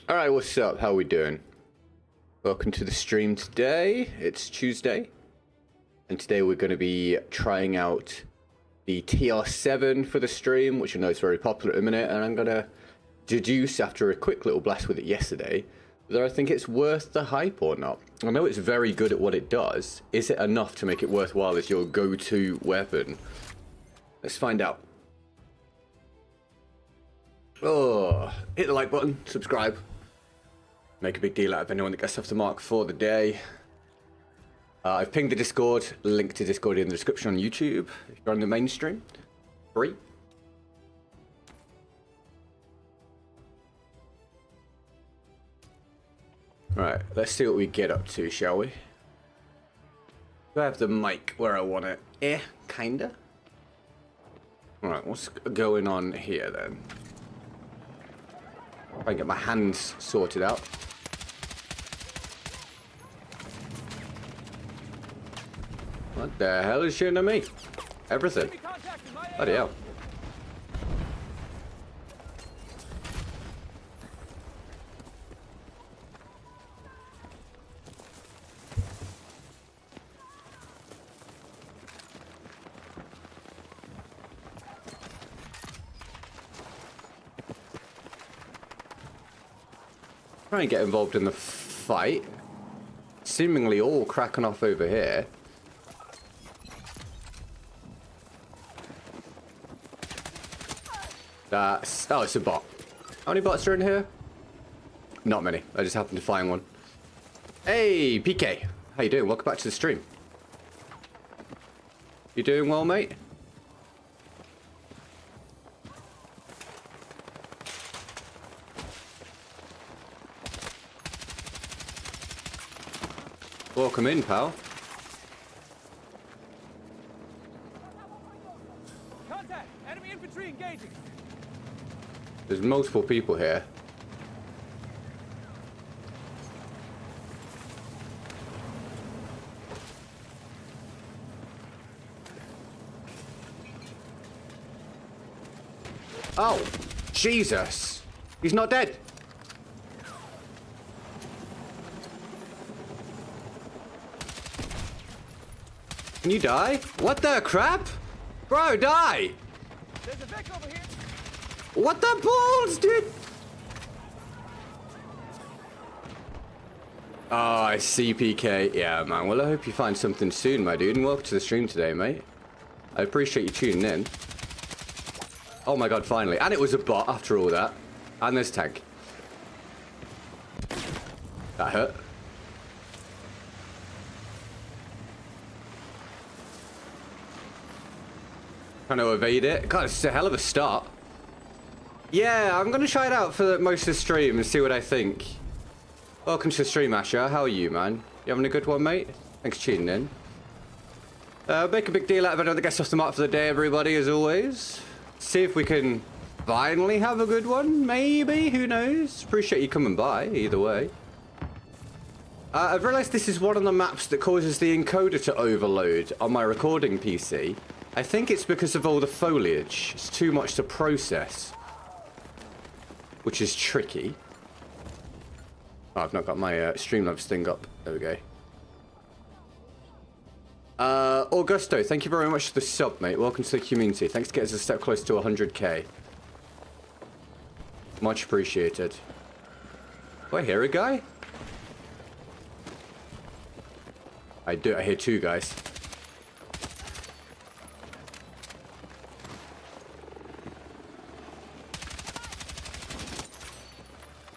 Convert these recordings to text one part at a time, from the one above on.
Alright, what's up? How we doing? Welcome to the stream today. It's Tuesday. And today we're going to be trying out the TR7 for the stream, which I know is very popular at the minute. And I'm going to deduce, after a quick little blast with it yesterday, whether I think it's worth the hype or not. I know it's very good at what it does. Is it enough to make it worthwhile as your go-to weapon? Let's find out. Oh, hit the like button, subscribe. Make a big deal out of anyone that gets off the mark for the day. I've pinged the Discord, link to Discord in the description on YouTube if you're on the mainstream. Free. Right, let's see what we get up to, shall we? Do I have the mic where I want it? Kinda. Alright, what's going on here then? Try and get my hands sorted out. What the hell is shooting at me? Everything. Bloody hell. Try and get involved in the fight. Seemingly all cracking off over here. That's... oh, it's a bot. How many bots are in here? Not many. I just happened to find one. Hey, PK. How you doing? Welcome back to the stream. You doing well, mate? Welcome in, pal. Contact! Enemy infantry engaging! There's multiple people here. Oh, Jesus. He's not dead. Can you die? What the crap? Bro, die! There's a Vic over here! What the balls, dude? Oh, I see, PK. Yeah, man. Well, I hope you find something soon, my dude. And welcome to the stream today, mate. I appreciate you tuning in. Oh my god, finally. And it was a bot after all that. And there's tank. That hurt. Trying to evade it. God, it's a hell of a start. Yeah, I'm going to try it out for most of the stream and see what I think. Welcome to the stream, Asher. How are you, man? You having a good one, mate? Thanks for tuning in. Make a big deal out of anyone that gets off the mark for the day, everybody, as always. See if we can finally have a good one, maybe? Who knows? Appreciate you coming by, either way. I've realised this is one of the maps that causes the encoder to overload on my recording PC. I think it's because of all the foliage. It's too much to process. Which is tricky. Oh, I've not got my Streamlabs thing up. There we go. Augusto, thank you very much for the sub, mate. Welcome to the community. Thanks for getting us a step close to 100k. Much appreciated. Do I hear a guy? I do. I hear two guys.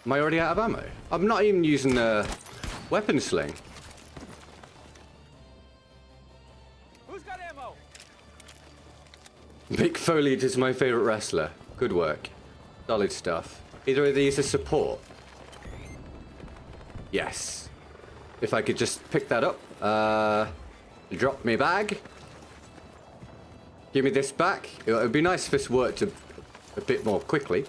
Am I already out of ammo? I'm not even using the weapon sling. Who's got ammo? Big Foliage is my favorite wrestler. Good work. Solid stuff. Either of these is support. Yes. If I could just pick that up. Drop me bag. Give me this back. It would be nice if this worked a bit more quickly.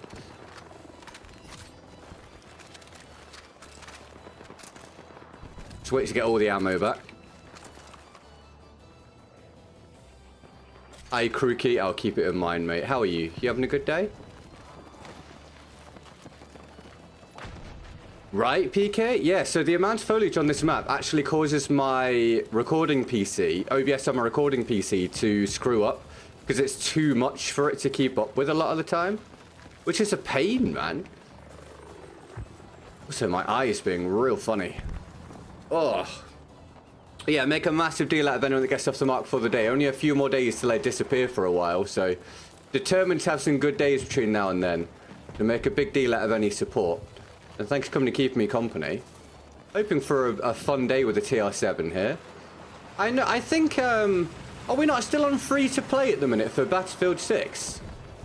Just wait to get all the ammo back. Hi, Crookie. I'll keep it in mind, mate. How are you? You having a good day? Right, PK? Yeah, so the amount of foliage on this map actually causes my recording PC, OBS on my recording PC, to screw up because it's too much for it to keep up with a lot of the time, which is a pain, man. Also, my eyes being real funny. Oh. Yeah, make a massive deal out of anyone that gets off the mark for the day. Only a few more days till I disappear for a while, so determined to have some good days between now and then. To make a big deal out of any support. And thanks for coming to keep me company. Hoping for a fun day with the TR7 here. I think, are we not still on free-to-play at the minute for Battlefield 6?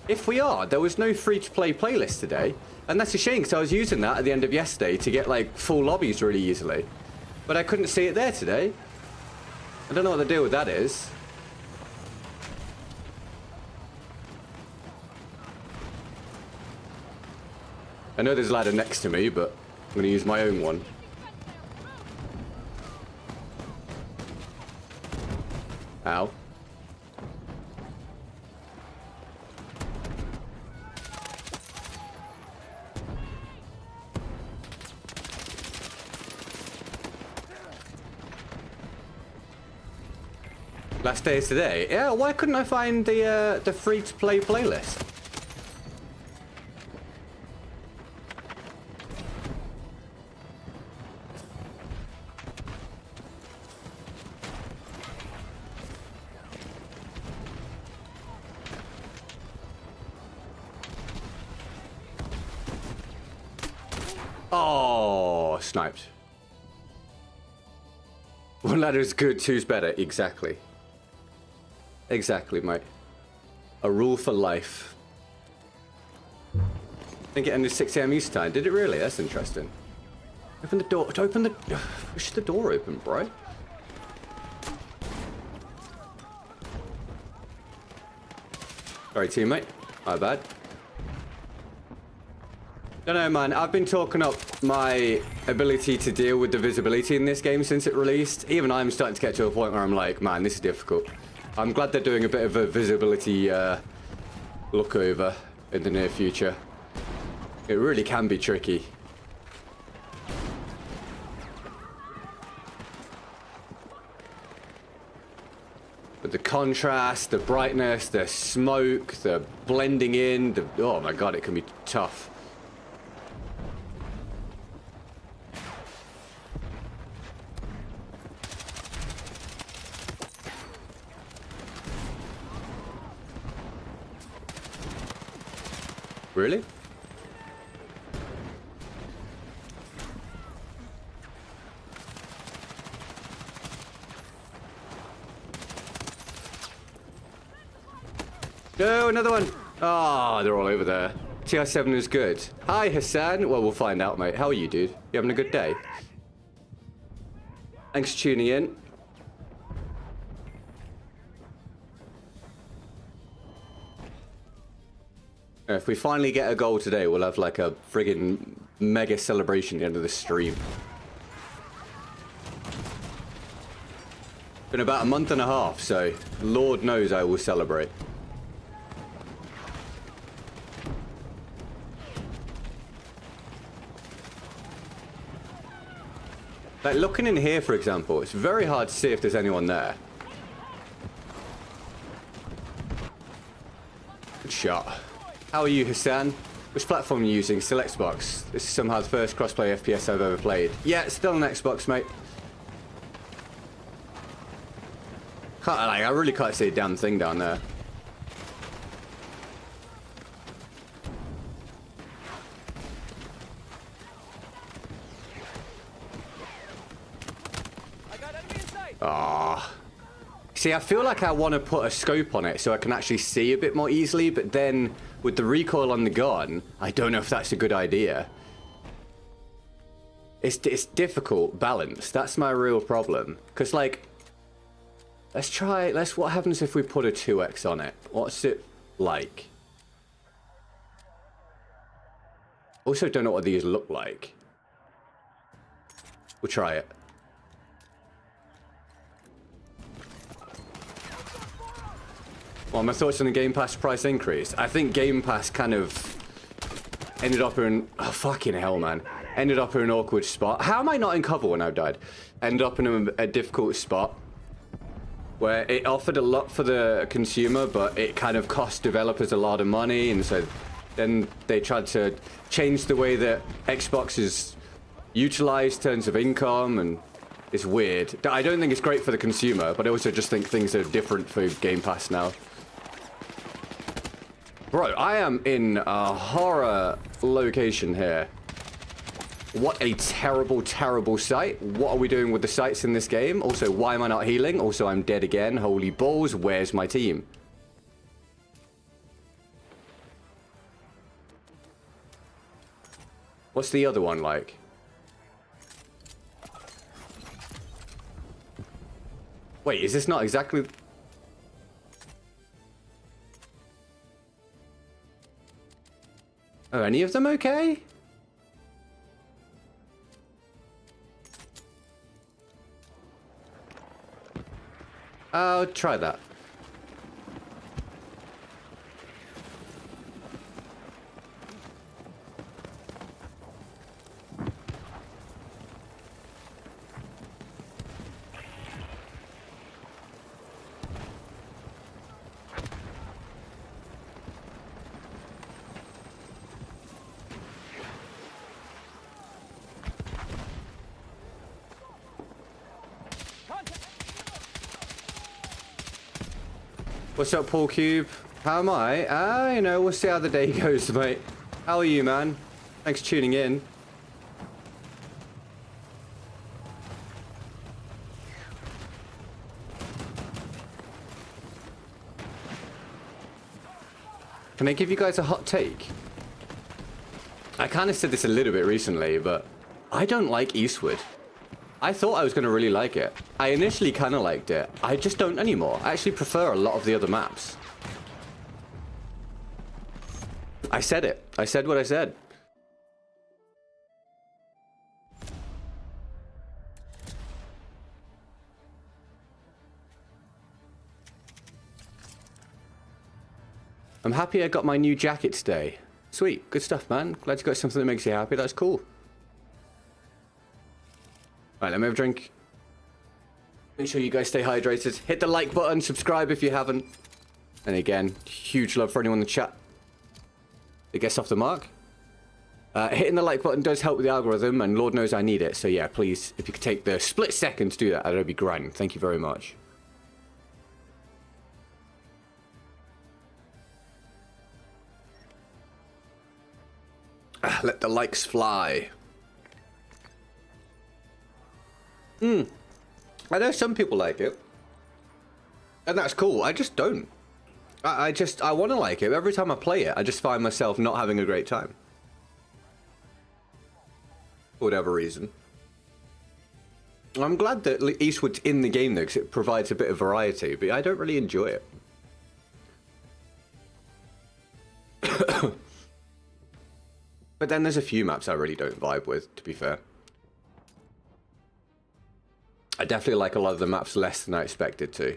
If we are, there was no free-to-play playlist today. And that's a shame, because I was using that at the end of yesterday to get, like, full lobbies really easily. But I couldn't see it there today. I don't know what the deal with that is. I know there's a ladder next to me, but I'm going to use my own one. Ow. Last day is today. Yeah, why couldn't I find the free-to-play playlist? Oh, sniped. One ladder is good, two's better. Exactly. Exactly, mate. A rule for life. I think it ended 6 AM East time. Did it really? That's interesting. Open the door. Open the... Push the door open, bro. Sorry, teammate. My bad. No, no, man. I've been talking up my ability to deal with the visibility in this game since it released. Even I'm starting to get to a point where I'm like, man, this is difficult. I'm glad they're doing a bit of a visibility look over in the near future. It really can be tricky. But the contrast, the brightness, the smoke, the blending in, oh my god, it can be tough. Really? No, another one. Ah, they're all over there. TR7 is good. Hi, Hassan. Well, we'll find out, mate. How are you, dude? You having a good day? Thanks for tuning in. If we finally get a goal today, we'll have like a friggin' mega celebration at the end of the stream. Been about a month and a half, so Lord knows I will celebrate. Like looking in here, for example, it's very hard to see if there's anyone there. Good shot. How are you, Hassan? Which platform are you using? Still Xbox. This is somehow the first crossplay FPS I've ever played. Yeah, it's still an Xbox, mate. I really can't see a damn thing down there. I got enemy in sight. Ah. See, I feel like I want to put a scope on it so I can actually see a bit more easily, but then with the recoil on the gun, I don't know if that's a good idea. It's difficult balance. That's my real problem. Because, like, what happens if we put a 2x on it? What's it like? Also, don't know what these look like. We'll try it. Well, my thoughts on the Game Pass price increase. I think Game Pass kind of ended up in... Oh, fucking hell, man. Ended up in an awkward spot. How am I not in cover when I died? Ended up in a difficult spot where it offered a lot for the consumer, but it kind of cost developers a lot of money, and so then they tried to change the way that Xbox is utilized in terms of income, and it's weird. I don't think it's great for the consumer, but I also just think things are different for Game Pass now. Bro, I am in a horror location here. What a terrible, terrible sight. What are we doing with the sights in this game? Also, why am I not healing? Also, I'm dead again. Holy balls, where's my team? What's the other one like? Wait, is this not exactly... Are any of them okay? I'll try that. What's up, Paul Cube? How am I? You know, we'll see how the day goes, mate. How are you, man? Thanks for tuning in. Can I give you guys a hot take? I kind of said this a little bit recently, but I don't like Eastwood. I thought I was going to really like it. I initially kind of liked it. I just don't anymore. I actually prefer a lot of the other maps. I said it. I said what I said. I'm happy I got my new jacket today. Sweet. Good stuff, man. Glad you got something that makes you happy. That's cool. Right, let me have a drink. Make sure you guys stay hydrated. Hit the like button, subscribe if you haven't. And again, huge love for anyone in the chat that gets off the mark. Hitting the like button does help with the algorithm, and Lord knows I need it. So yeah, please, if you could take the split second to do that, that'd be grand. Thank you very much. Let the likes fly. I know some people like it, and that's cool. I just don't. I want to like it. Every time I play it, I just find myself not having a great time. For whatever reason. I'm glad that Eastwood's in the game though, because it provides a bit of variety, but I don't really enjoy it. But then there's a few maps I really don't vibe with, to be fair. I definitely like a lot of the maps less than I expected to.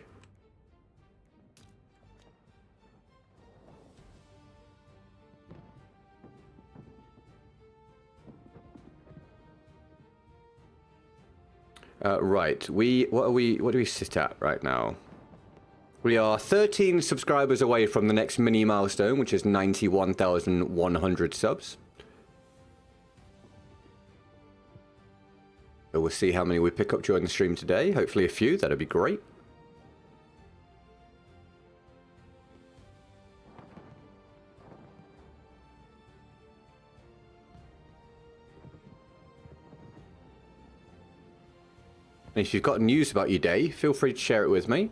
Right, what do we sit at right now? We are 13 subscribers away from the next mini milestone, which is 91,100 subs. So we'll see how many we pick up during the stream today. Hopefully a few, that'd be great. And if you've got news about your day, feel free to share it with me.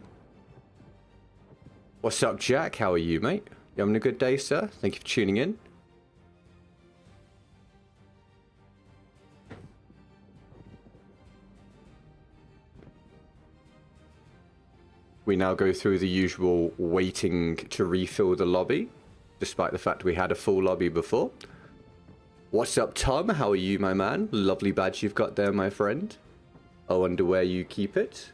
What's up, Jack? How are you, mate? You having a good day, sir? Thank you for tuning in. We now go through the usual waiting to refill the lobby, despite the fact we had a full lobby before. What's up, Tom? How are you, my man? Lovely badge you've got there, my friend. I wonder where you keep it.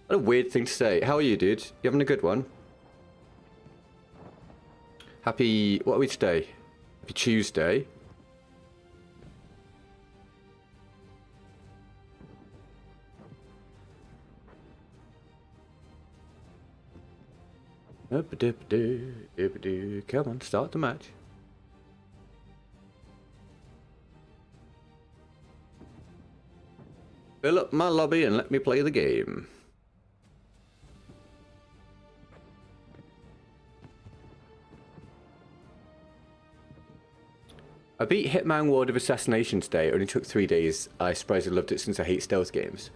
What a weird thing to say. How are you, dude? You having a good one? Happy... what are we today? Happy Tuesday. Come on, start the match. Fill up my lobby and let me play the game. I beat Hitman Ward of Assassination today. It only took 3 days. I surprisingly loved it since I hate stealth games.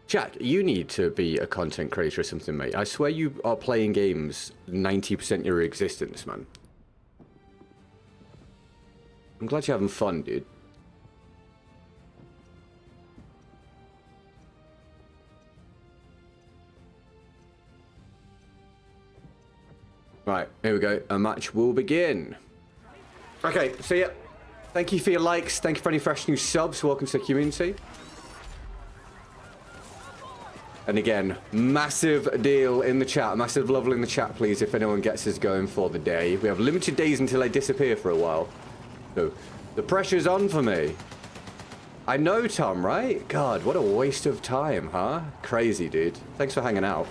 Jack, you need to be a content creator or something, mate. I swear you are playing games 90% of your existence, man. I'm glad you're having fun, dude. Right, here we go. A match will begin. Okay, see ya. Thank you for your likes. Thank you for any fresh new subs. Welcome to the community. And again, massive deal in the chat. Massive level in the chat, please, if anyone gets us going for the day. We have limited days until I disappear for a while. So, the pressure's on for me. I know, Tom, right? God, what a waste of time, huh? Crazy, dude. Thanks for hanging out.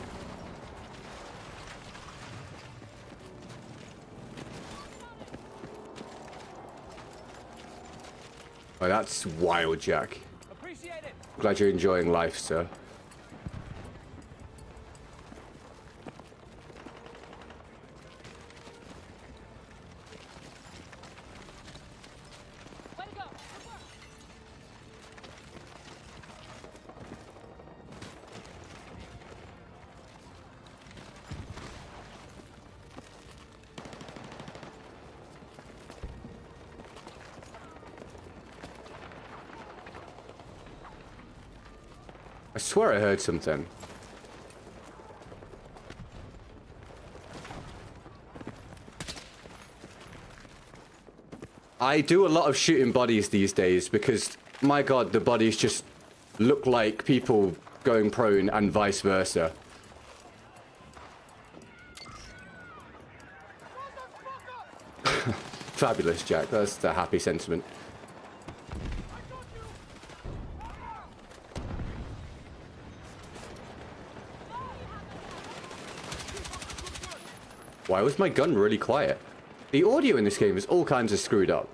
Oh, that's wild, Jack. Appreciate it. Glad you're enjoying life, sir. Way to go. I swear I heard something. I do a lot of shooting bodies these days because, my god, the bodies just look like people going prone and vice versa. Fabulous, Jack. That's the happy sentiment. Why was my gun really quiet? The audio in this game is all kinds of screwed up.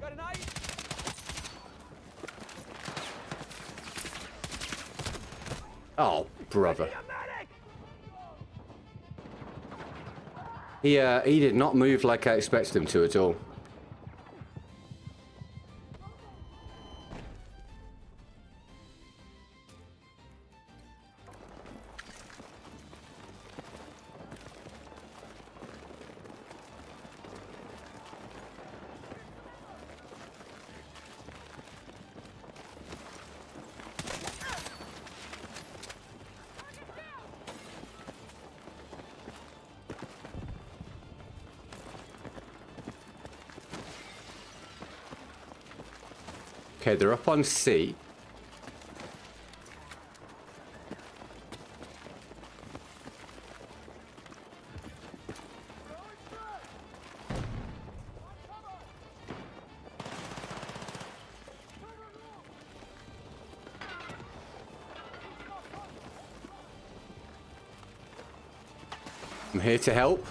Got an eye? Oh, brother. He did not move like I expected him to at all. Okay, they're up on C. I'm here to help.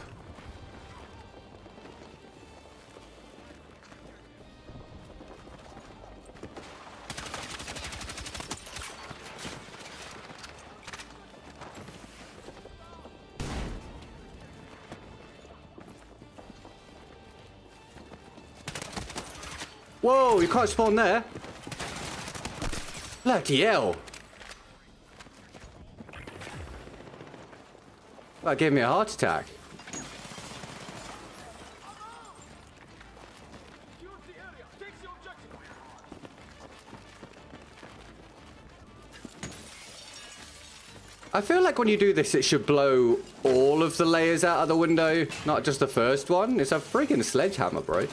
Whoa, you can't spawn there. Bloody hell. That gave me a heart attack. I feel like when you do this, it should blow all of the layers out of the window, not just the first one. It's a freaking sledgehammer, bro.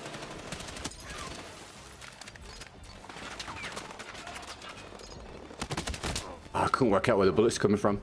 Couldn't work out where the bullet's coming from.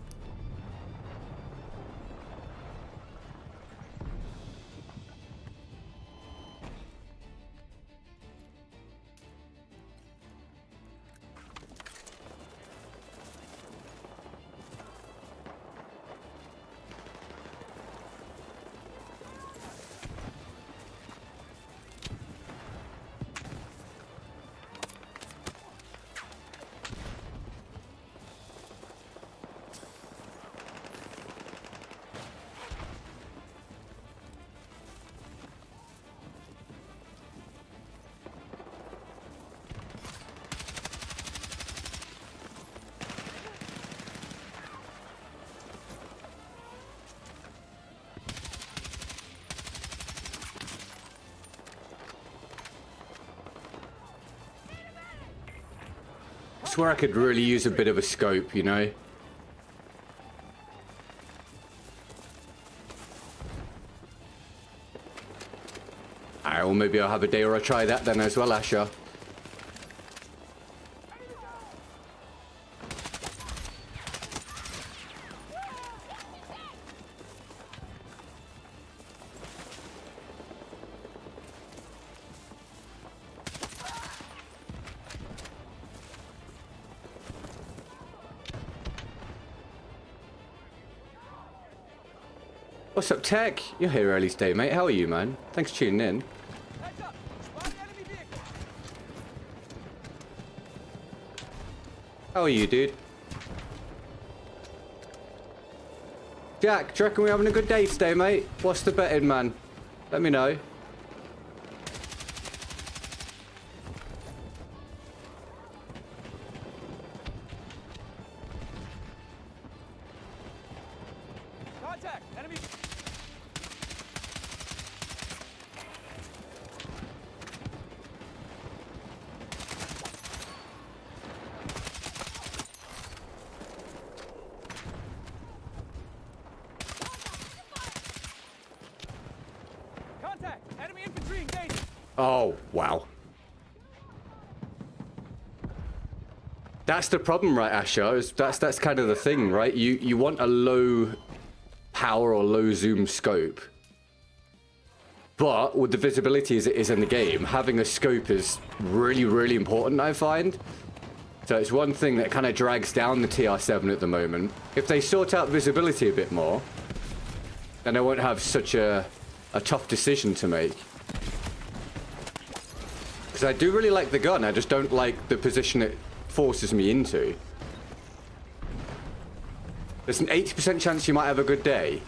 I swear I could really use a bit of a scope, you know? Alright, well maybe I'll have a day where I try that then as well, Asher. What's up, Tech? You're here early today, mate. How are you, man? Thanks for tuning in. Heads up! Spotted enemy vehicle! How are you, dude? Jack, do you reckon we're having a good day today, mate? What's the betting, man? Let me know. Contact! Enemy... Contact! Enemy infantry engaged! Oh, wow. That's the problem, right, Asher? That's kind of the thing, right? You want a low power or low zoom scope. But with the visibility as it is in the game, having a scope is really, really important, I find. So it's one thing that kind of drags down the TR7 at the moment. If they sort out visibility a bit more, then I won't have such a tough decision to make. Because I do really like the gun, I just don't like the position it forces me into. There's an 80% chance you might have a good day.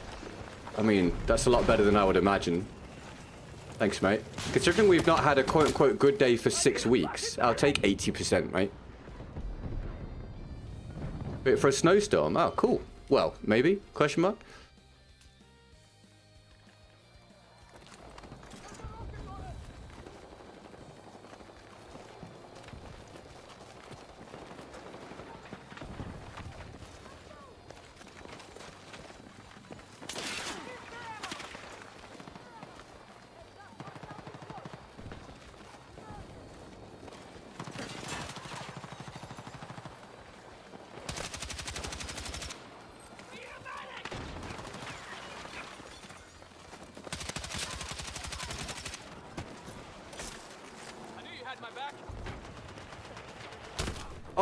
I mean, that's a lot better than I would imagine. Thanks, mate. Considering we've not had a quote-unquote good day for 6 weeks, I'll take 80%, mate. Wait, for a snowstorm? Oh, cool. Well, maybe? Question mark?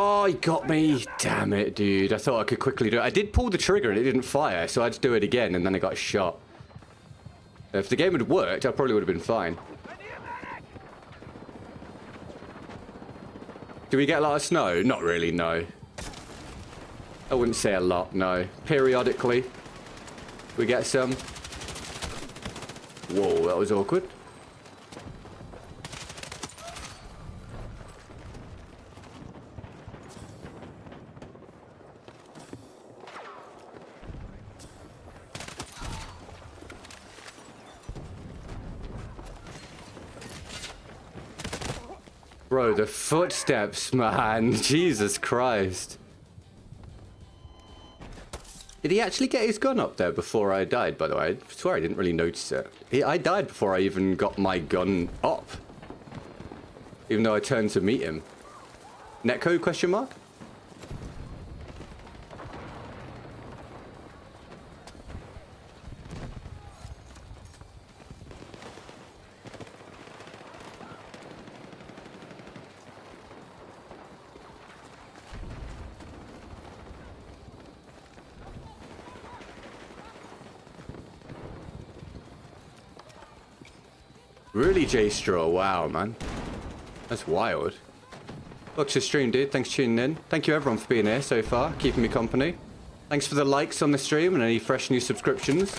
Oh, he got me. Damn it, dude. I thought I could quickly do it. I did pull the trigger and it didn't fire, so I had to do it again, and then I got shot. If the game had worked, I probably would have been fine. Do we get a lot of snow? Not really, no. I wouldn't say a lot, no. Periodically, we get some. Whoa, that was awkward. Bro, the footsteps, man. Jesus Christ. Did he actually get his gun up there before I died, by the way? I swear I didn't really notice it. I died before I even got my gun up. Even though I turned to meet him. Netcode, question mark? Really, J-Straw? Wow, man. That's wild. Welcome to the stream, dude. Thanks for tuning in. Thank you, everyone, for being here so far, keeping me company. Thanks for the likes on the stream and any fresh new subscriptions.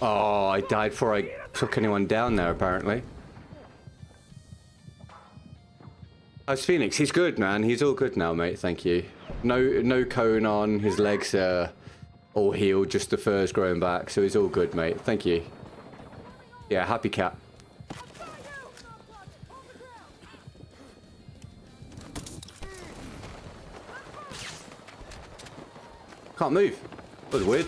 Oh, I died before I took anyone down there, apparently. How's Phoenix? He's good, man. He's all good now, mate. Thank you. No cone on. His legs are all healed. Just the fur's growing back. So he's all good, mate. Thank you. Yeah, happy cat. Can't move. That was weird.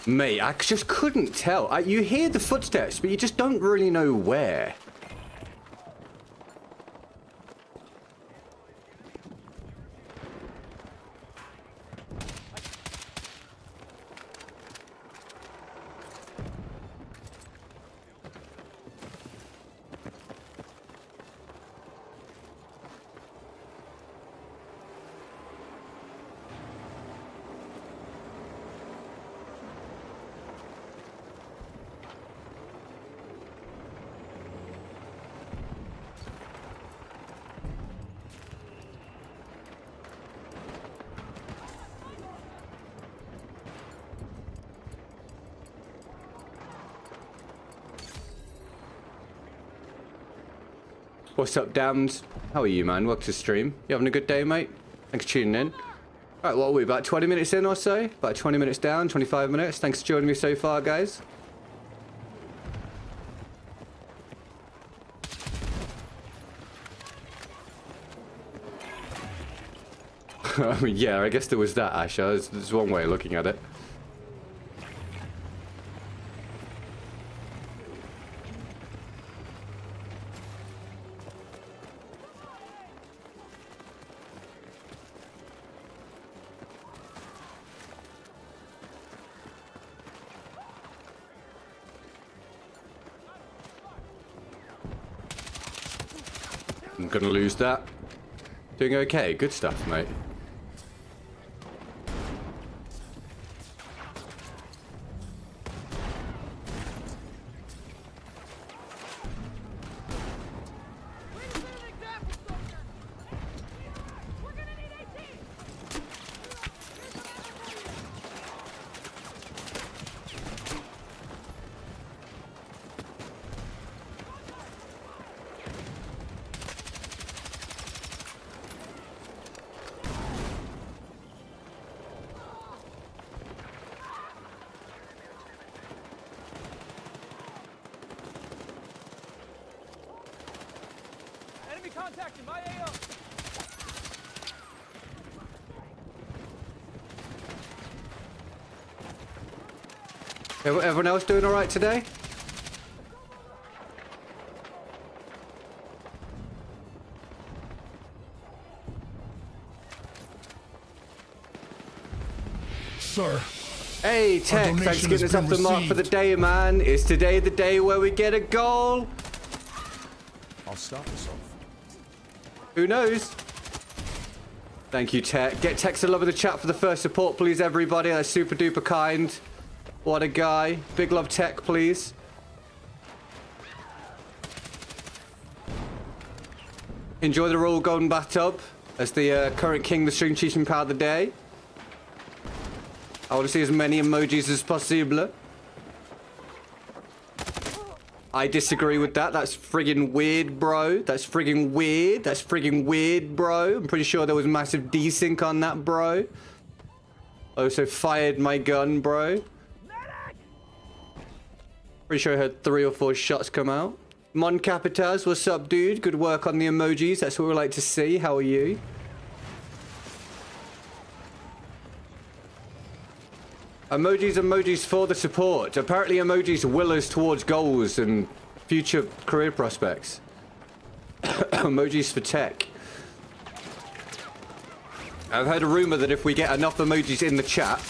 Mate, I just couldn't tell. You hear the footsteps, but you just don't really know where. What's up, Dams? How are you, man? Welcome to the stream. You having a good day, mate? Thanks for tuning in. Alright, what are we, about 20 minutes in or so? About 20 minutes down, 25 minutes. Thanks for joining me so far, guys. I mean, yeah, I guess there was that, Asher. There's one way of looking at it. I'm gonna lose that. Doing okay. Good stuff, mate. Enemy contacting my AO. Everyone else doing all right today? Sir. Hey, Tech, thanks for getting us off the mark for the day, man. Is today the day where we get a goal? I'll start this off. Who knows? Thank you, Tech. Get Tech to love in the chat for the first support, please, everybody. That's super duper kind. What a guy. Big love, Tech, please. Enjoy the Royal Golden Bathtub as the current king of the stream cheating power of the day. I want to see as many emojis as possible. I disagree with that. That's friggin' weird, bro. That's friggin' weird. That's friggin' weird, bro. I'm pretty sure there was massive desync on that, bro. Also fired my gun, bro. Pretty sure I heard 3 or 4 shots come out. Mon Capitaz, what's up, dude? Good work on the emojis. That's what we like to see. How are you? Emojis for the support. Apparently emojis will us towards goals and future career prospects. Emojis for tech. I've heard a rumor that if we get enough emojis in the chat,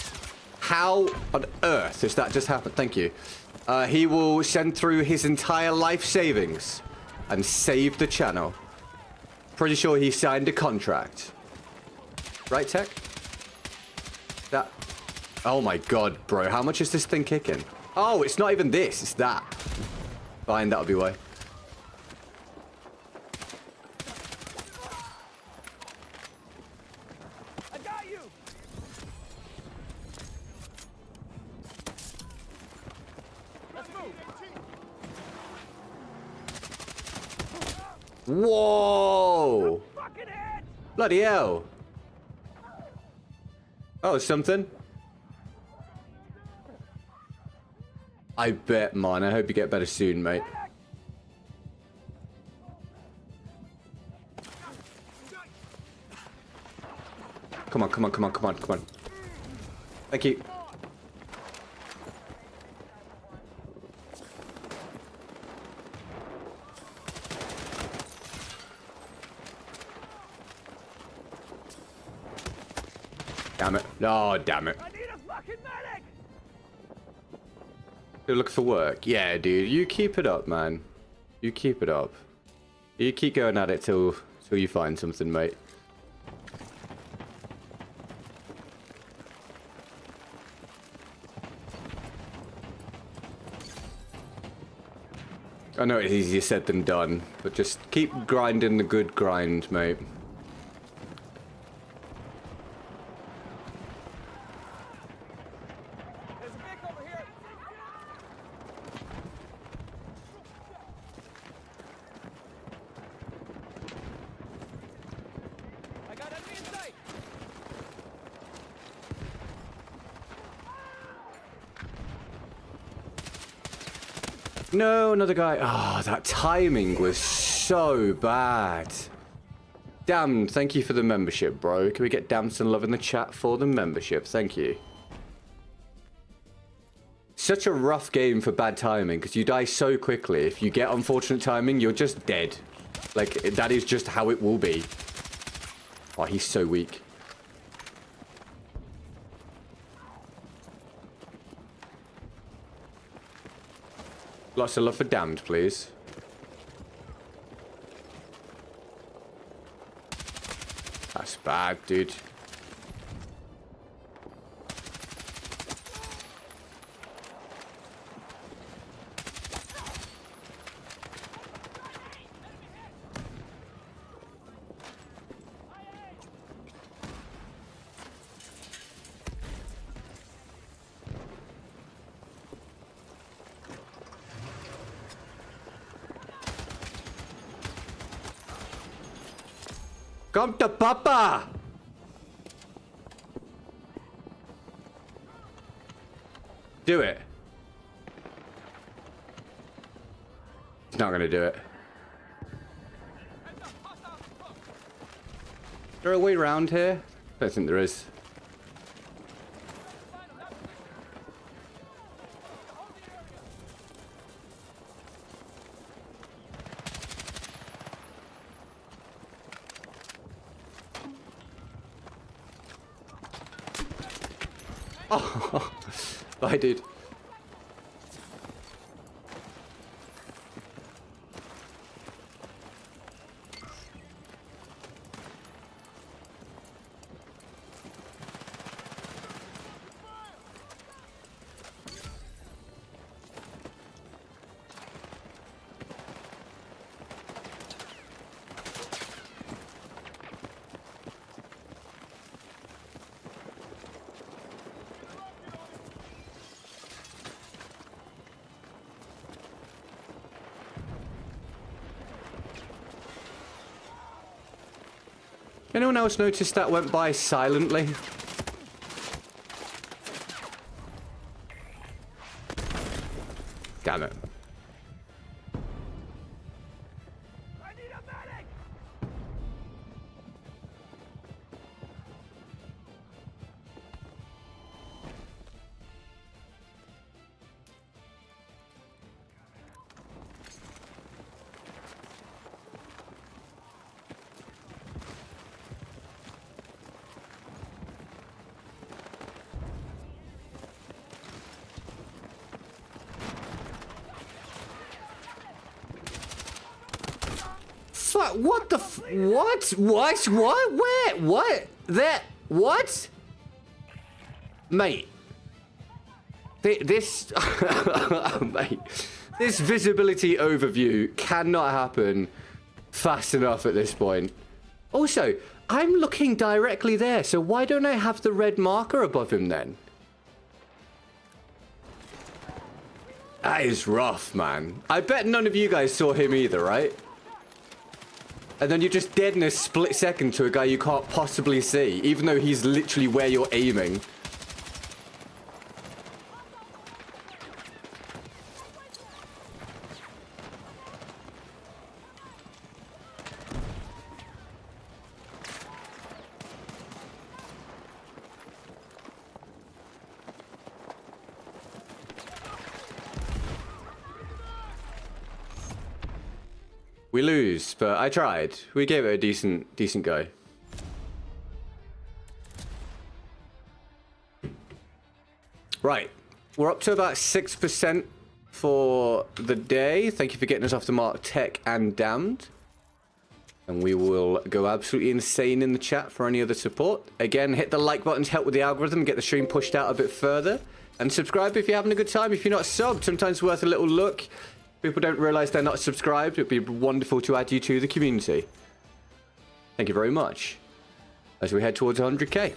how on earth has that just happened? Thank you. He will send through his entire life savings and save the channel. Pretty sure he signed a contract. Right, Tech? That... Oh my god, bro. How much is this thing kicking? Oh, it's not even this. It's that. Fine, that'll be why. I got you. Let's move. Whoa! Fucking head. Bloody hell. Oh, something. I bet, man. I hope you get better soon, mate. Come on, come on, come on, come on, come on. Thank you. Damn it. Oh, damn it. I need a fucking medic. You're looking for work? Yeah, dude. You keep it up, man. You keep it up. You keep going at it till you find something, mate. I know it's easier said than done, but just keep grinding the good grind, mate. There's a Vic over here. I got enemy in sight. No, another guy. Oh, that timing was so bad. Damned, thank you for the membership, bro. Can we get damn some love in the chat for the membership? Thank you. Such a rough game for bad timing, because you die so quickly. If you get unfortunate timing, you're just dead. Like, that is just how it will be. Oh, he's so weak. Lots of love for damned, please. That's bad, dude. Come to Papa! Do it. He's not gonna do it. Is there a way around here? I don't think there is. Oh, bye, dude. Anyone else notice that went by silently? Damn it. I need a medic! Fuck, what the what? What? What? Where? What? That? What? Mate. This... Mate. This visibility overview cannot happen fast enough at this point. Also, I'm looking directly there, so why don't I have the red marker above him then? That is rough, man. I bet none of you guys saw him either, right? And then you're just dead in a split second to a guy you can't possibly see, even though he's literally where you're aiming. We lose, but I tried. We gave it a decent go. Right, we're up to about 6% for the day. Thank you for getting us off the mark, Tech and Damned. And we will go absolutely insane in the chat for any other support. Again, hit the like button to help with the algorithm, get the stream pushed out a bit further. And subscribe if you're having a good time. If you're not subbed, sometimes it's worth a little look. People don't realize they're not subscribed. It'd be wonderful to add you to the community. Thank you very much. As we head towards 100k.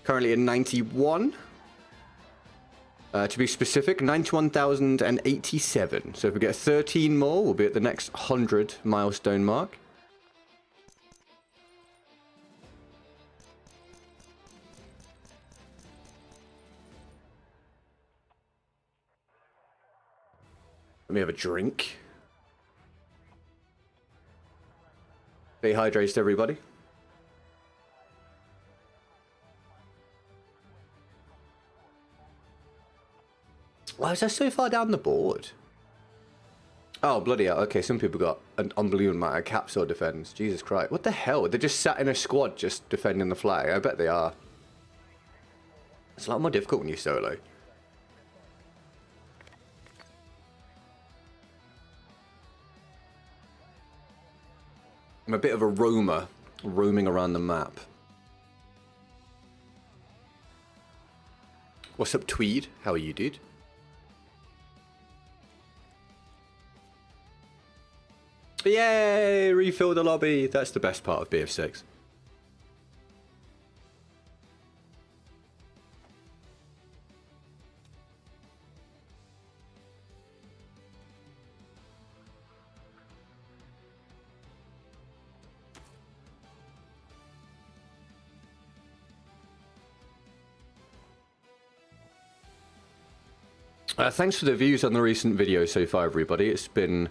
Currently at 91. To be specific, 91,087. So if we get 13 more, we'll be at the next 100 milestone mark. Let me have a drink. Stay hydrated, everybody. Why is that so far down the board? Oh, bloody hell. Okay, some people got an unbelievable amount of caps or defends. Jesus Christ. What the hell? They just sat in a squad just defending the flag. I bet they are. It's a lot more difficult when you solo. I'm a bit of a roamer, roaming around the map. What's up, Tweed? How are you, dude? Yay! Refill the lobby. That's the best part of BF6. Thanks for the views on the recent video so far, everybody. It's been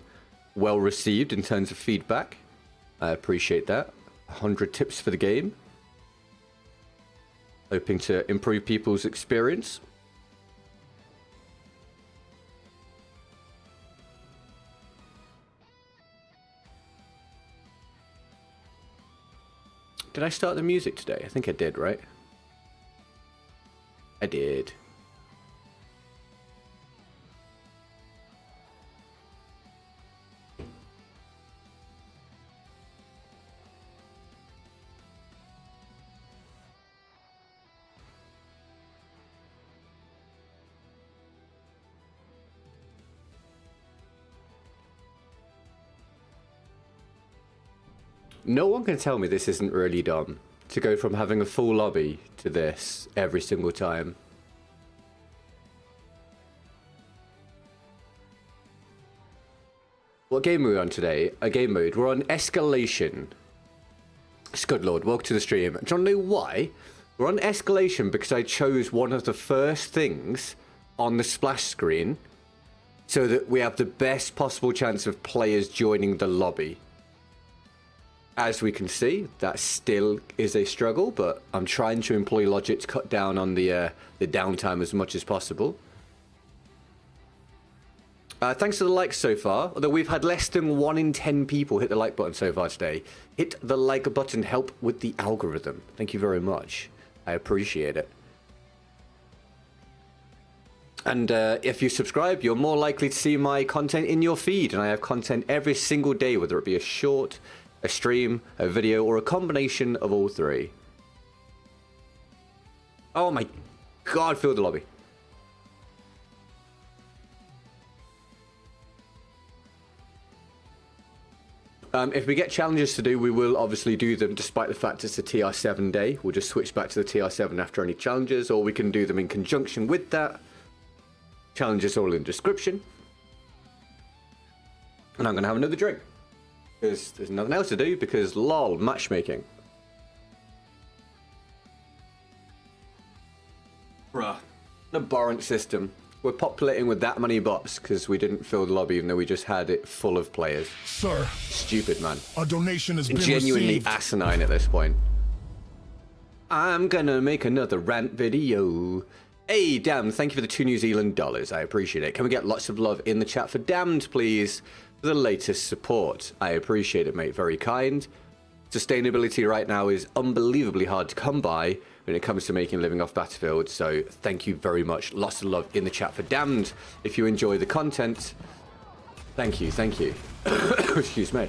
well received in terms of feedback. I appreciate that. 100 tips for the game. Hoping to improve people's experience. Did I start the music today? I think I did, right? I did. No one can tell me this isn't really dumb, to go from having a full lobby to this every single time. What game are we on today? A game mode. We're on Escalation. Scudlord, welcome to the stream. Do you want to know why? We're on Escalation because I chose one of the first things on the splash screen so that we have the best possible chance of players joining the lobby. As we can see, that still is a struggle, but I'm trying to employ logic to cut down on the downtime as much as possible. Thanks to the likes so far, although we've had less than 1 in 10 people hit the like button so far today. Hit the like button, help with the algorithm. Thank you very much. I appreciate it. And if you subscribe, you're more likely to see my content in your feed, and I have content every single day, whether it be a short, a stream, a video, or a combination of all three. Oh my god, fill the lobby. If we get challenges to do, we will obviously do them despite the fact it's a TR7 day. We'll just switch back to the TR7 after any challenges, or we can do them in conjunction with that. Challenges all in the description. And I'm going to have another drink. Because there's nothing else to do, because lol, matchmaking. Bruh. An abhorrent system. We're populating with that many bots because we didn't fill the lobby even though we just had it full of players. Sir. Stupid, man. A donation has been genuinely received. Asinine at this point. I'm gonna make another rant video. Hey, Damned, thank you for the $2 New Zealand dollars. I appreciate it. Can we get lots of love in the chat for Damned, please? For the latest support. I appreciate it, mate. Very kind. Sustainability right now is unbelievably hard to come by when it comes to making a living off Battlefield. So thank you very much. Lots of love in the chat for Damned. If you enjoy the content, thank you. Thank you. Excuse me.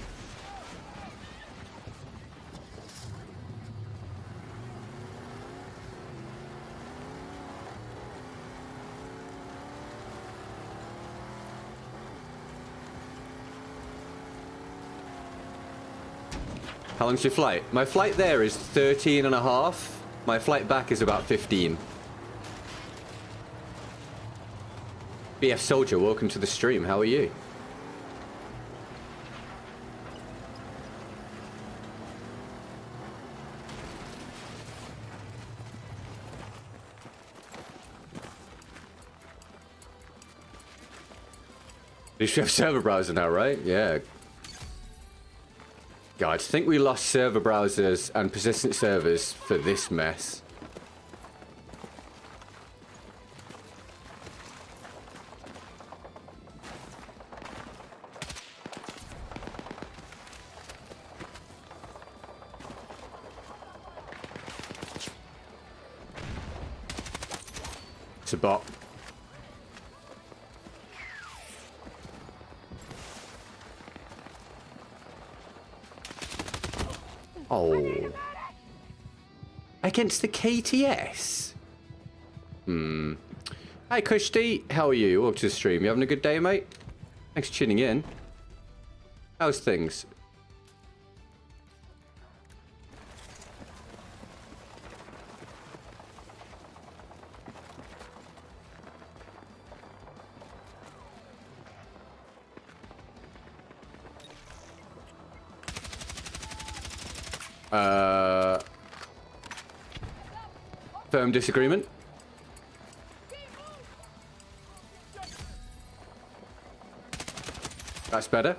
How long's your flight? My flight there is 13 and a half. My flight back is about 15. BF Soldier, welcome to the stream. How are you? You should have server browser now, right? Yeah. God, I think we lost server browsers and persistent servers for this mess. It's a bot. Oh. Against the KTS? Hi, Kushti. How are you? Welcome to the stream. You having a good day, mate? Thanks for tuning in. How's things? Firm disagreement. That's better.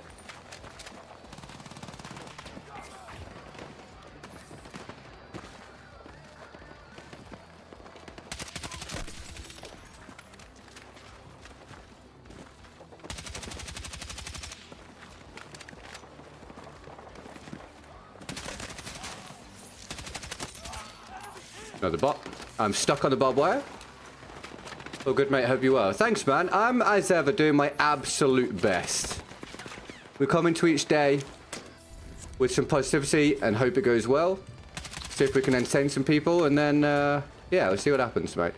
Another bot. I'm stuck on the barbed wire. Oh, good, mate. Hope you are. Thanks, man. I'm, as ever, doing my absolute best. We come into each day with some positivity and hope it goes well. See if we can entertain some people, and then, yeah, we'll see what happens, mate.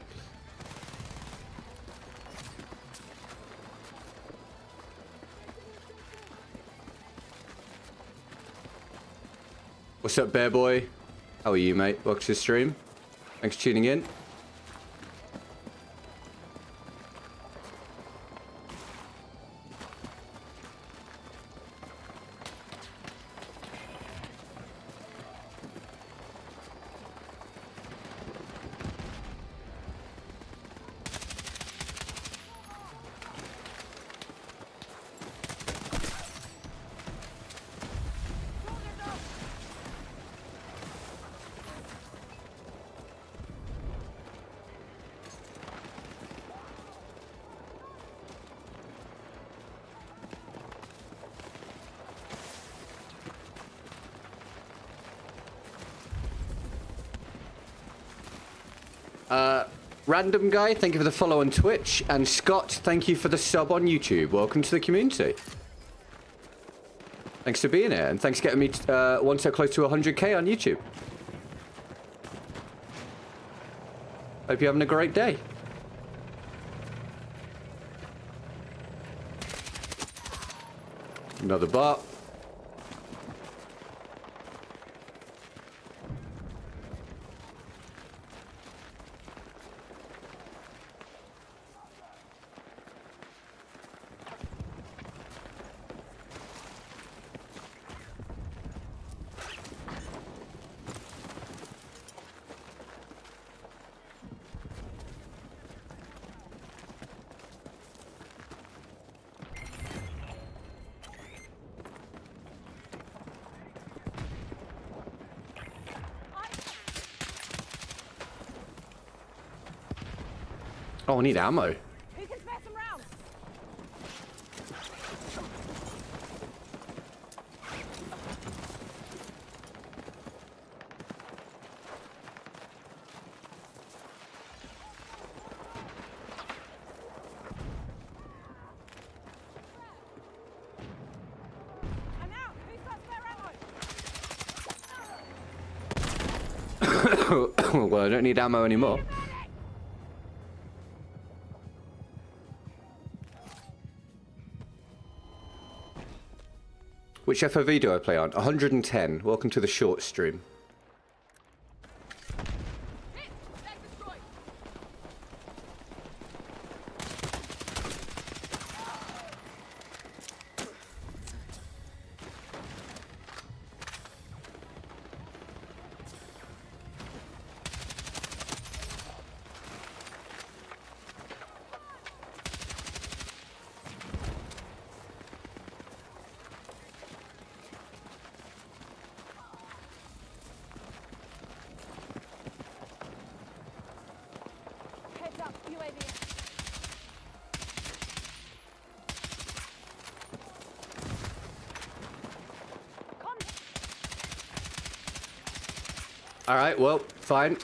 What's up, Bear Boy? How are you, mate? Welcome to the stream. Thanks for tuning in. Random Guy, thank you for the follow on Twitch. And Scott, thank you for the sub on YouTube. Welcome to the community. Thanks for being here, and thanks for getting me one so close to 100k on YouTube. Hope you're having a great day. Another bot. Oh, I need ammo. Who can spare some rounds? I'm out. Who's got spare ammo? Well, I don't need ammo anymore. Which FOV do I play on? 110. Welcome to the short stream. Heads up, UAV. Alright, well, fine.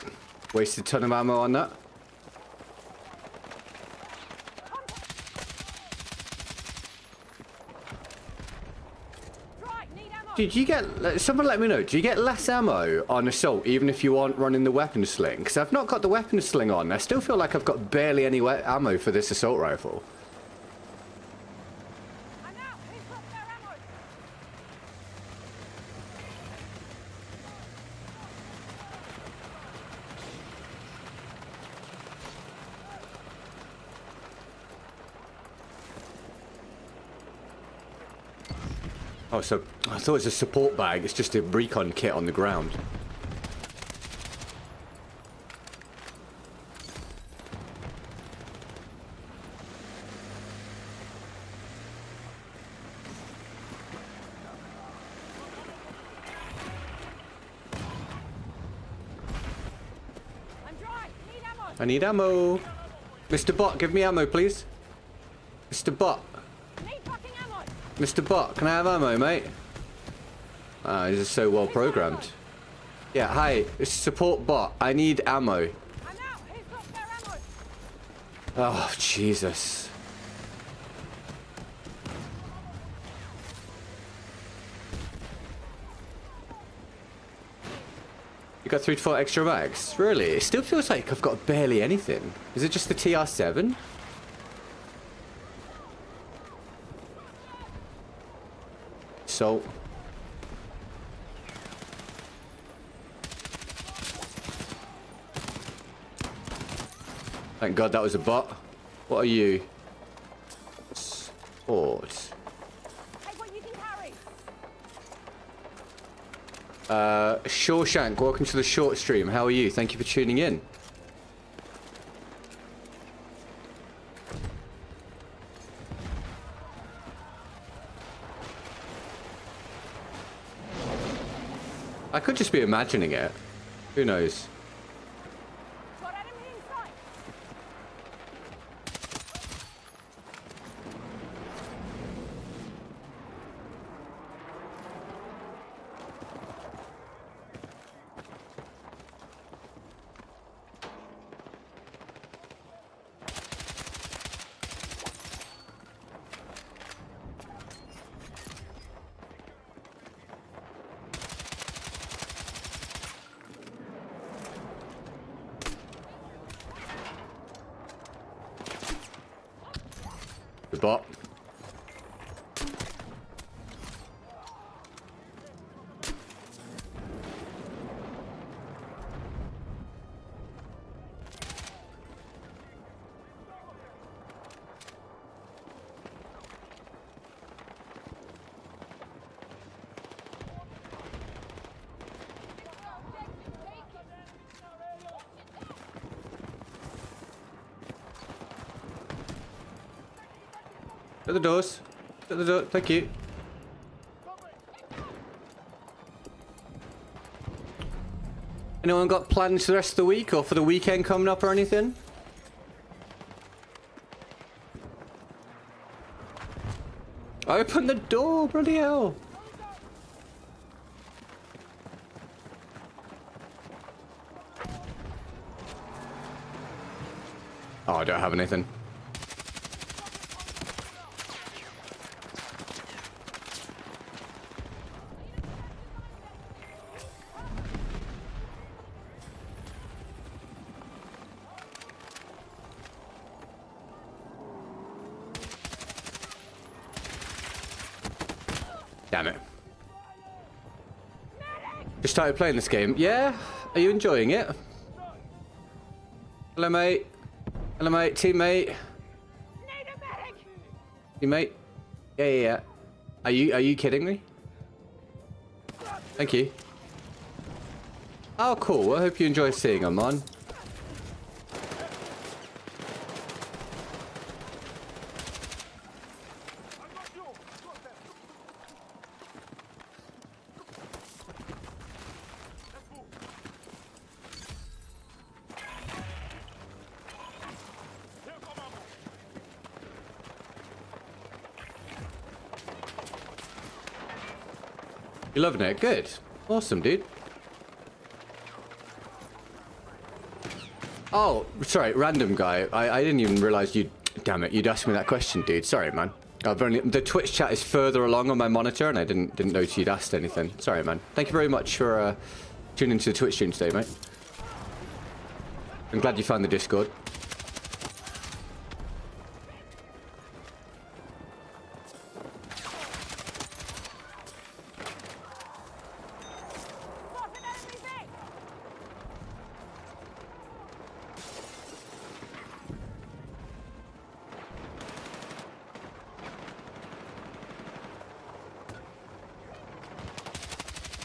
Wasted a ton of ammo on that. Right, need ammo. Did you get... Someone let me know. Do you get less ammo on assault even if you aren't running the weapon sling? Because I've not got the weapon sling on. I still feel like I've got barely any ammo for this assault rifle. I'm out. Who's got spare ammo? Oh, so I thought it was a support bag. It's just a recon kit on the ground. I'm dry. Need ammo. I need ammo. Mr. Bot, give me ammo, please. Mr. Bot. Need fucking ammo. Mr. Bot, can I have ammo, mate? Ah, this is so well programmed. Yeah, hi. It's support bot. I need ammo. I'm out. Who's got spare ammo? Oh, Jesus. You got 3 to 4 extra mags? Really? It still feels like I've got barely anything. Is it just the TR7? So... Thank God that was a bot. What are you? Sport. Take what you can carry. Shawshank, welcome to the short stream. How are you? Thank you for tuning in. I could just be imagining it. Who knows? Got enemy inside. the bot. Shut the doors. Shut the door. Thank you. Anyone got plans for the rest of the week or for the weekend coming up or anything? Open the door, bloody hell. Oh, I don't have anything. Damn it. Just started playing this game. Yeah? Are you enjoying it? Hello, mate. Hello, mate. Teammate. Need a medic! Teammate. Yeah. Are you kidding me? Thank you. Oh, cool. I hope you enjoy seeing him, man. You loving it? Good. Awesome, dude. Oh, sorry, random guy. I didn't even realize you'd... Damn it, you'd asked me that question, dude. Sorry, man. I've only... The Twitch chat is further along on my monitor, and I didn't notice you'd asked anything. Sorry, man. Thank you very much for tuning into the Twitch stream today, mate. I'm glad you found the Discord.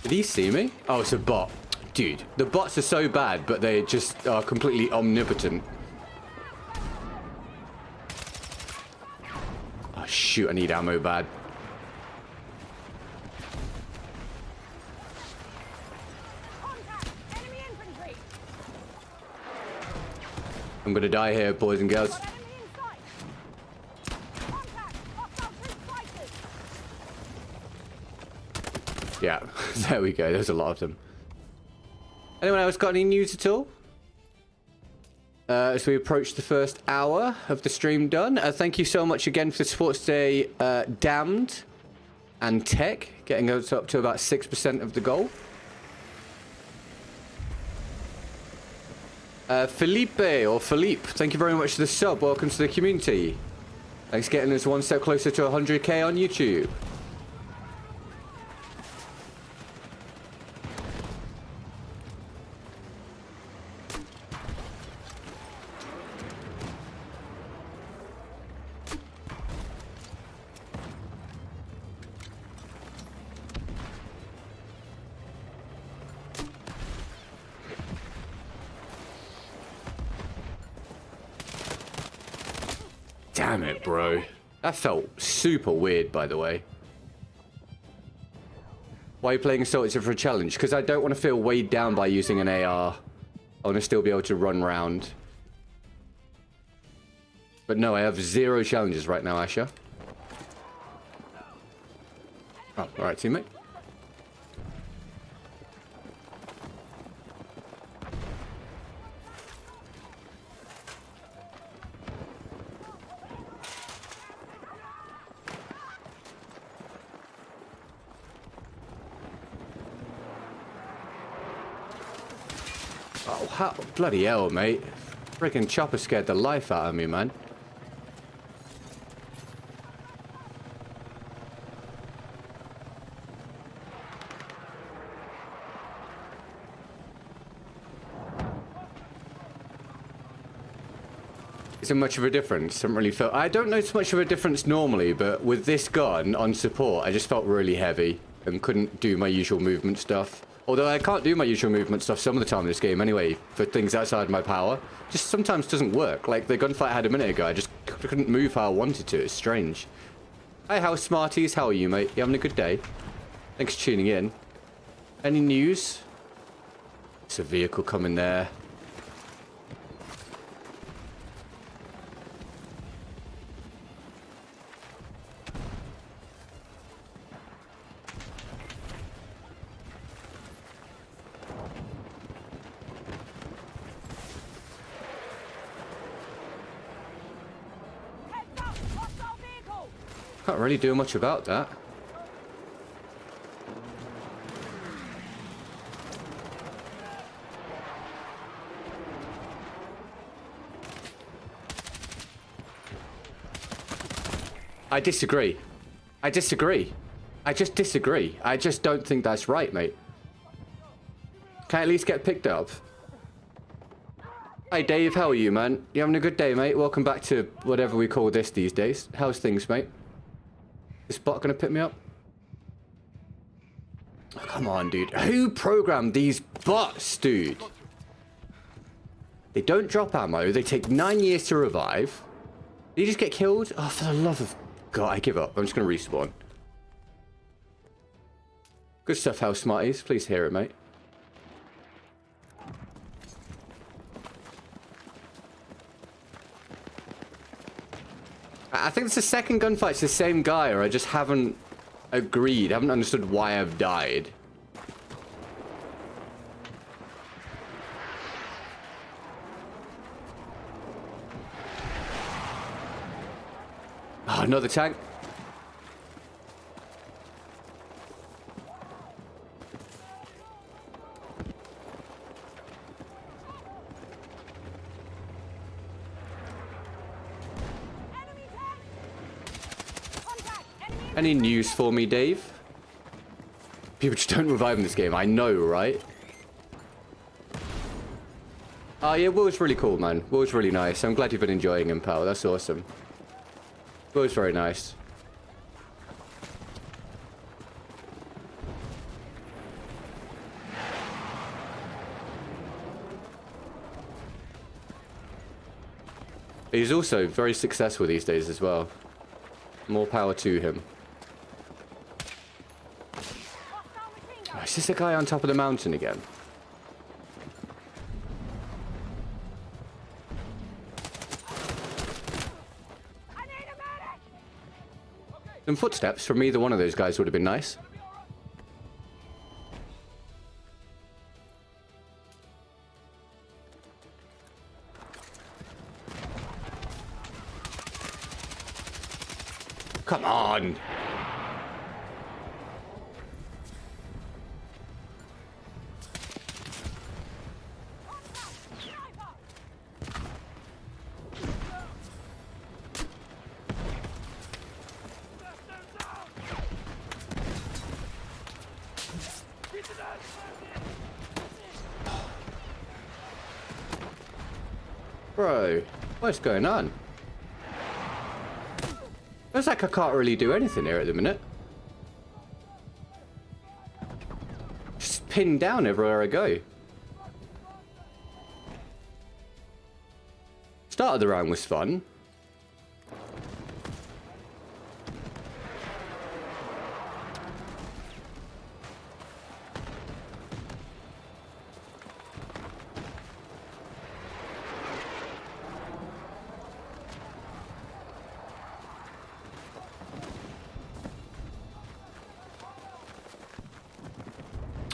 Did he see me? Oh, it's a bot. Dude, the bots are so bad, but they just are completely omnipotent. Oh, shoot, I need ammo bad. Contact! Enemy infantry! I'm gonna die here, boys and girls. Got enemy in sight! Contact! Hostile troop fighters! Yeah, there we go. There's a lot of them. Anyone else got any news at all? As we approach the first hour of the stream done. Thank you so much again for the support today, Damned and Tech, getting us up to about 6% of the goal. Felipe, or Philippe, thank you very much for the sub. Welcome to the community. Thanks for getting us one step closer to 100k on YouTube. Damn it, bro. That felt super weird, by the way. Why are you playing Assaulted for a challenge? Because I don't want to feel weighed down by using an AR. I want to still be able to run round. But no, I have 0 challenges right now, Asher. Oh, alright, teammate. Oh, how, bloody hell, mate. Freaking chopper scared the life out of me, man. Isn't much of a difference. Haven't really felt. I don't notice much of a difference normally, but with this gun on support, I just felt really heavy and couldn't do my usual movement stuff. Although I can't do my usual movement stuff some of the time in this game anyway, for things outside my power. Just sometimes doesn't work. Like the gunfight I had a minute ago, I just couldn't move how I wanted to. It's strange. Hi, House Smarties. How are you, mate? You having a good day? Thanks for tuning in. Any news? It's a vehicle coming there. Heads up! Hostile vehicle! Can't really do much about that. I disagree. I disagree. I just disagree. I just don't think that's right, mate. Can I at least get picked up? Hi, Dave. How are you, man? You having a good day, mate? Welcome back to whatever we call this these days. How's things, mate? Is Bot gonna pick me up? Oh, come on, dude. Who programmed these bots, dude? They don't drop ammo. They take 9 years to revive. Did you just get killed? Oh, for the love of God, I give up. I'm just gonna respawn. Good stuff, House Smarties. Please hear it, mate. I think it's the second gunfight. It's the same guy, or I just haven't agreed. I haven't understood why I've died. Oh, another tank. Enemy tank! Contact! Enemy in Any news for me, Dave? People just don't revive in this game. I know, right? Oh, yeah, Will's really cool, man. Will's really nice. I'm glad you've been enjoying him, pal. That's awesome. Will's very nice. He's also very successful these days as well. More power to him. hostile machine gun! Oh, is this the guy on top of the mountain again? I need a medic! Some footsteps from either one of those guys would have been nice. Come on! Sniper! Bro, what's going on? Feels like I can't really do anything here at the minute. Just pinned down everywhere I go. Start of the round was fun.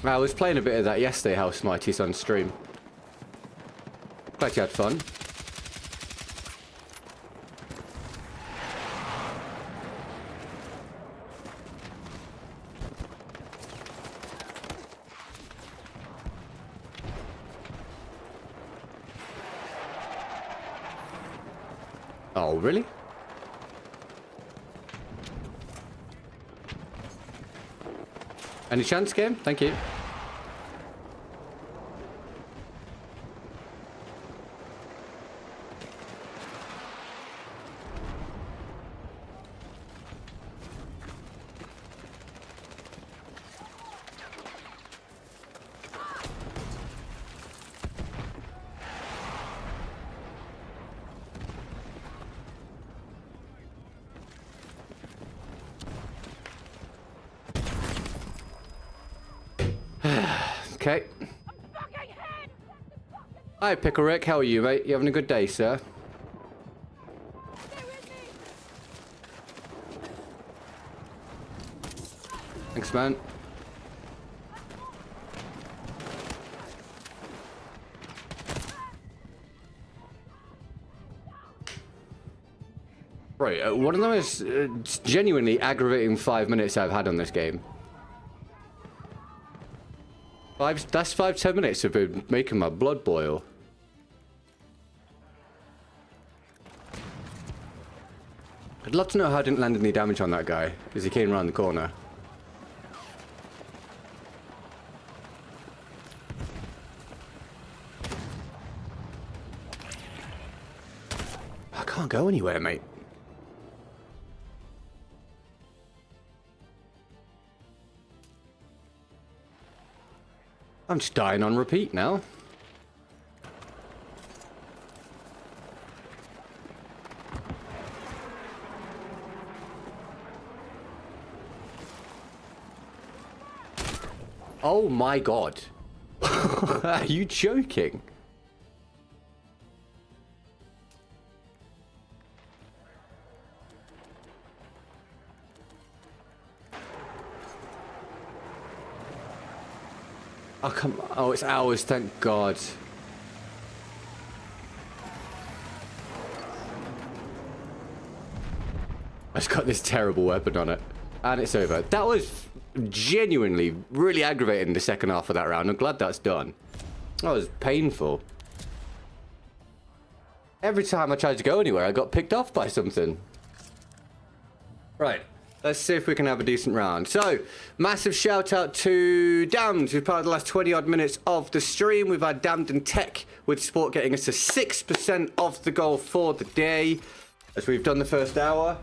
I was playing a bit of that yesterday, House Smarties, on stream. Glad you had fun. Oh, really? Any chance, game? Thank you. Hi, Pickle Rick. How are you, mate? You having a good day, sir? Stay with me. Thanks, man. Right, one of the most genuinely aggravating 5 minutes I've had on this game. That's 5-10 minutes have been making my blood boil. I'd love to know how I didn't land any damage on that guy as he came around the corner. I can't go anywhere, mate. I'm just dying on repeat now. Oh my god. Are you joking? Oh, come on. Oh, it's ours, thank God. It's got this terrible weapon on it. And it's over. That was genuinely really aggravating the second half of that round. I'm glad that's done. That was painful. Every time I tried to go anywhere, I got picked off by something. Right. Let's see if we can have a decent round. So, massive shout out to Damned, who's part of the last 20 odd minutes of the stream. We've had Damned and Tech with support getting us to 6% off the goal for the day, as we've done the first hour.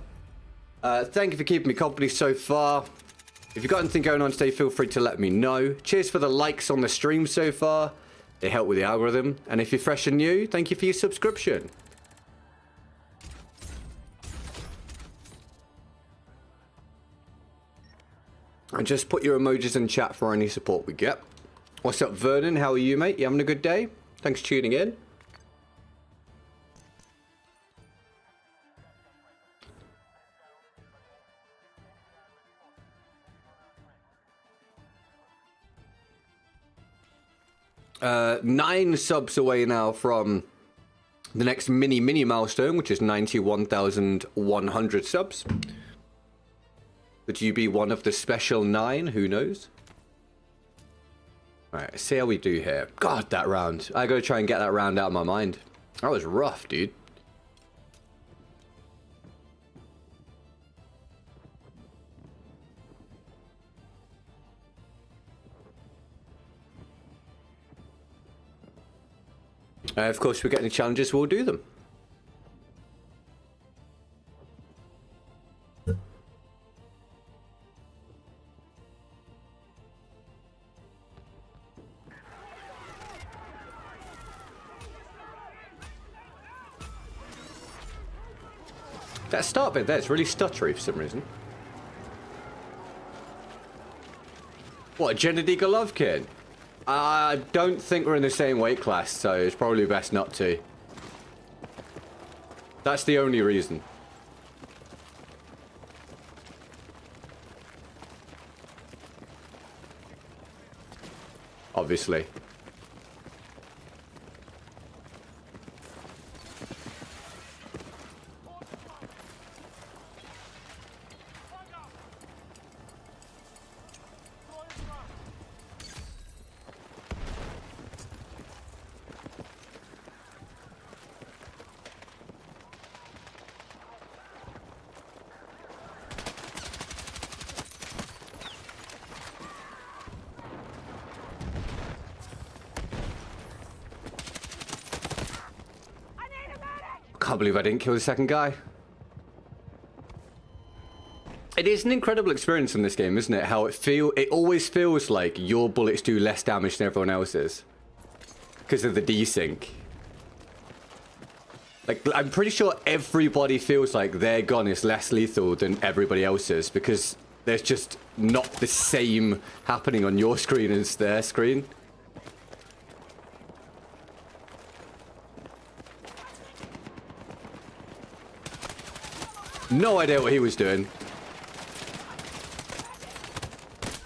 Thank you for keeping me company so far. If you've got anything going on today, feel free to let me know. Cheers for the likes on the stream so far. They help with the algorithm. And if you're fresh and new, thank you for your subscription. And just put your emojis in chat for any support we get. What's up, Vernon? How are you, mate? You having a good day? Thanks for tuning in. Nine subs away now from the next mini milestone, which is 91,100 subs. Would you be one of the special 9? Who knows? Alright, let's see how we do here. God, that round. I gotta try and get that round out of my mind. That was rough, dude. Of course, if we get any challenges, we'll do them. That start bit there, it's really stuttery for some reason. What, Gennady Golovkin? I don't think we're in the same weight class, so it's probably best not to. That's the only reason. Obviously. Can't believe I didn't kill the second guy. It is an incredible experience in this game, isn't it? How it always feels like your bullets do less damage than everyone else's because of the desync. Like, I'm pretty sure everybody feels like their gun is less lethal than everybody else's because there's just not the same happening on your screen as their screen. No idea what he was doing.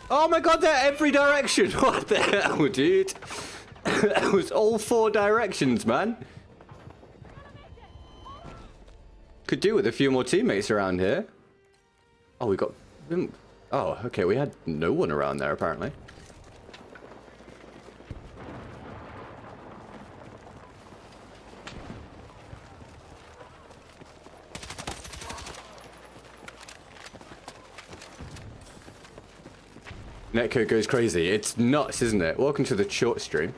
Oh my god, they're every direction. What the hell, dude? It was all 4 directions, man. Could do with a few more teammates around here. Oh, we got... Oh, okay, we had no one around there, apparently. Netcode goes crazy. It's nuts, isn't it? Welcome to the short stream.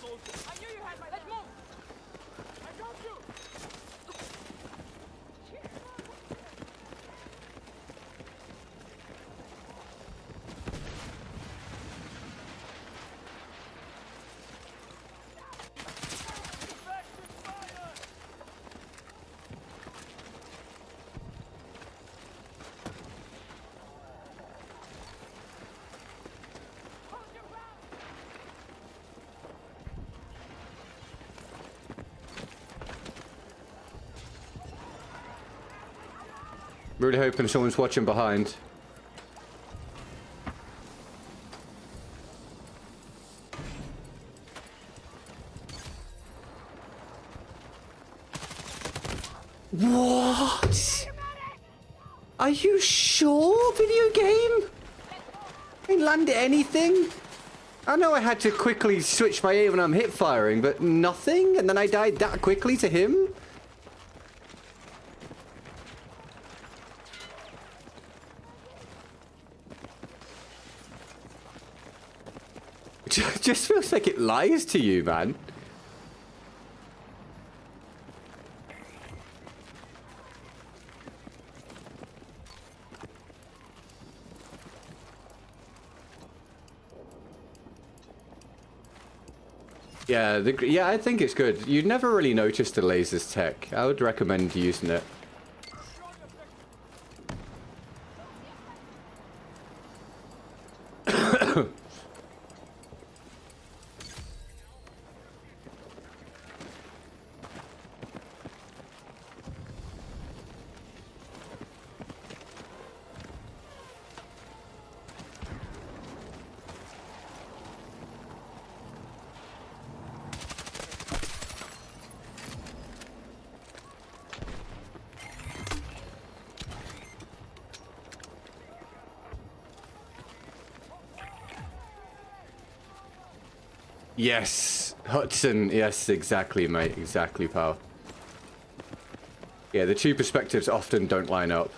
I knew you had my... Let's move! I got you! Really hoping someone's watching behind. What? Are you sure, video game? I didn't land anything? I know I had to quickly switch my aim when I'm hip firing, but nothing? And then I died that quickly to him? Just feels like it lies to you, man. Yeah, I think it's good. You never really noticed the laser's tech. I would recommend using it. Yes, Hudson. Yes, exactly, mate. Exactly, pal. Yeah, the two perspectives often don't line up.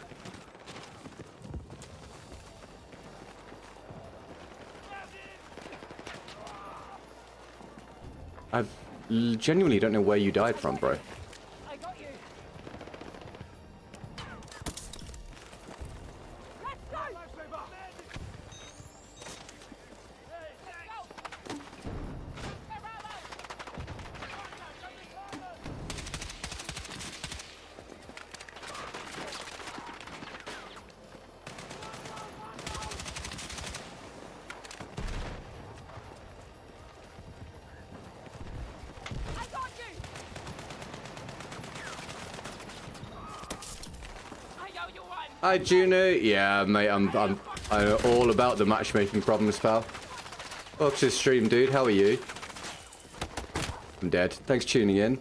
I genuinely don't know where you died from, bro. I got you! Let's go! I got you! I owe you one! Hi, Juno. Yeah, mate. I'm all about the matchmaking problems, pal. Welcome to the stream, dude. How are you? I'm dead. Thanks for tuning in.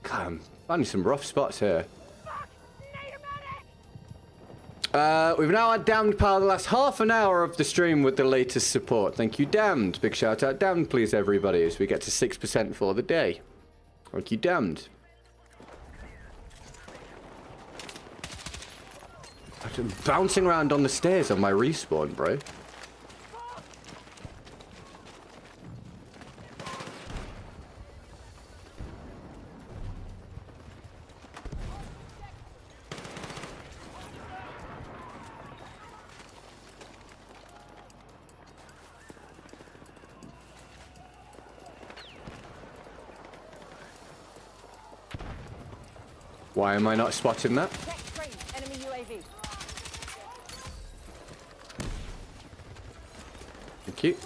God, I'm finding some rough spots here. Fuck! Need a medic! We've now had Damned, pal, the last half an hour of the stream with the latest support. Thank you, Damned. Big shout out, Damned, please, everybody, as we get to 6% for the day. Thank you, Damned. I'm bouncing around on the stairs on my respawn, bro. Why am I not spotting that? Check screen. Enemy UAV. Thank you.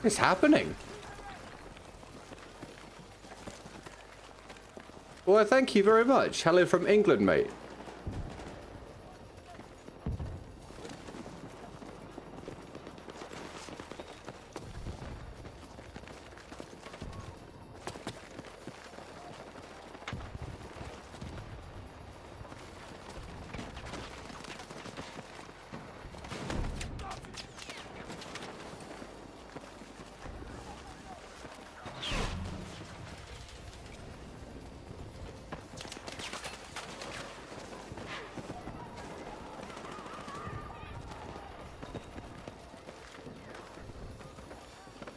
What's happening? Well, thank you very much. Hello from England, mate.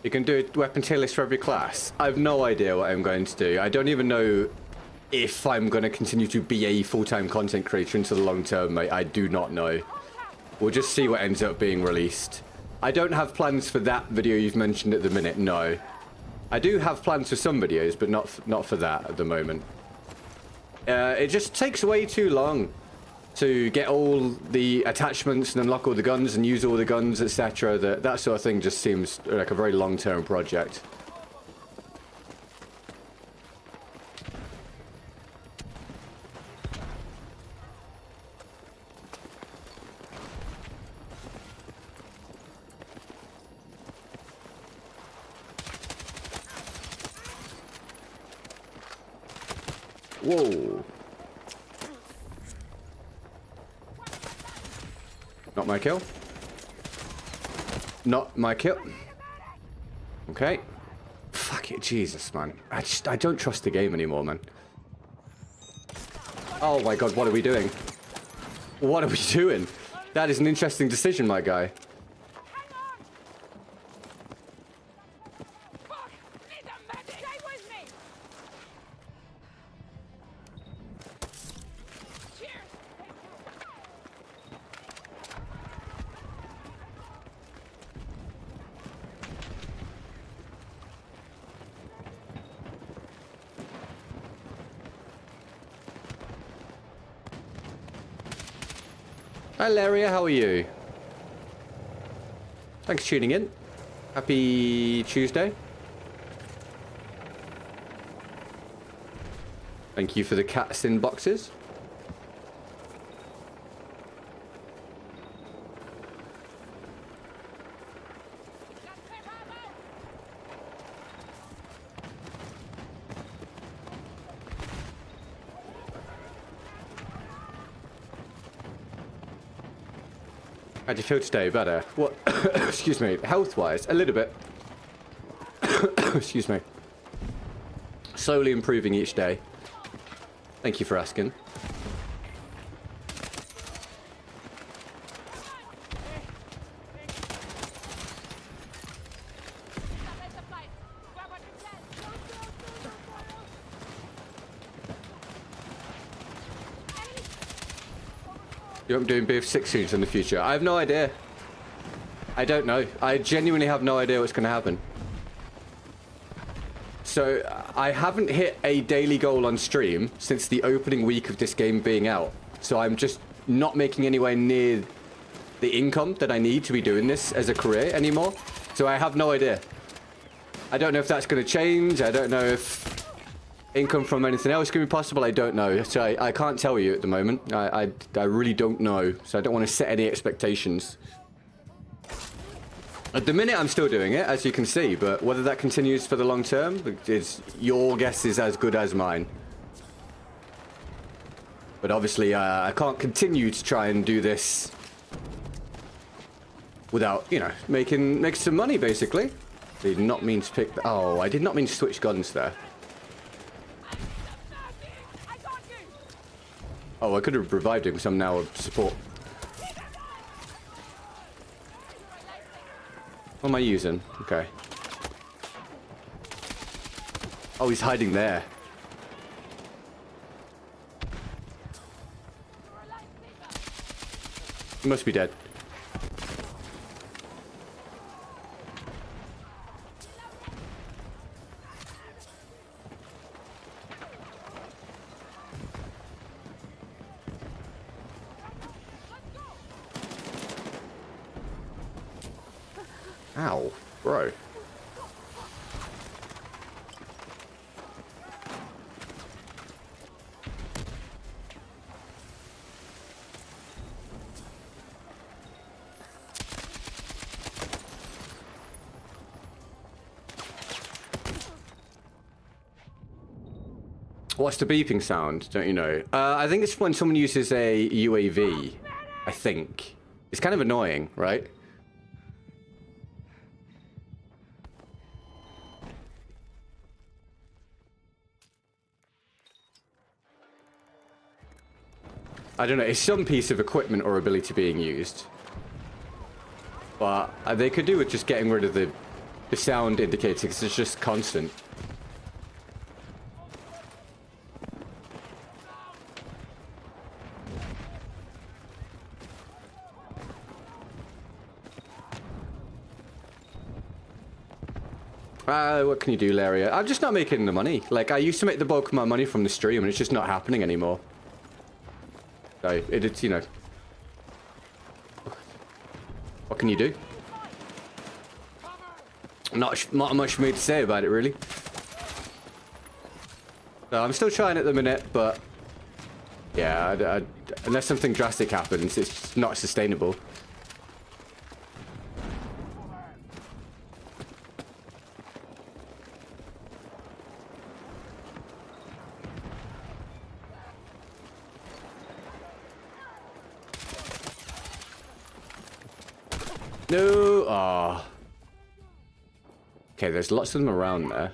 You can do a weapon tier list for every class. I have no idea what I'm going to do. I don't even know if I'm going to continue to be a full-time content creator into the long term, mate. I do not know. We'll just see what ends up being released. I don't have plans for that video you've mentioned at the minute, no. I do have plans for some videos, but not for that at the moment. It just takes way too long to get all the attachments and unlock all the guns and use all the guns, etc. That sort of thing just seems like a very long-term project. Whoa. Not my kill. Not my kill. Okay. Fuck it, Jesus, man. I don't trust the game anymore, man. Oh my god, what are we doing? What are we doing? That is an interesting decision, my guy. Hi, Laria, how are you? Thanks for tuning in. Happy Tuesday. Thank you for the cats in boxes. How do you feel today? Better? What? Excuse me. Health-wise, a little bit. Excuse me. Slowly improving each day. Thank you for asking. You won't be doing BF6 series in the future. I have no idea. I don't know. I genuinely have no idea what's going to happen. So, I haven't hit a daily goal on stream since the opening week of this game being out. So I'm just not making anywhere near the income that I need to be doing this as a career anymore. So I have no idea. I don't know if that's going to change. I don't know if income from anything else can be possible. I don't know. So I can't tell you at the moment. I really don't know. So I don't want to set any expectations. At the minute, I'm still doing it, as you can see. But whether that continues for the long term, your guess is as good as mine. But obviously, I can't continue to try and do this without, you know, making some money, basically. Did not mean to pick... Oh, I did not mean to switch guns there. Oh, I could have revived him because I'm now a support. What am I using? Okay. Oh, he's hiding there. He must be dead. Ow, bro. What's the beeping sound? Don't you know? I think it's when someone uses a UAV. I think. It's kind of annoying, right? I don't know, it's some piece of equipment or ability being used. But they could do with just getting rid of the sound indicator because it's just constant. What can you do, Larry? I'm just not making the money. Like, I used to make the bulk of my money from the stream and it's just not happening anymore. So, it's, you know. What can you do? Not much for me to say about it, really. So I'm still trying at the minute, but... Yeah, unless something drastic happens, it's just not sustainable. No! Ah. Oh. Okay, there's lots of them around there.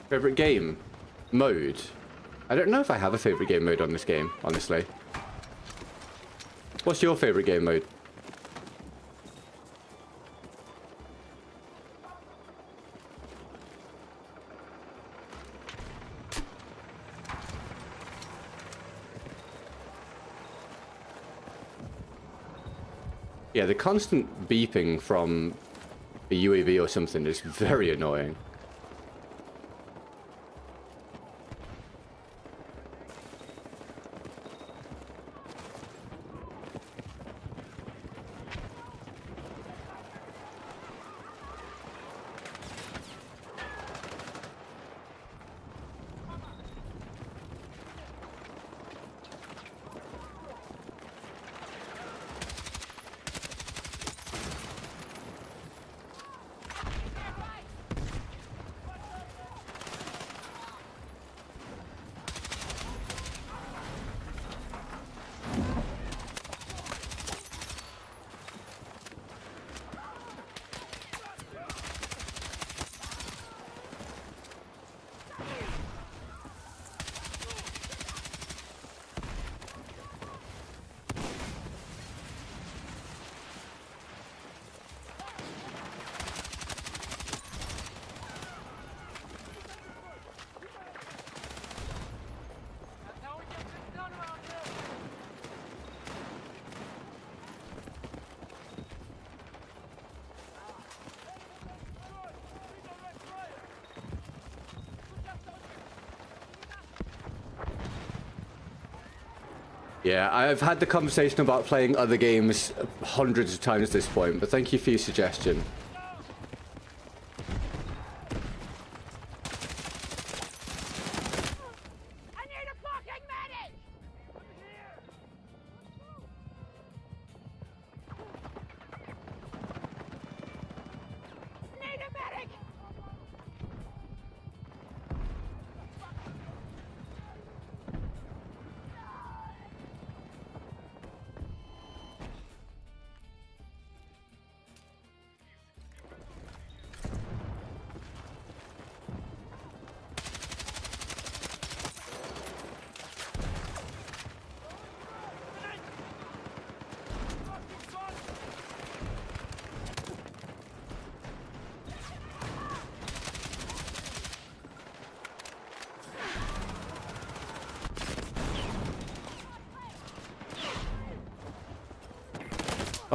Favorite game? Mode? I don't know if I have a favorite game mode on this game, honestly. What's your favorite game mode? Yeah, the constant beeping from a UAV or something is very annoying. Yeah, I've had the conversation about playing other games hundreds of times at this point, but thank you for your suggestion. I need a fucking medic! Need a medic!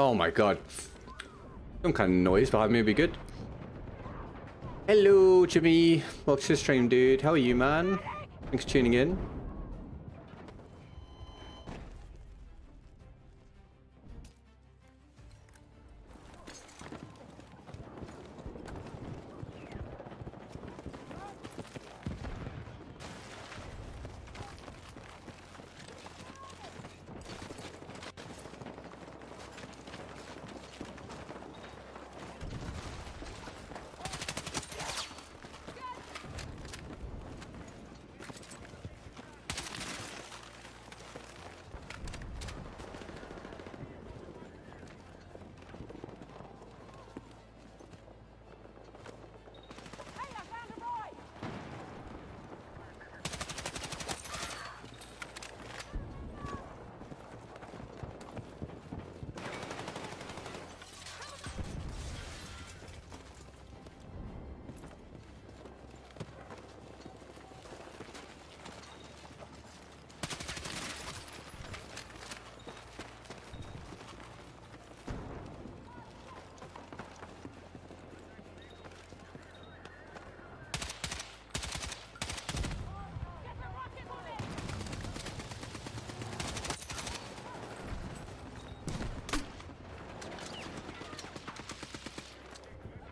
Oh my god. Some kind of noise behind me would be good. Hello, Jimmy. Welcome to the stream, dude. How are you, man? Thanks for tuning in. Hey, I found a boy! Get the rocket on it!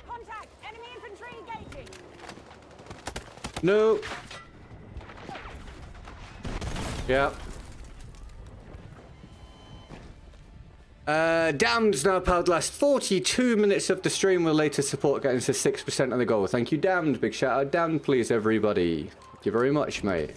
Contact! Enemy infantry engaging! No. Yeah. Damned's now powered last 42 minutes of the stream. Will later support getting to 6% on the goal. Thank you, Damned. Big shout out, Damned, please, everybody. Thank you very much, mate.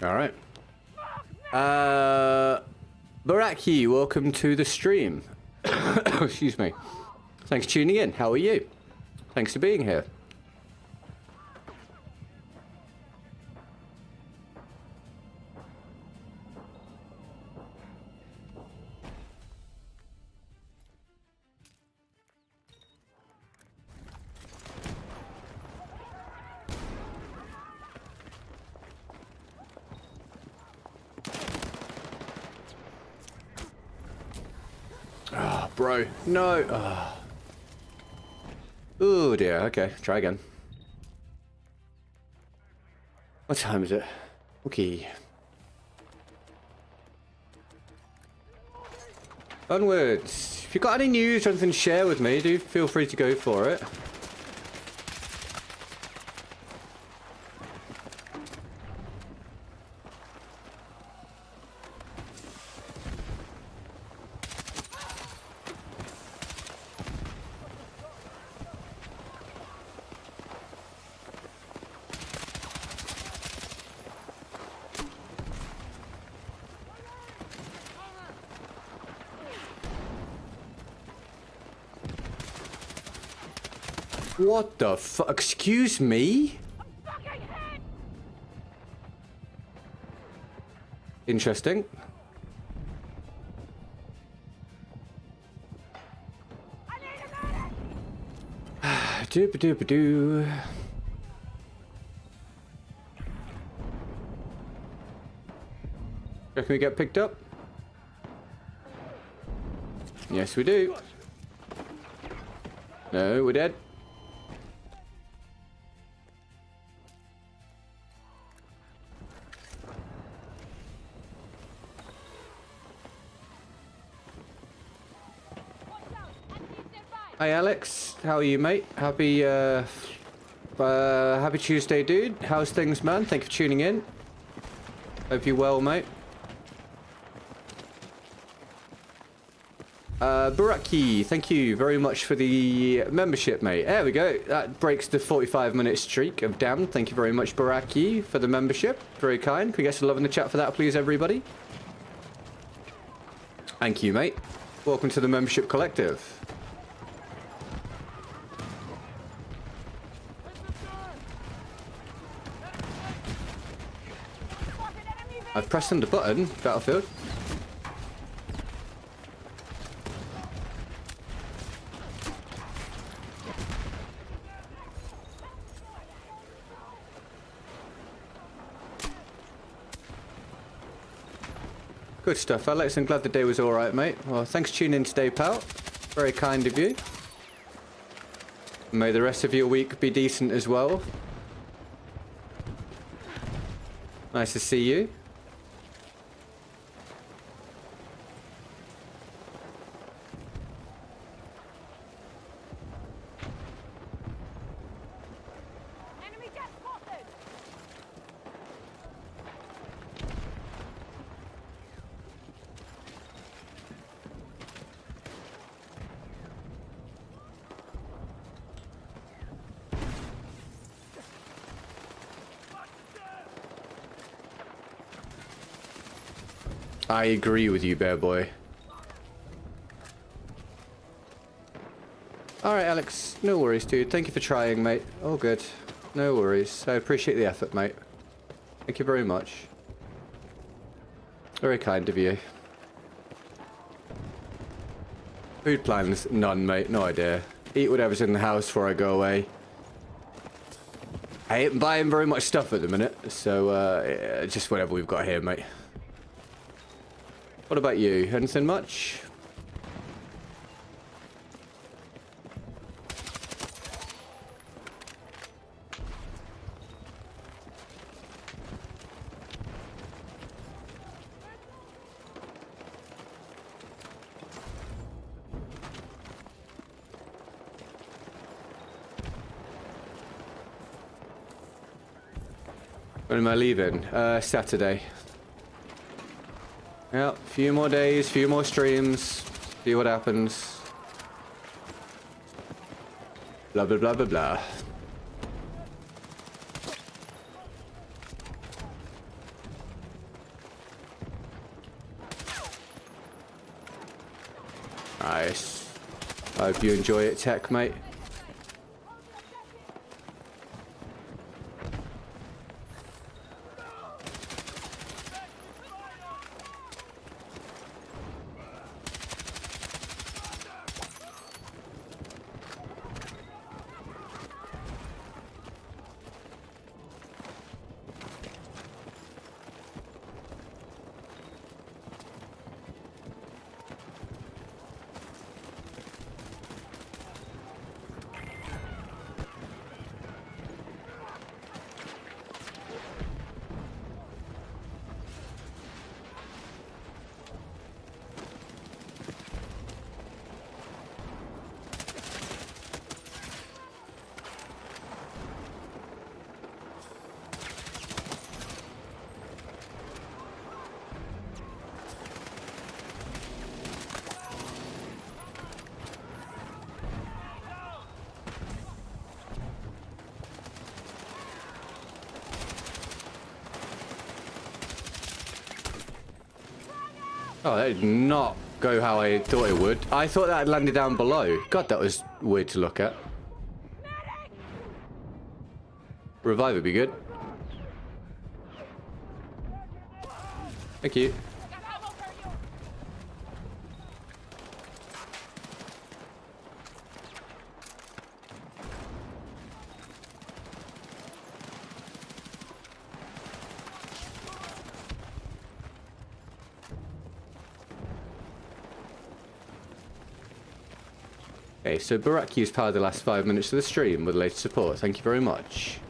All right. Baraki, welcome to the stream. Excuse me. Thanks for tuning in. How are you? Thanks for being here. Oh, bro. No. Oh dear. Okay, try again. What time is it? Okay. Onwards. If you've got any news or anything to share with me, do feel free to go for it. What the fuck? Excuse me? Fucking head! Interesting. I need a medic! Doop-a-doop-a-doo. Reckon we get picked up? Yes, we do. No, we're dead. Hi Alex, how are you, mate? Happy Tuesday, dude. How's things, man? Thank you for tuning in. Hope you're well, mate. Baraki, thank you very much for the membership, mate. There we go. That breaks the 45-minute streak of damned. Thank you very much, Baraki, for the membership. Very kind. Can we get some love in the chat for that, please, everybody? Thank you, mate. Welcome to the membership collective. I've pressed on the button, Battlefield. Good stuff, Alex. I'm glad the day was alright, mate. Well, thanks for tuning in today, pal. Very kind of you. May the rest of your week be decent as well. Nice to see you. Enemy jet spotted! I agree with you, bear boy. Alright, Alex. No worries, dude. Thank you for trying, mate. All good. No worries. I appreciate the effort, mate. Thank you very much. Very kind of you. Food plans? None, mate. No idea. Eat whatever's in the house before I go away. I ain't buying very much stuff at the minute, so yeah, just whatever we've got here, mate. What about you? Anything much? When am I leaving? Saturday. Yeah, few more days, few more streams, see what happens. Blah, blah, blah, blah, blah. Nice. I hope you enjoy it, Tech, mate. Oh, that did not go how I thought it would. I thought that had landed down below. God, that was weird to look at. Revive would be good. Thank you. Okay, so Baraki's powered the last 5 minutes of the stream with the latest support. Thank you very much.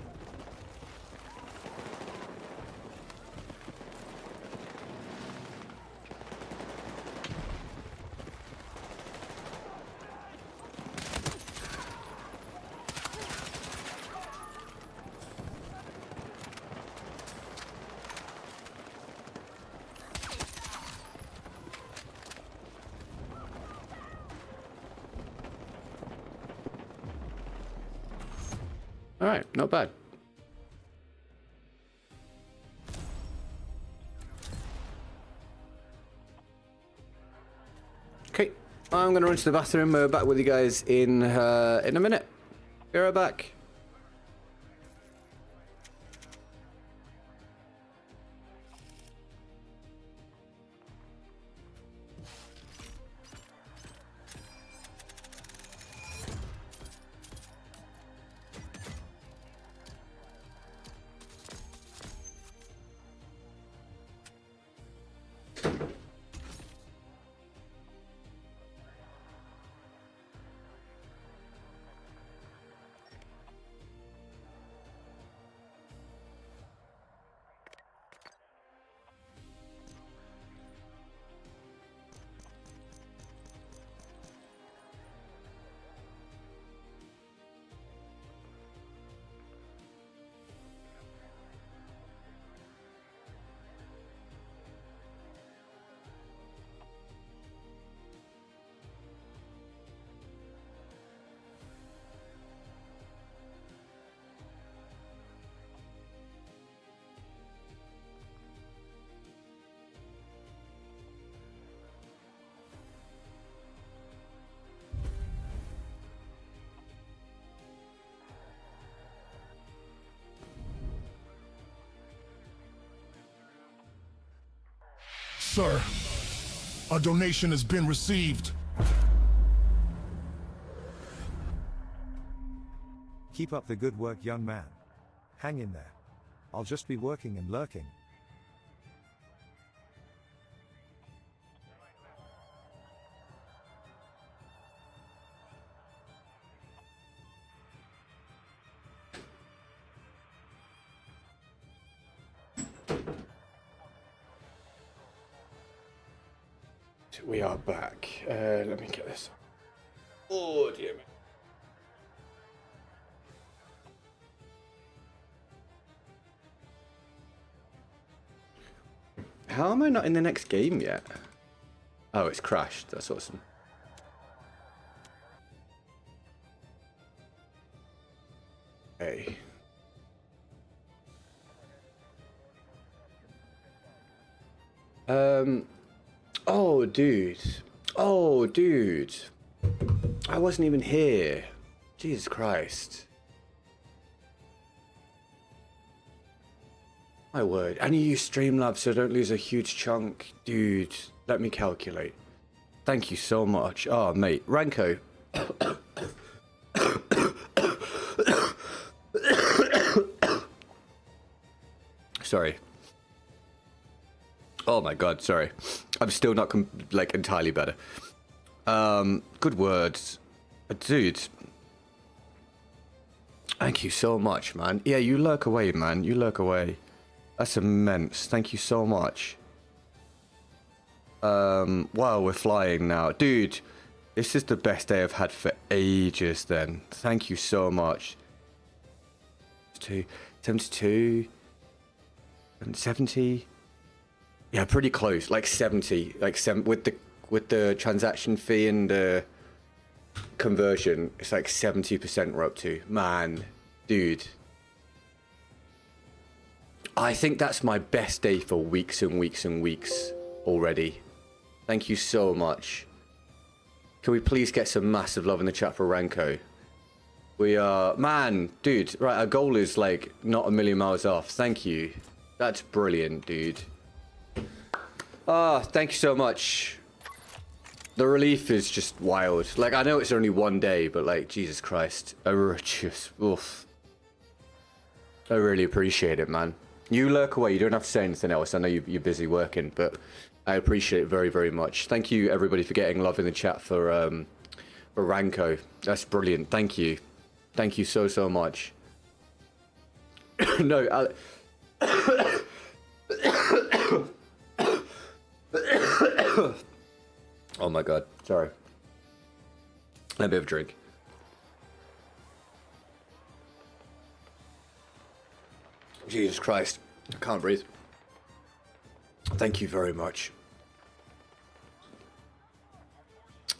Alright, not bad. Okay, I'm gonna run to the bathroom. Back with you guys in a minute. Be right back. Sir, a donation has been received. Keep up the good work, young man. Hang in there. I'll just be working and lurking. We are back. Let me get this. Oh dear me. How am I not in the next game yet? Oh, it's crashed. That's awesome. Hey. Oh, dude. Oh, dude. I wasn't even here. Jesus Christ. My word. And you use Streamlabs so I don't lose a huge chunk. Dude, let me calculate. Thank you so much. Oh, mate. Ranko. Sorry. Oh my god, sorry. I'm still not like entirely better. Good words. Dude. Thank you so much, man. Yeah, you lurk away, man. You lurk away. That's immense. Thank you so much. Wow, we're flying now. Dude, this is the best day I've had for ages then. Thank you so much. 72, 70. Yeah, pretty close. Like 70. Like 7 with the transaction fee and the conversion. It's like 70% we're up to. Man, dude. I think that's my best day for weeks and weeks and weeks already. Thank you so much. Can we please get some massive love in the chat for Ranko? We are... Man, dude. Right, our goal is like not a million miles off. Thank you. That's brilliant, dude. Ah, thank you so much. The relief is just wild. Like, I know it's only one day, but like, Jesus Christ. I really appreciate it, man. You lurk away. You don't have to say anything else. I know you're busy working, but I appreciate it very, very much. Thank you, everybody, for getting love in the chat for Ranko. That's brilliant. Thank you. Thank you so, so much. No, oh my god. Sorry. Let me have a drink. Jesus Christ. I can't breathe. Thank you very much.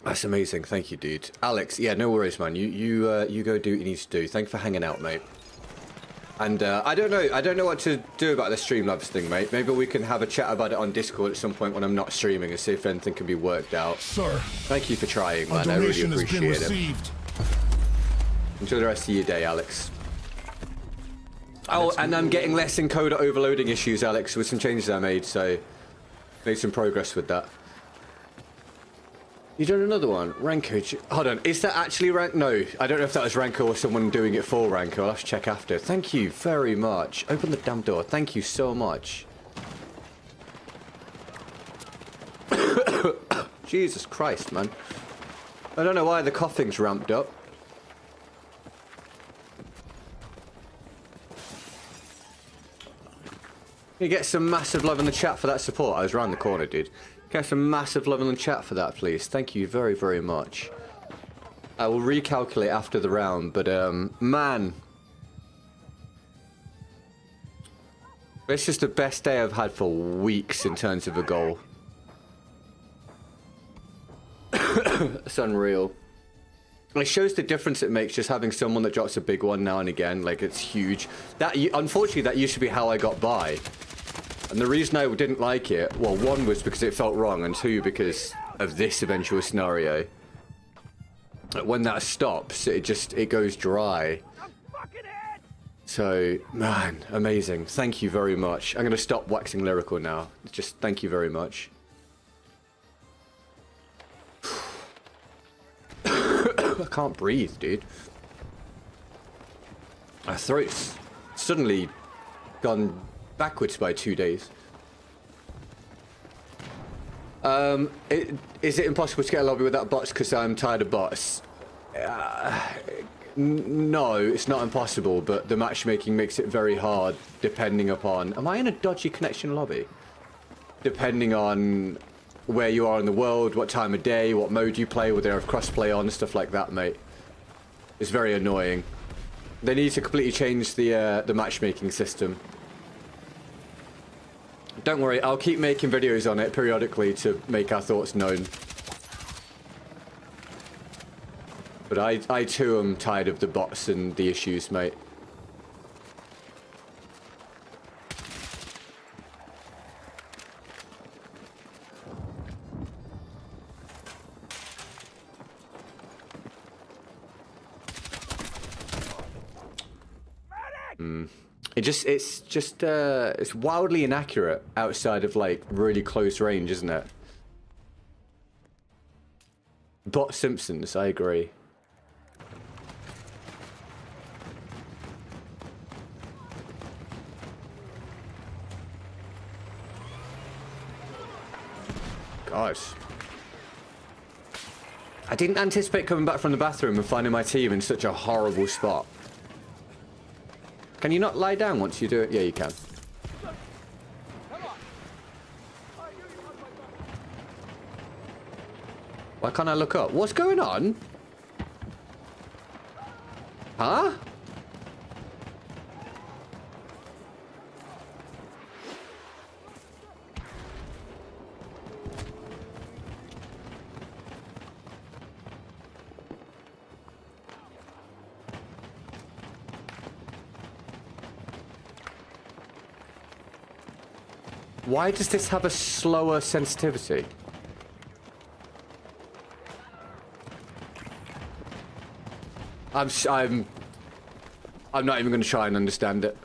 That's amazing. Thank you, dude. Alex, yeah, no worries, man. You go do what you need to do. Thanks for hanging out, mate. And I don't know what to do about the Streamlabs thing, mate. Maybe we can have a chat about it on Discord at some point when I'm not streaming and see if anything can be worked out. Sir, Thank you for trying, a man. I really donation has been appreciate it. received. Enjoy the rest of your day, Alex. Oh, and I'm getting less encoder overloading issues, Alex, with some changes I made, so made some progress with that. You done another one? Ranko. Hold on, is that actually rank? No, I don't know if that was Ranko or someone doing it for Ranko. I'll have to check after. Thank you very much. Open the damn door. Thank you so much. Jesus Christ, man. I don't know why the coughing's ramped up. You get some massive love in the chat for that support. I was around the corner, dude. Get some massive love in the chat for that, please. Thank you very, very much. I will recalculate after the round, but, man. It's just the best day I've had for weeks in terms of a goal. It's unreal. It shows the difference it makes just having someone that drops a big one now and again. Like, it's huge. Unfortunately, that used to be how I got by. And the reason I didn't like it, well, one was because it felt wrong, and two, because of this eventual scenario. When that stops, it goes dry. So, man, amazing. Thank you very much. I'm going to stop waxing lyrical now. Just thank you very much. I can't breathe, dude. My throat's suddenly gone backwards by 2 days. Is it impossible to get a lobby without bots because I'm tired of bots? No, it's not impossible, but the matchmaking makes it very hard depending upon... Am I in a dodgy connection lobby? Depending on where you are in the world, what time of day, what mode you play, whether they have crossplay on, stuff like that, mate. It's very annoying. They need to completely change the matchmaking system. Don't worry, I'll keep making videos on it periodically to make our thoughts known. But I too am tired of the bots and the issues, mate. It's wildly inaccurate outside of, like, really close range, isn't it? Bot Simpsons, I agree. Gosh. I didn't anticipate coming back from the bathroom and finding my team in such a horrible spot. Can you not lie down once you do it? Yeah, you can. Why can't I look up? What's going on? Huh? Why does this have a slower sensitivity? I'm not even going to try and understand it.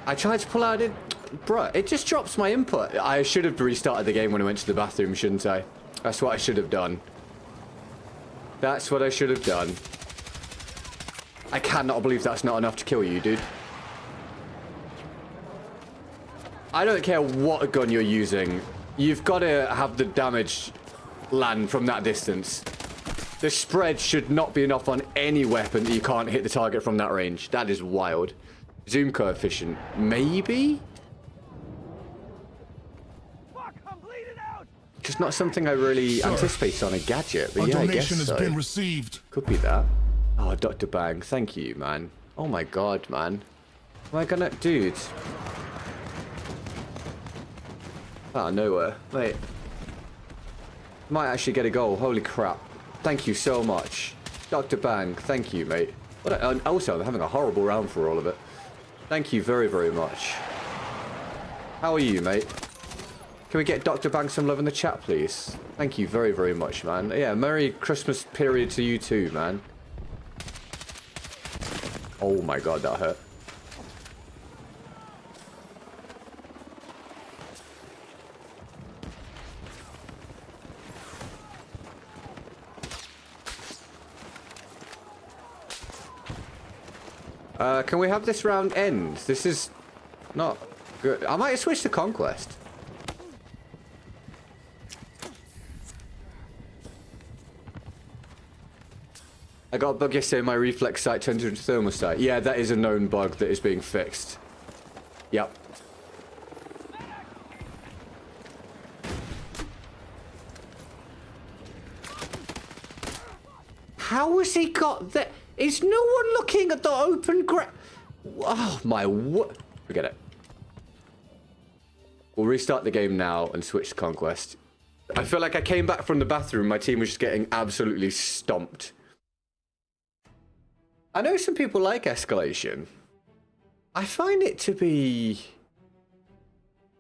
I tried to pull out it. Bruh, it just drops my input. I should have restarted the game when I went to the bathroom, shouldn't I? That's what I should have done. That's what I should have done. I cannot believe that's not enough to kill you, dude. I don't care what gun you're using. You've got to have the damage land from that distance. The spread should not be enough on any weapon that you can't hit the target from that range. That is wild. Zoom coefficient. Maybe? Fuck, I'm bleeding out. Just not something I really anticipate on a gadget. But yeah, I guess so. A donation has been received. Could be that. Oh, Dr. Bang, thank you, man. Oh my god, man. Am I gonna... Dude. Out of nowhere. Wait. Might actually get a goal. Holy crap. Thank you so much. Dr. Bang, thank you, mate. And also, I'm having a horrible round for all of it. Thank you very, very much. How are you, mate? Can we get Dr. Bang some love in the chat, please? Thank you very, very much, man. Yeah, Merry Christmas period to you too, man. Oh my god, that hurt. Can we have this round end? This is not good. I might switch to Conquest. I got a bug yesterday, my reflex sight turned into thermostat. Yeah, that is a known bug that is being fixed. Yep. How has he got that? Is no one looking at the open Oh my what? Forget it. We'll restart the game now and switch to Conquest. I feel like I came back from the bathroom, my team was just getting absolutely stomped. I know some people like escalation. I find it to be...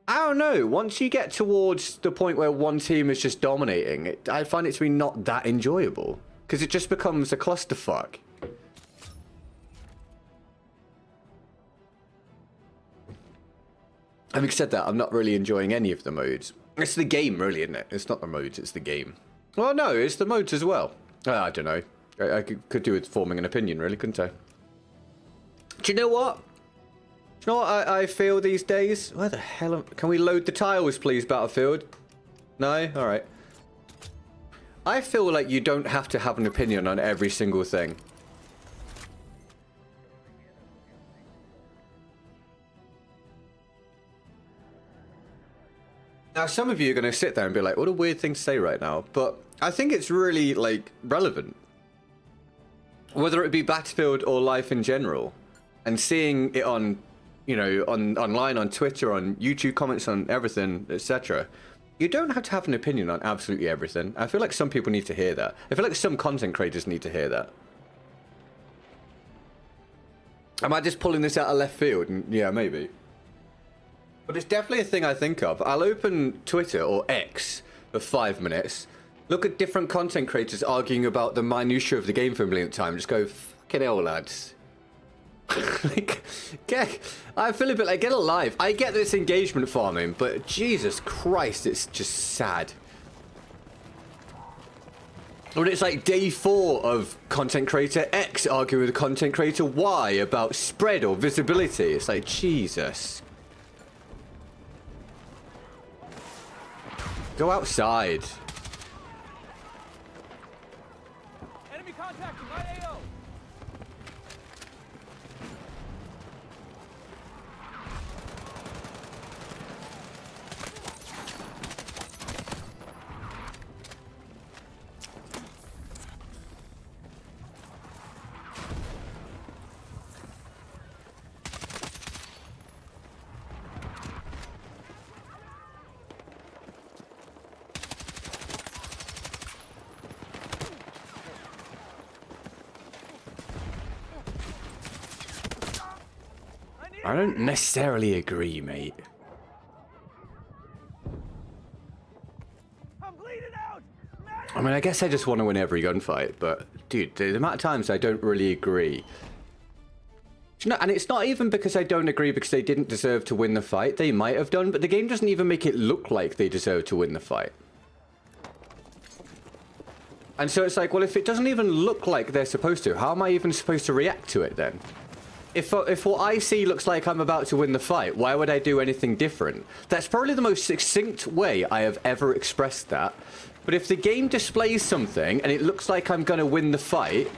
I don't know, once you get towards the point where one team is just dominating, I find it to be not that enjoyable. Because it just becomes a clusterfuck. Having said that, I'm not really enjoying any of the modes. It's the game, really, isn't it? It's not the modes, it's the game. Well, no, it's the modes as well. I don't know. I could do with forming an opinion, really, couldn't I? Do you know what? Do you know what I feel these days? Where the hell can we load the tiles, please, Battlefield? No? Alright. I feel like you don't have to have an opinion on every single thing. Now, some of you are going to sit there and be like, what a weird thing to say right now. But I think it's really, like, relevant. Whether it be Battlefield or life in general. And seeing it on, you know, online, on Twitter, on YouTube comments, on everything, etc. You don't have to have an opinion on absolutely everything. I feel like some people need to hear that. I feel like some content creators need to hear that. Am I just pulling this out of left field? And, yeah, maybe. But it's definitely a thing I think of. I'll open Twitter or X for 5 minutes, look at different content creators arguing about the minutiae of the game for a millionth time, and just go, fucking hell, lads. Like, I feel a bit like, get a life. I get this engagement farming, but Jesus Christ, it's just sad. When it's like day 4 of content creator X arguing with content creator Y about spread or visibility, it's like, Jesus. Go outside. Enemy contact, right AO. I don't necessarily agree, mate. I'm bleeding out. I mean, I guess I just want to win every gunfight, but dude, the amount of times I don't really agree. You know, and it's not even because I don't agree because they didn't deserve to win the fight. They might have done, but the game doesn't even make it look like they deserve to win the fight. And so it's like, well, if it doesn't even look like they're supposed to, how am I even supposed to react to it then? If what I see looks like I'm about to win the fight, why would I do anything different? That's probably the most succinct way I have ever expressed that. But if the game displays something and it looks like I'm going to win the fight,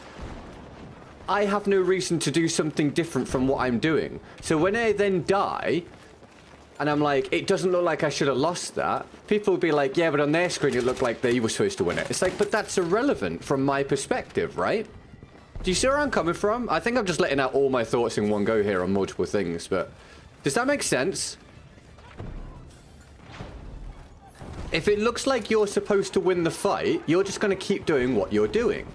I have no reason to do something different from what I'm doing. So when I then die, and I'm like, it doesn't look like I should have lost that, people will be like, yeah, but on their screen it looked like they were supposed to win it. It's like, but that's irrelevant from my perspective, right? Do you see where I'm coming from? I think I'm just letting out all my thoughts in one go here on multiple things, but does that make sense? If it looks like you're supposed to win the fight, you're just going to keep doing what you're doing.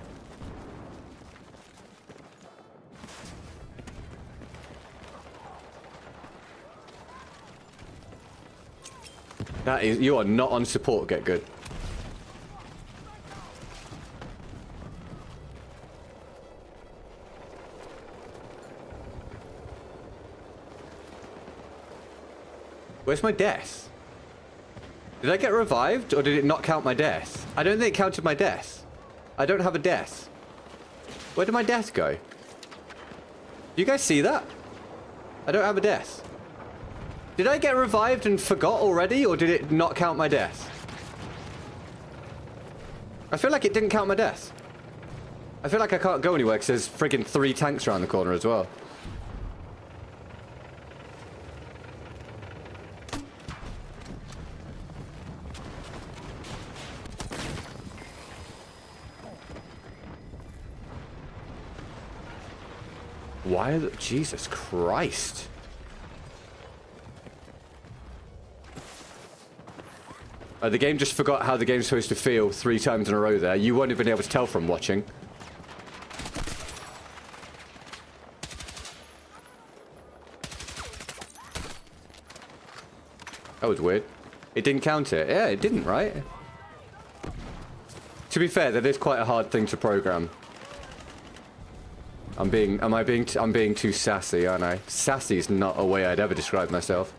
That is, you are not on support, Get Good. Where's my death? Did I get revived, or did it not count my death? I don't think it counted my death. I don't have a death. Where did my death go? You guys see that? I don't have a death. Did I get revived and forgot already, or did it not count my death? I feel like it didn't count my death. I feel like I can't go anywhere because there's friggin' 3 tanks around the corner as well. Why? Jesus Christ. The game just forgot how the game's supposed to feel 3 times in a row there. You won't have been able to tell from watching. That was weird. It didn't count it. Yeah, it didn't, right? To be fair, that is quite a hard thing to program. I'm being too sassy, aren't I? Sassy is not a way I'd ever describe myself.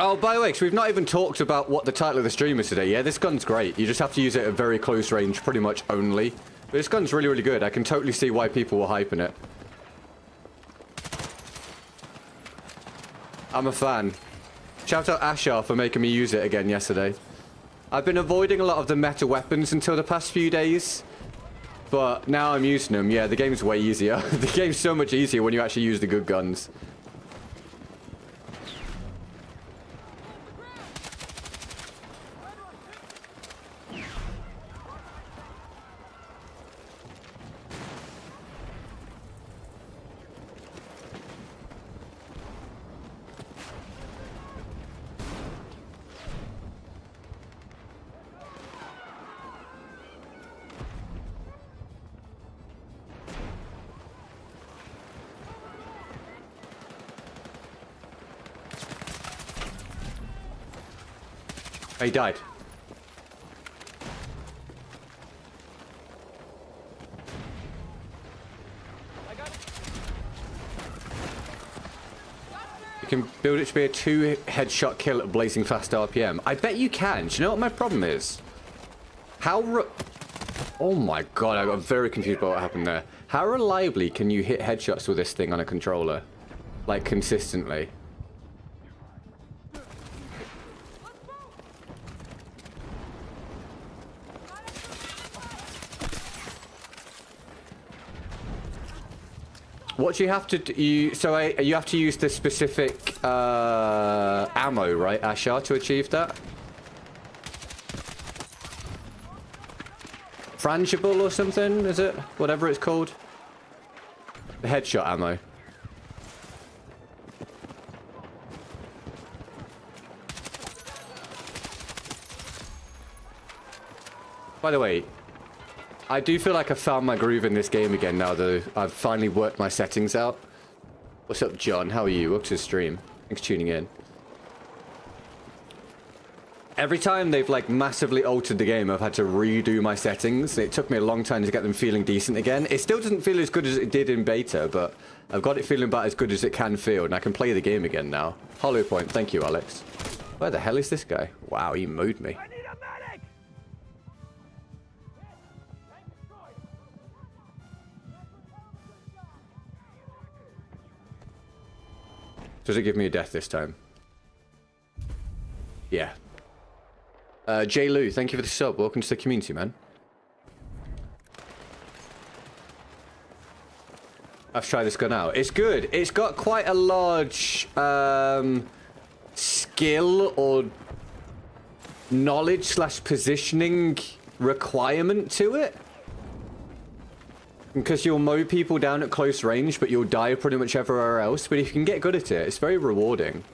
Oh, by the way, because we've not even talked about what the title of the stream is today. Yeah, this gun's great. You just have to use it at very close range, pretty much only. But this gun's really, really good. I can totally see why people were hyping it. I'm a fan. Shout out Ashar for making me use it again yesterday. I've been avoiding a lot of the meta weapons until the past few days. But now I'm using them. Yeah, the game's way easier. The game's so much easier when you actually use the good guns. He died. You can build it to be a 2-headshot kill at blazing fast RPM. I bet you can. Do you know what my problem is? Oh my god, I got very confused about what happened there. How reliably can you hit headshots with this thing on a controller? Like, consistently? What do you have to do? You have to use the specific ammo, right, Ashar, to achieve that? Frangible or something, is it? Whatever it's called. The headshot ammo. By the way, I do feel like I found my groove in this game again now that I've finally worked my settings out. What's up, John? How are you? Welcome to the stream. Thanks for tuning in. Every time they've like massively altered the game, I've had to redo my settings. It took me a long time to get them feeling decent again. It still doesn't feel as good as it did in beta, but I've got it feeling about as good as it can feel, and I can play the game again now. Hollow Point, thank you, Alex. Where the hell is this guy? Wow, he mowed me. Does it give me a death this time? Yeah. J. Lou, thank you for the sub. Welcome to the community, man. I've tried this gun out. It's good. It's got quite a large skill or knowledge / positioning requirement to it. Because you'll mow people down at close range, but you'll die pretty much everywhere else. But if you can get good at it, it's very rewarding.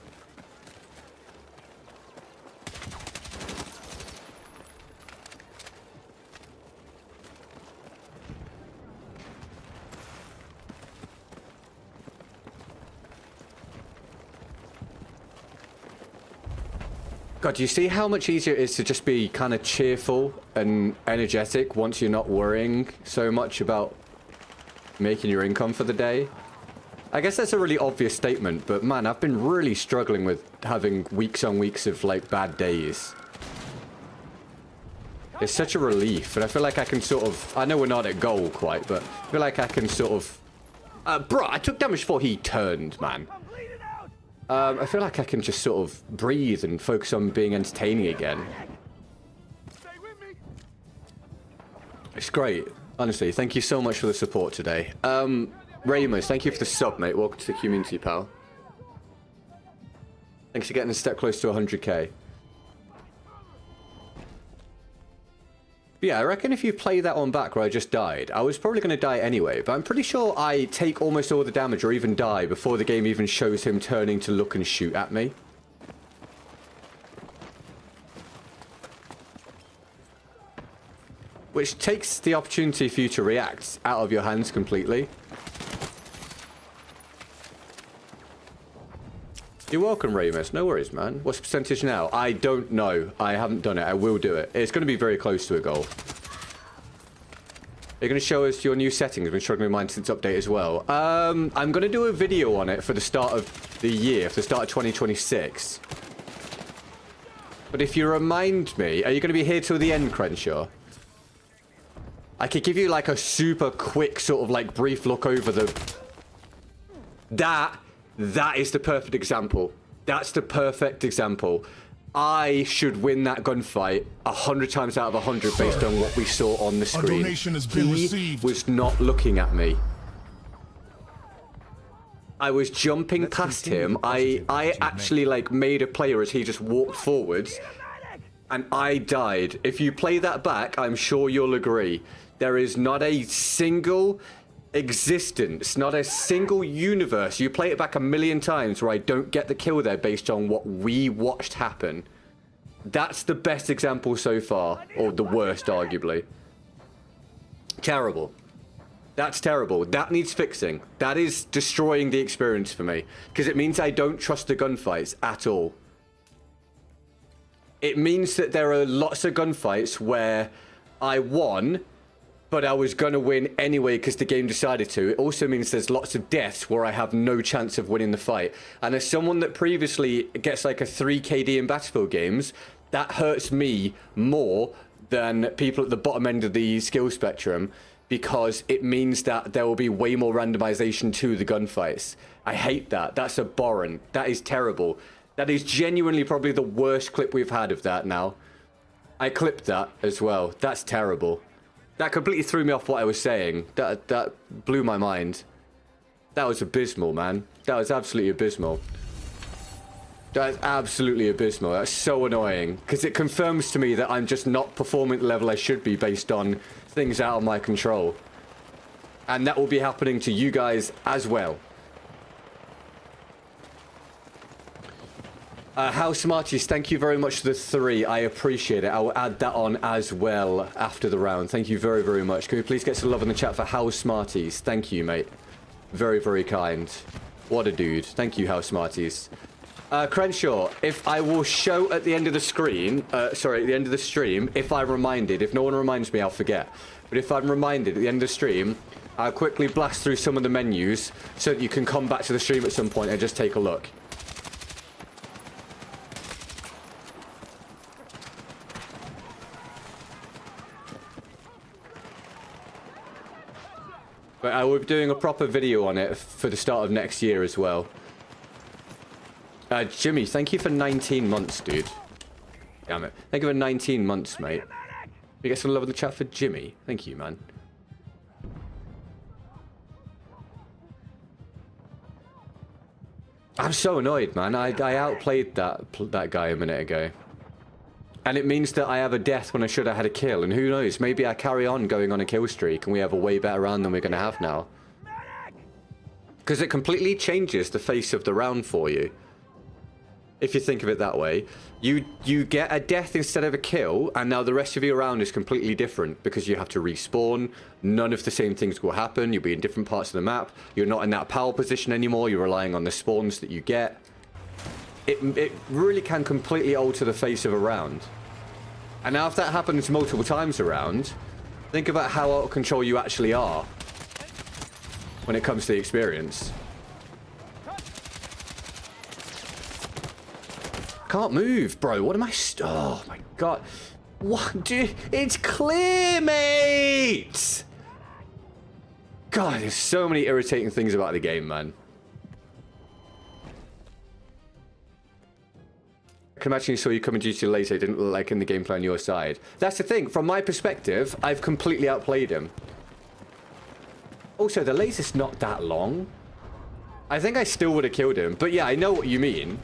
God, do you see how much easier it is to just be kind of cheerful and energetic once you're not worrying so much about making your income for the day? I guess that's a really obvious statement, but man, I've been really struggling with having weeks on weeks of like bad days. It's such a relief, and I feel like I can sort of... I know we're not at goal quite, but I feel like I can sort of... bro, I took damage before he turned, man. I feel like I can just sort of breathe and focus on being entertaining again. It's great. Honestly, thank you so much for the support today. Ramos, thank you for the sub, mate. Welcome to the community, pal. Thanks for getting a step close to 100k. Yeah, I reckon if you play that one back where I just died, I was probably going to die anyway, but I'm pretty sure I take almost all the damage or even die before the game even shows him turning to look and shoot at me. Which takes the opportunity for you to react out of your hands completely. You're welcome, Ramos. No worries, man. What's the percentage now? I don't know. I haven't done it. I will do it. It's going to be very close to a goal. You're going to show us your new settings. I've been struggling with mine since update as well. I'm going to do a video on it for the start of the year, for the start of 2026. But if you remind me, are you going to be here till the end, Crenshaw? I could give you like a super quick sort of like brief look over the... That is the perfect example. That's the perfect example. I should win that gunfight 100 times out of 100 based on what we saw on the screen. A donation has been received. He was not looking at me. I was jumping past him. I actually like made a player as he just walked forwards. And I died. If you play that back, I'm sure you'll agree. There is not a single existence, not a single universe. You play it back a million times where I don't get the kill there based on what we watched happen. That's the best example so far, or the worst, arguably. Terrible. That's terrible. That needs fixing. That is destroying the experience for me, because it means I don't trust the gunfights at all. It means that there are lots of gunfights where I won, but I was going to win anyway because the game decided to. It also means there's lots of deaths where I have no chance of winning the fight. And as someone that previously gets like a 3 KD in Battlefield games, that hurts me more than people at the bottom end of the skill spectrum, because it means that there will be way more randomization to the gunfights. I hate that. That's abhorrent. That is terrible. That is genuinely probably the worst clip we've had of that now. I clipped that as well. That's terrible. That completely threw me off what I was saying. That blew my mind. That was abysmal, man. That was absolutely abysmal. That is absolutely abysmal. That's so annoying, because it confirms to me that I'm just not performing at the level I should be based on things out of my control. And that will be happening to you guys as well. How Smarties, thank you very much for the 3. I appreciate it. I will add that on as well after the round. Thank you very, very much. Can we please get some love in the chat for How Smarties? Thank you, mate. Very, very kind. What a dude. Thank you, How Smarties. Crenshaw, if I will show at the end of the screen, sorry, at the end of the stream, if I'm reminded, if no one reminds me, I'll forget. But if I'm reminded at the end of the stream, I'll quickly blast through some of the menus so that you can come back to the stream at some point and just take a look. But I will be doing a proper video on it for the start of next year as well. Jimmy, thank you for 19 months, dude. Damn it. Thank you for 19 months, mate. You get some love in the chat for Jimmy. Thank you, man. I'm so annoyed, man. I outplayed that guy a minute ago. And it means that I have a death when I should have had a kill. And who knows, maybe I carry on going on a kill streak and we have a way better round than we're going to have now. Because it completely changes the face of the round for you. If you think of it that way. You get a death instead of a kill, and now the rest of your round is completely different because you have to respawn. None of the same things will happen. You'll be in different parts of the map. You're not in that power position anymore. You're relying on the spawns that you get. it really can completely alter the face of a round. And now if that happens multiple times around, think about how out of control you actually are when it comes to the experience. Can't move, bro. What am I... Oh, my God. What, dude? It's clear, mate! God, there's so many irritating things about the game, man. I can imagine you saw you coming due to later. It didn't look like in the gameplay on your side. That's the thing. From my perspective, I've completely outplayed him. Also, the laser's not that long. I think I still would have killed him. But yeah, I know what you mean.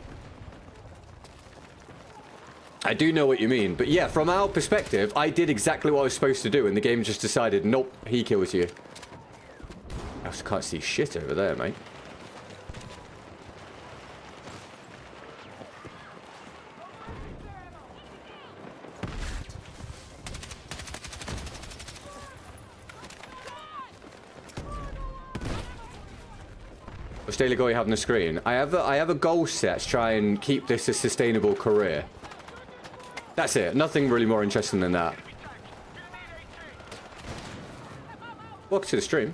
I do know what you mean. But yeah, from our perspective, I did exactly what I was supposed to do. And the game just decided, nope, he kills you. I also can't see shit over there, mate. What's daily goal you have on the screen? I have a goal set to try and keep this a sustainable career. That's it. Nothing really more interesting than that. Welcome to the stream.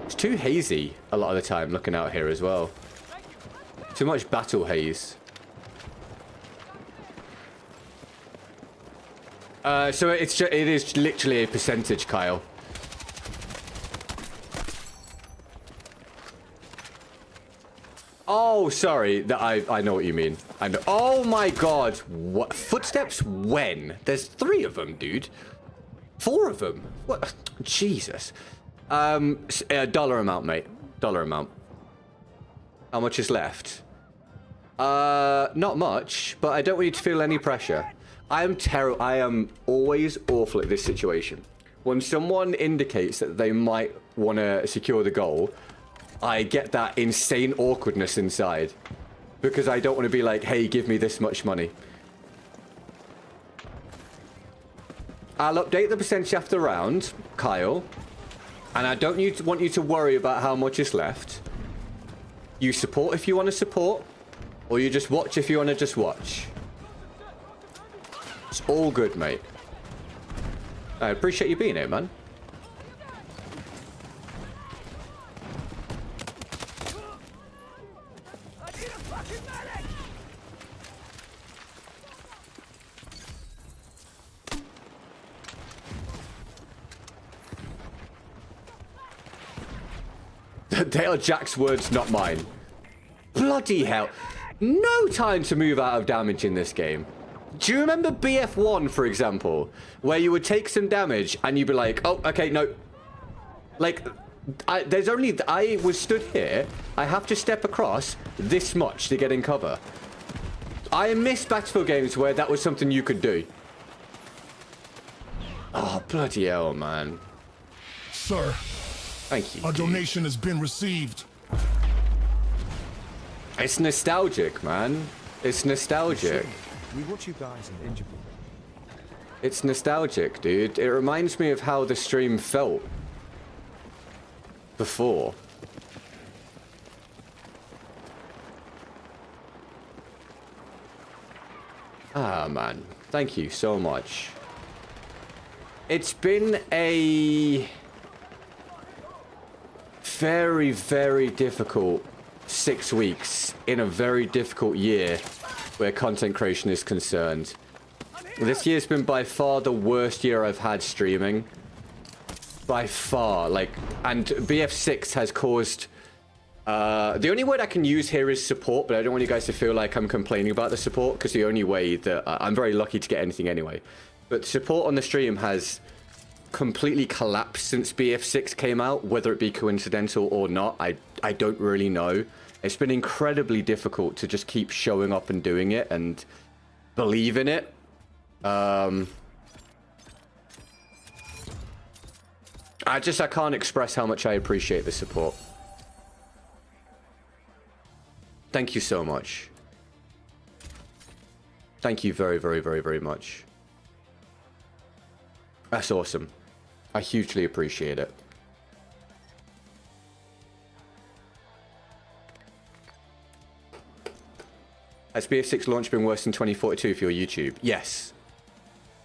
It's too hazy a lot of the time looking out here as well. Too much battle haze. So it is literally a percentage, Kyle. Oh, sorry. That I know what you mean. I know. Oh my God! What footsteps? When? There's 3 of them, dude. 4 of them. What? Jesus. Dollar amount, mate. Dollar amount. How much is left? Not much, but I don't want you to feel any pressure. I am always awful at this situation. When someone indicates that they might want to secure the goal, I get that insane awkwardness inside. Because I don't want to be like, hey, give me this much money. I'll update the percentage after round, Kyle. And I don't want you to worry about how much is left. You support if you want to support. Or you just watch if you want to just watch. It's all good, mate. I appreciate you being here, man. They are Jack's words, not mine. Bloody hell. No time to move out of damage in this game. Do you remember BF1, for example? Where you would take some damage and you'd be like, oh, okay, no. Like, I was stood here. I have to step across this much to get in cover. I miss Battlefield games where that was something you could do. Oh, bloody hell, man. Sir. Thank you. A donation has been received. It's nostalgic, man. It's nostalgic. We watch you guys and injure people. It's nostalgic, dude. It reminds me of how the stream felt before. Ah, man. Thank you so much. It's been a very, very difficult 6 weeks in a very difficult year where content creation is concerned. This year's been by far the worst year I've had streaming. By far, like, and BF6 has caused, the only word I can use here is support, but I don't want you guys to feel like I'm complaining about the support, because the only way that, I'm very lucky to get anything anyway. But support on the stream has completely collapsed since BF6 came out, whether it be coincidental or not, I don't really know. It's been incredibly difficult to just keep showing up and doing it and believe in it. I can't express how much I appreciate the support. Thank you so much. Thank you very, very, very, very much. That's awesome. I hugely appreciate it. Has BF6 launch been worse than 2042 for your YouTube? Yes.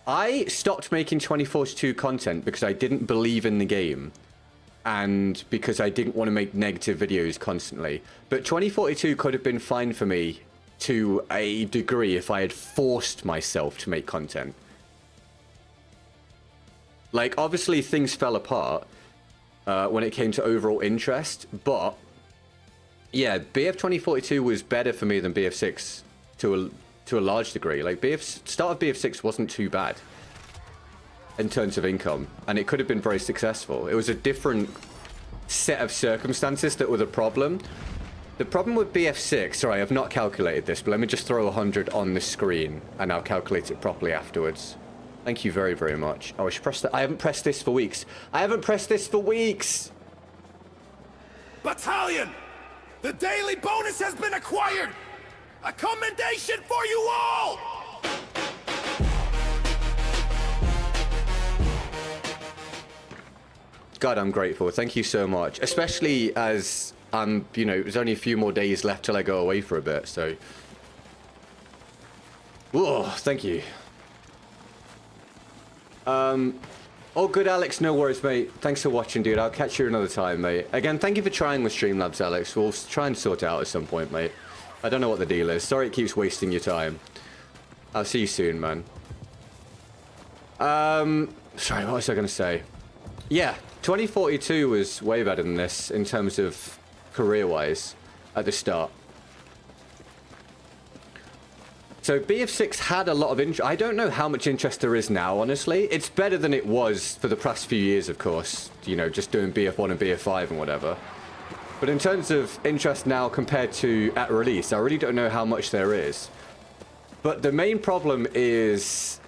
I stopped making 2042 content because I didn't believe in the game. And because I didn't want to make negative videos constantly. But 2042 could have been fine for me to a degree if I had forced myself to make content. Like, obviously things fell apart when it came to overall interest, but yeah, BF 2042 was better for me than BF6 to a large degree. Like, start of BF6 wasn't too bad in terms of income, and it could have been very successful. It was a different set of circumstances that were the problem. The problem with BF6, sorry, I've not calculated this, but let me just throw 100 on the screen and I'll calculate it properly afterwards. Thank you very, very much. Oh, I should press that. I haven't pressed this for weeks. I haven't pressed this for weeks. Battalion! The daily bonus has been acquired! A commendation for you all! God, I'm grateful. Thank you so much. Especially as you know, there's only a few more days left till I go away for a bit, so. Whoa, thank you. Oh, good, Alex. No worries, mate. Thanks for watching, dude. I'll catch you another time, mate. Again, thank you for trying with Streamlabs, Alex. We'll try and sort it out at some point, mate. I don't know what the deal is. Sorry it keeps wasting your time. I'll see you soon, man. Sorry, what was I going to say? Yeah, 2042 was way better than this in terms of career-wise at the start. So BF6 had a lot of interest. I don't know how much interest there is now, honestly. It's better than it was for the past few years, of course. You know, just doing BF1 and BF5 and whatever. But in terms of interest now compared to at release, I really don't know how much there is. But the main problem is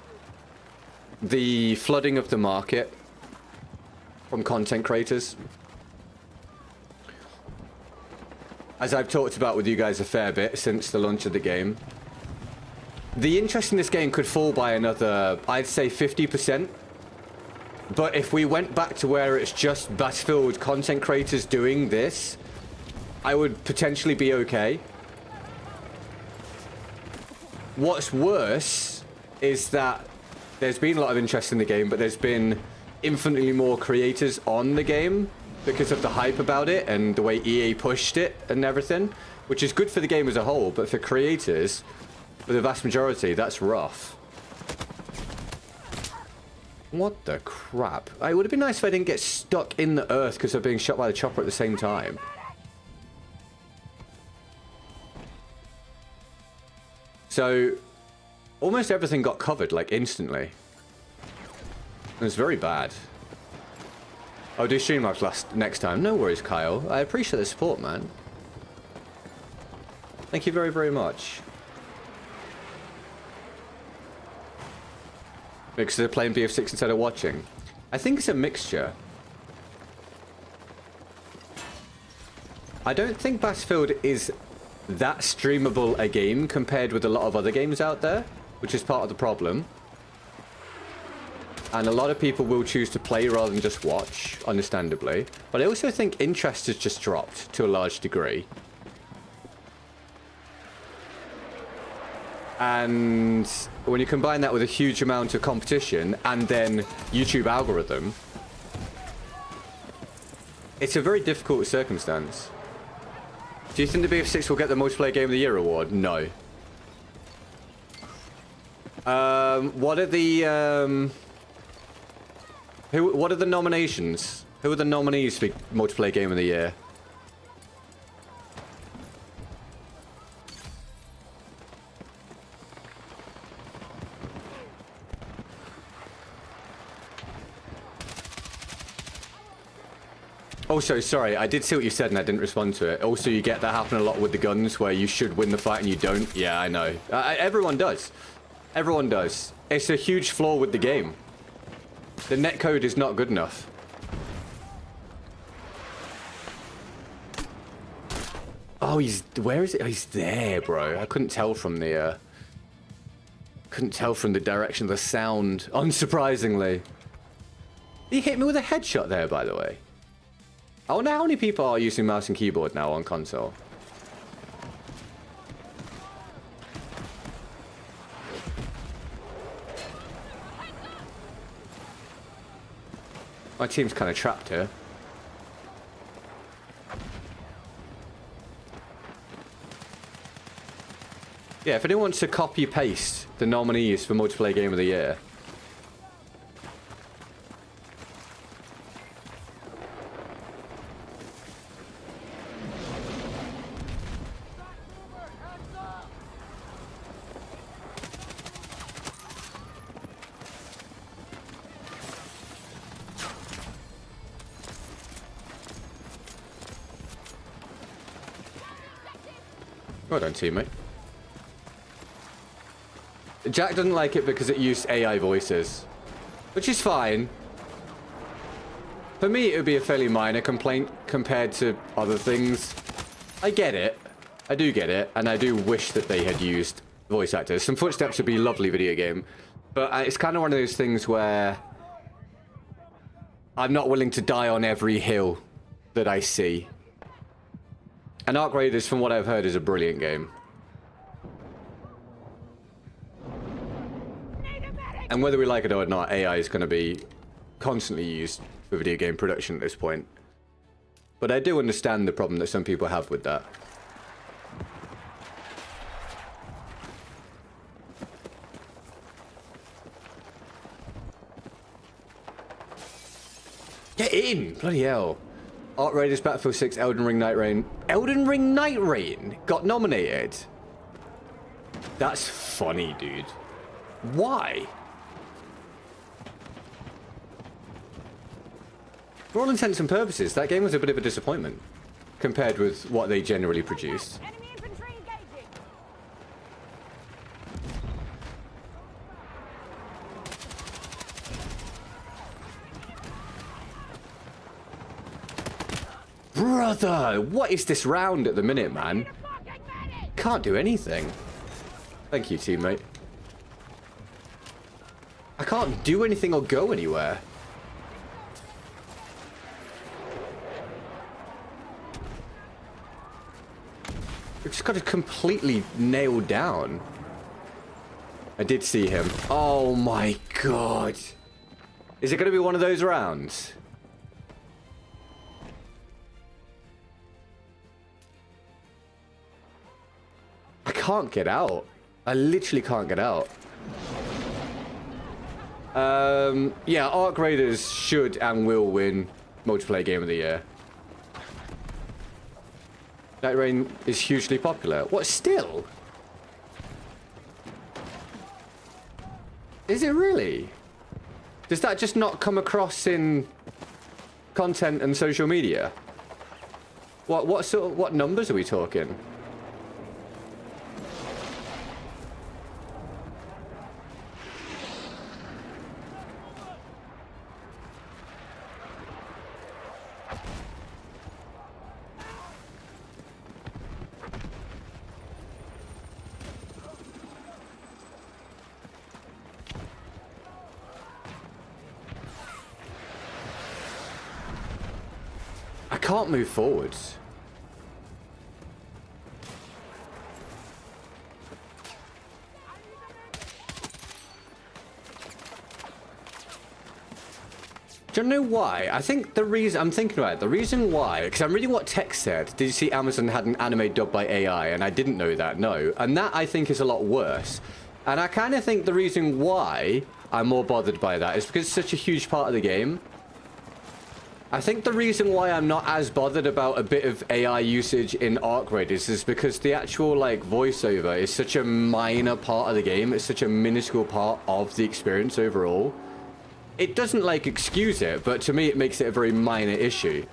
the flooding of the market from content creators. As I've talked about with you guys a fair bit since the launch of the game. The interest in this game could fall by another, I'd say 50%. But if we went back to where it's just Battlefield content creators doing this, I would potentially be okay. What's worse is that there's been a lot of interest in the game, but there's been infinitely more creators on the game because of the hype about it and the way EA pushed it and everything, which is good for the game as a whole, but for creators, for the vast majority, that's rough. What the crap? It would have been nice if I didn't get stuck in the earth because of being shot by the chopper at the same time. So, almost everything got covered, like, instantly. It was very bad. I'll do Streamlabs next time. No worries, Kyle. I appreciate the support, man. Thank you very, very much. Because they're playing BF6 instead of watching. I think it's a mixture. I don't think Battlefield is that streamable a game compared with a lot of other games out there, which is part of the problem. And a lot of people will choose to play rather than just watch, understandably. But I also think interest has just dropped to a large degree. And when you combine that with a huge amount of competition and then YouTube algorithm, it's a very difficult circumstance. Do you think the BF6 will get the Multiplayer Game of the Year award? No. What are the what are the nominations? Who are the nominees for Multiplayer Game of the Year? Also, sorry, I did see what you said and I didn't respond to it. Also, you get that happen a lot with the guns where you should win the fight and you don't. Yeah, I know. Everyone does. Everyone does. It's a huge flaw with the game. The netcode is not good enough. Oh, where is it? Oh, he's there, bro. I couldn't tell from the direction of the sound. Unsurprisingly. He hit me with a headshot there, by the way. I wonder how many people are using mouse and keyboard now on console. My team's kind of trapped here. Yeah, if anyone wants to copy-paste the nominees for Multiplayer Game of the Year. Well done, teammate. Jack doesn't like it because it used AI voices, which is fine. For me, it would be a fairly minor complaint compared to other things. I get it. I do get it, and I do wish that they had used voice actors. Some Footsteps would be a lovely video game, but it's kind of one of those things where I'm not willing to die on every hill that I see. And Arc Raiders, from what I've heard, is a brilliant game. And whether we like it or not, AI is going to be constantly used for video game production at this point. But I do understand the problem that some people have with that. Get in! Bloody hell. Arc Raiders, Battlefield 6, Elden Ring Night Rain. Elden Ring Night Rain got nominated? That's funny, dude. Why? For all intents and purposes, that game was a bit of a disappointment compared with what they generally produced. Enemy infantry engaging. Brother, what is this round at the minute, man? Can't do anything. Thank you, teammate. I can't do anything or go anywhere. We've just got to completely nail down. I did see him. Oh my god. Is it going to be one of those rounds? I can't get out. I literally can't get out. Yeah, Arc Raiders should and will win Multiplayer Game of the Year. Night Rain is hugely popular. What, still? Is it really? Does that just not come across in content and social media? What numbers are we talking? I can't move forwards. Do you know why? I think the reason, I'm thinking about it, the reason why, because I'm reading what Tech said. Did you see Amazon had an anime dubbed by AI? And I didn't know that, no. And that, I think, is a lot worse. And I kind of think the reason why I'm more bothered by that is because it's such a huge part of the game. I think the reason why I'm not as bothered about a bit of AI usage in Arc Raiders is because the actual, like, voiceover is such a minor part of the game. It's such a minuscule part of the experience overall. It doesn't, like, excuse it, but to me it makes it a very minor issue.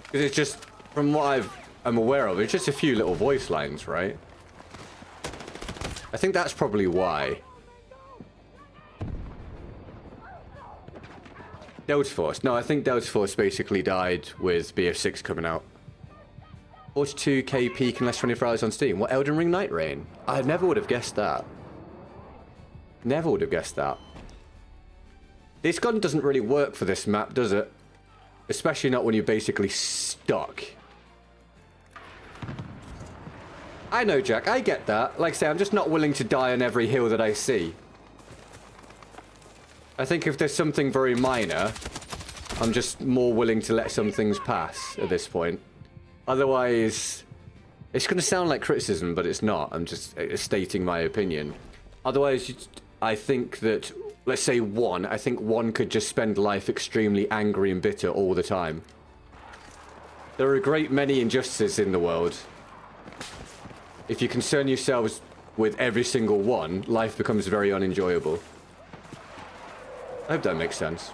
Because it's just, from what I'm aware of, it's just a few little voice lines, right? I think that's probably why. Delta Force. No, I think Delta Force basically died with BF6 coming out. 42k peak in less 24 hours on Steam. What, Elden Ring Night Rain? I never would have guessed that. Never would have guessed that. This gun doesn't really work for this map, does it? Especially not when you're basically stuck. I know, Jack. I get that. Like I say, I'm just not willing to die on every hill that I see. I think if there's something very minor, I'm just more willing to let some things pass at this point. Otherwise, it's going to sound like criticism, but it's not. I'm just stating my opinion. Otherwise, I think that, let's say I think one could just spend life extremely angry and bitter all the time. There are a great many injustices in the world. If you concern yourselves with every single one, life becomes very unenjoyable. I hope that makes sense.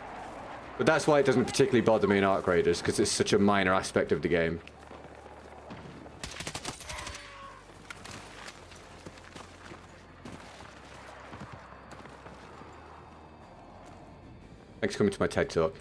But that's why it doesn't particularly bother me in Arc Raiders, because it's such a minor aspect of the game. Thanks for coming to my TED Talk.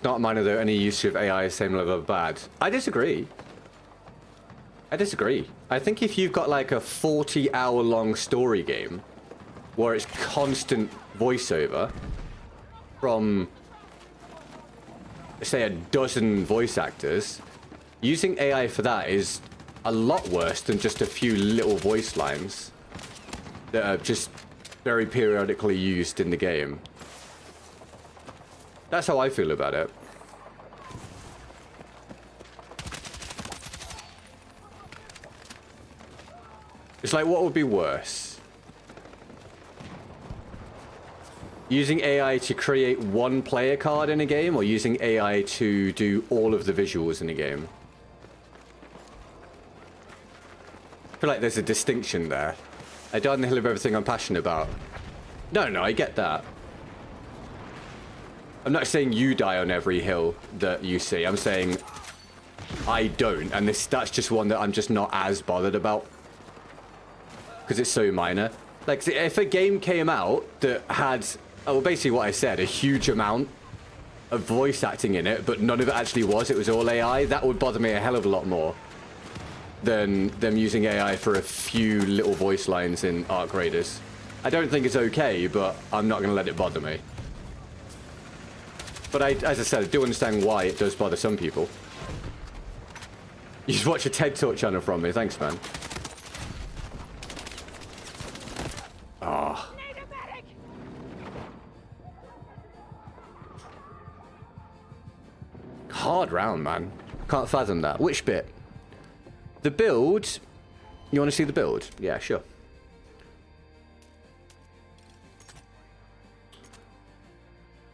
Not minor though, any use of AI is same level of bad. I disagree. I disagree. I think if you've got like a 40-hour-long story game where it's constant voiceover from, say, a dozen voice actors, using AI for that is a lot worse than just a few little voice lines that are just very periodically used in the game. That's how I feel about it. It's like, what would be worse? Using AI to create one player card in a game, or using AI to do all of the visuals in a game? I feel like there's a distinction there. I die on the hill of everything I'm passionate about. No, I get that. I'm not saying you die on every hill that you see. I'm saying I don't, and that's just one that I'm just not as bothered about. Because it's so minor. Like, if a game came out that had, well, basically what I said, a huge amount of voice acting in it, but none of it actually was, it was all AI, that would bother me a hell of a lot more than them using AI for a few little voice lines in Arc Raiders. I don't think it's okay, but I'm not going to let it bother me. But as I said, I do understand why it does bother some people. You just watch a TED Talk channel from me. Thanks, man. Ah. Hard round, man. Can't fathom that. Which bit? The build? You want to see the build? Yeah, sure.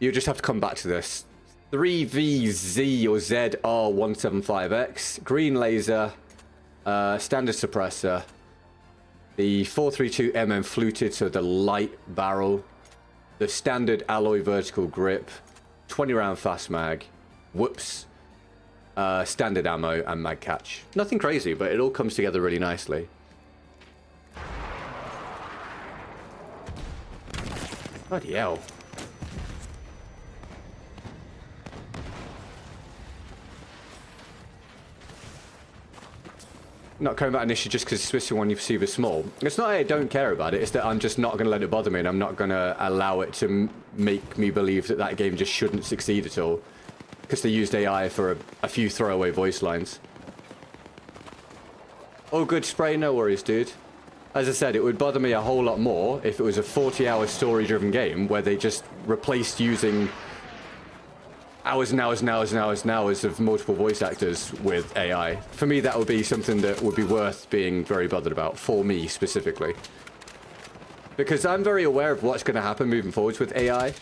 You just have to come back to this. 3VZ or ZR175X, green laser, standard suppressor, the 432mm fluted, so the light barrel, the standard alloy vertical grip, 20 round fast mag, whoops, standard ammo and mag catch. Nothing crazy, but it all comes together really nicely. Bloody hell. Not coming back an issue just because it's one you perceive as small. It's not that I don't care about it, it's that I'm just not going to let it bother me, and I'm not going to allow it to make me believe that that game just shouldn't succeed at all. Because they used AI for a few throwaway voice lines. Oh, good spray, no worries, dude. As I said, it would bother me a whole lot more if it was a 40-hour story-driven game where they just replaced using hours and hours and hours and hours and hours of multiple voice actors with AI. For me, that would be something that would be worth being very bothered about, for me specifically. Because I'm very aware of what's going to happen moving forwards with AI.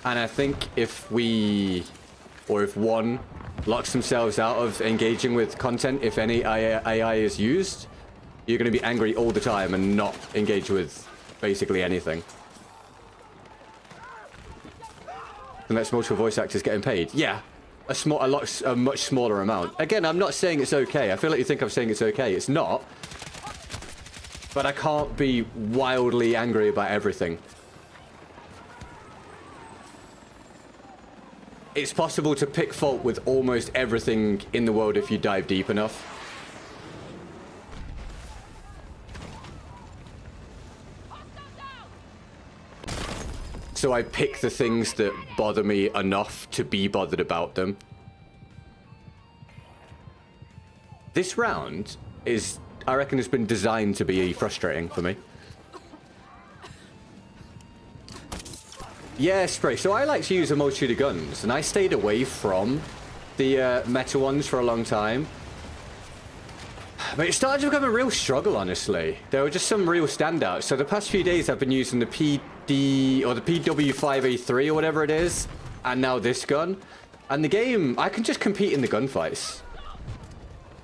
And I think if we, or if one locks themselves out of engaging with content if any AI is used, you're going to be angry all the time and not engage with basically anything. Unless multiple voice actors getting paid. Yeah, a much smaller amount. Again, I'm not saying it's okay. I feel like you think I'm saying it's okay. It's not. But I can't be wildly angry about everything. It's possible to pick fault with almost everything in the world if you dive deep enough. So I pick the things that bother me enough to be bothered about them. This round is, I reckon, has been designed to be frustrating for me. Yeah, Spray. So I like to use a multitude of guns, and I stayed away from the meta ones for a long time. But it started to become a real struggle, honestly. There were just some real standouts. So the past few days I've been using the PD, or the PW5A3 or whatever it is, and now this gun. And the game, I can just compete in the gunfights.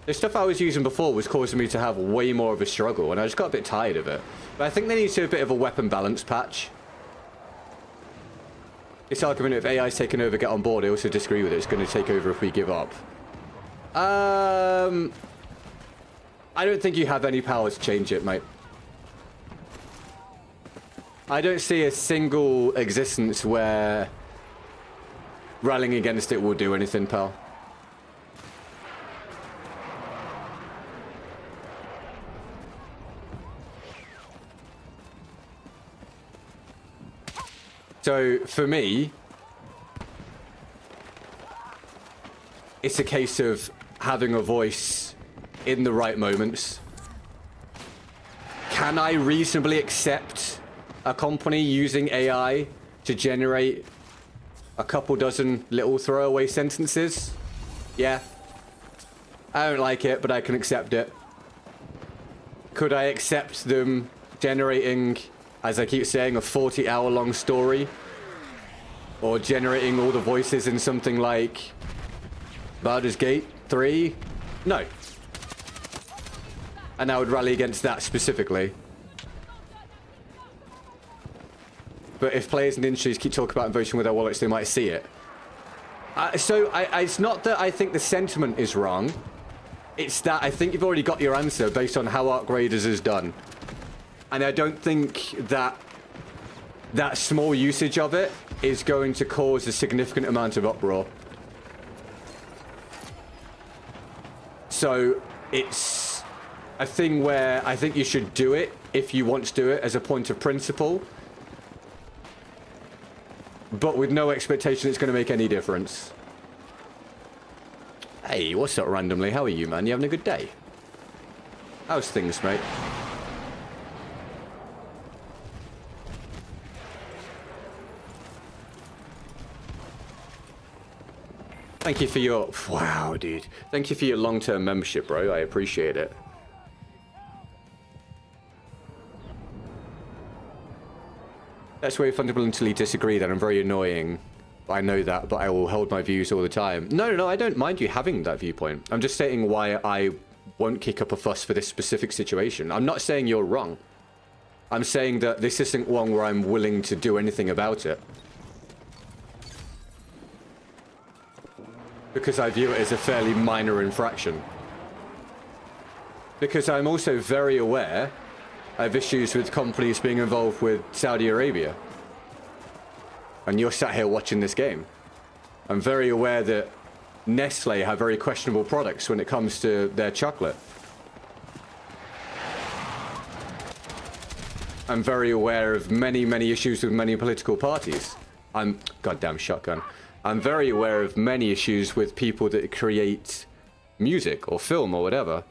The stuff I was using before was causing me to have way more of a struggle, and I just got a bit tired of it. But I think they need to do a bit of a weapon balance patch. This argument of AI's taken over, get on board, I also disagree with it. It's going to take over if we give up. I don't think you have any power to change it, mate. I don't see a single existence where rallying against it will do anything, pal. So, for me, it's a case of having a voice in the right moments. Can I reasonably accept a company using AI to generate a couple dozen little throwaway sentences? Yeah. I don't like it, but I can accept it. Could I accept them generating, as I keep saying, a 40-hour-long story? Or generating all the voices in something like Baldur's Gate 3? No. And I would rally against that specifically. But if players and industries keep talking about and voting with their wallets, they might see it. It's not that I think the sentiment is wrong. It's that I think you've already got your answer based on how Artgraders is done. And I don't think that that small usage of it is going to cause a significant amount of uproar. So it's a thing where I think you should do it if you want to do it as a point of principle, but with no expectation it's going to make any difference. Hey, what's up randomly? How are you, man? You having a good day? How's things, mate? Thank you for your... Wow, dude. Thank you for your long-term membership, bro. I appreciate it. That's where you fundamentally disagree, that I'm very annoying. I know that, but I will hold my views all the time. No, I don't mind you having that viewpoint. I'm just stating why I won't kick up a fuss for this specific situation. I'm not saying you're wrong. I'm saying that this isn't one where I'm willing to do anything about it. Because I view it as a fairly minor infraction. Because I'm also very aware of issues with companies being involved with Saudi Arabia. And you're sat here watching this game. I'm very aware that Nestle have very questionable products when it comes to their chocolate. I'm very aware of many issues with many political parties. Goddamn shotgun. I'm very aware of many issues with people that create music or film or whatever.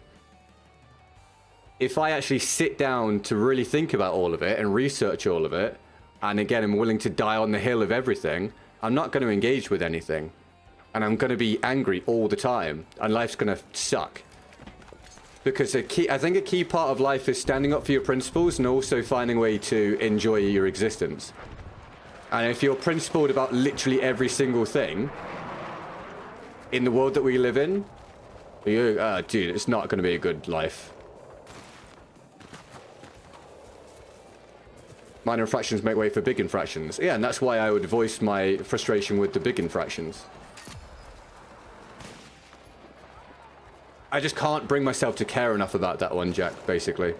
If I actually sit down to really think about all of it and research all of it, and again, I'm willing to die on the hill of everything, I'm not going to engage with anything. And I'm going to be angry all the time, and life's going to suck. Because I think a key part of life is standing up for your principles and also finding a way to enjoy your existence. And if you're principled about literally every single thing, in the world that we live in, dude, it's not going to be a good life. Minor infractions make way for big infractions. Yeah, and that's why I would voice my frustration with the big infractions. I just can't bring myself to care enough about that one, Jack, basically.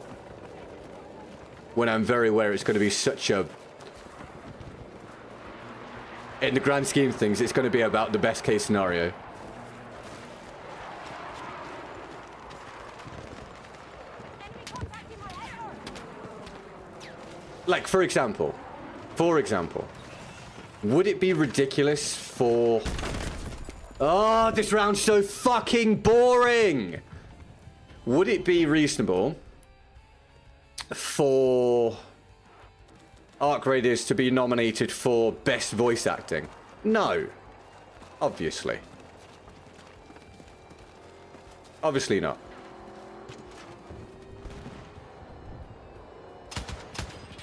When I'm very aware it's going to be such a... In the grand scheme of things, it's going to be about the best case scenario. Like, for example, would it be ridiculous for... Oh, this round's so fucking boring! Would it be reasonable for Arc Raiders to be nominated for Best Voice Acting? No. Obviously. Obviously not.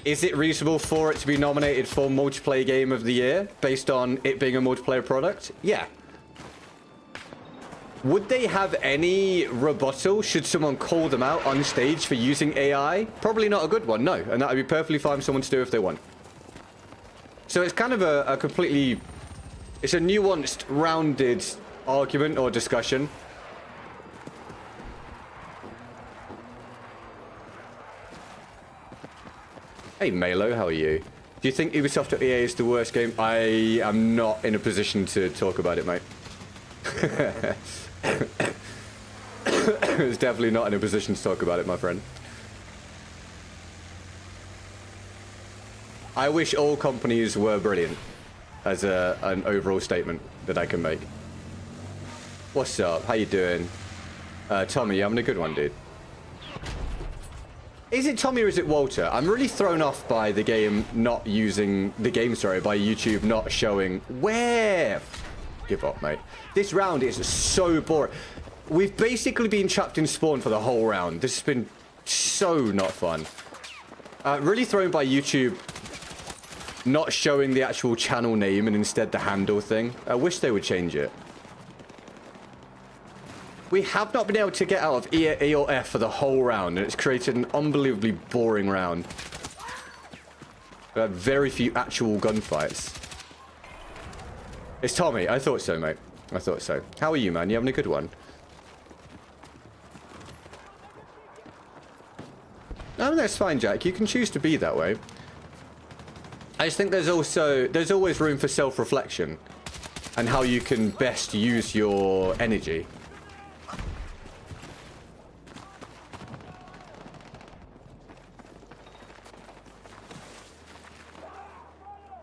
Is it reasonable for it to be nominated for Multiplayer Game of the Year based on it being a multiplayer product? Yeah. Would they have any rebuttal should someone call them out on stage for using AI? Probably not a good one, no. And that would be perfectly fine for someone to do if they want. So it's kind of a completely... It's a nuanced, rounded argument or discussion. Hey, Malo, how are you? Do you think Ubisoft or EA is the worst game? I am not in a position to talk about it, mate. It's definitely not in a position to talk about it, my friend. I wish all companies were brilliant, as an overall statement that I can make. What's up? How you doing? Tommy, you having a good one, dude? Is it Tommy or is it Walter? I'm really thrown off by the game not using... The game, sorry, by YouTube not showing... Where? Give up, mate. This round is so boring. We've basically been trapped in spawn for the whole round. This has been so not fun. Really thrown by YouTube not showing the actual channel name and instead the handle thing. I wish they would change it. We have not been able to get out of E or F for the whole round, and it's created an unbelievably boring round. We had very few actual gunfights. It's Tommy. I thought so, mate. I thought so. How are you, man? You having a good one? No, that's fine, Jack. You can choose to be that way. I just think there's always room for self-reflection and how you can best use your energy.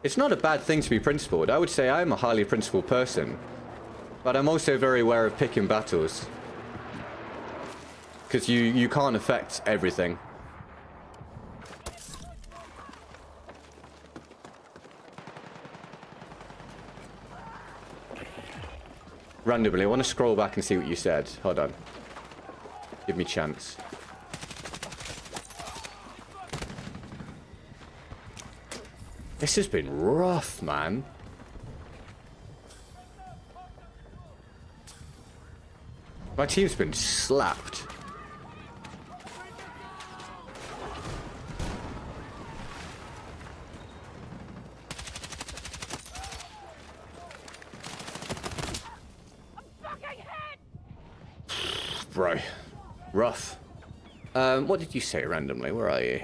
It's not a bad thing to be principled. I would say I'm a highly principled person. But I'm also very aware of picking battles. Because you can't affect everything. Randomly, I want to scroll back and see what you said. Hold on. Give me a chance. This has been rough, man. My team's been slapped. Bro. Rough. What did you say randomly? Where are you?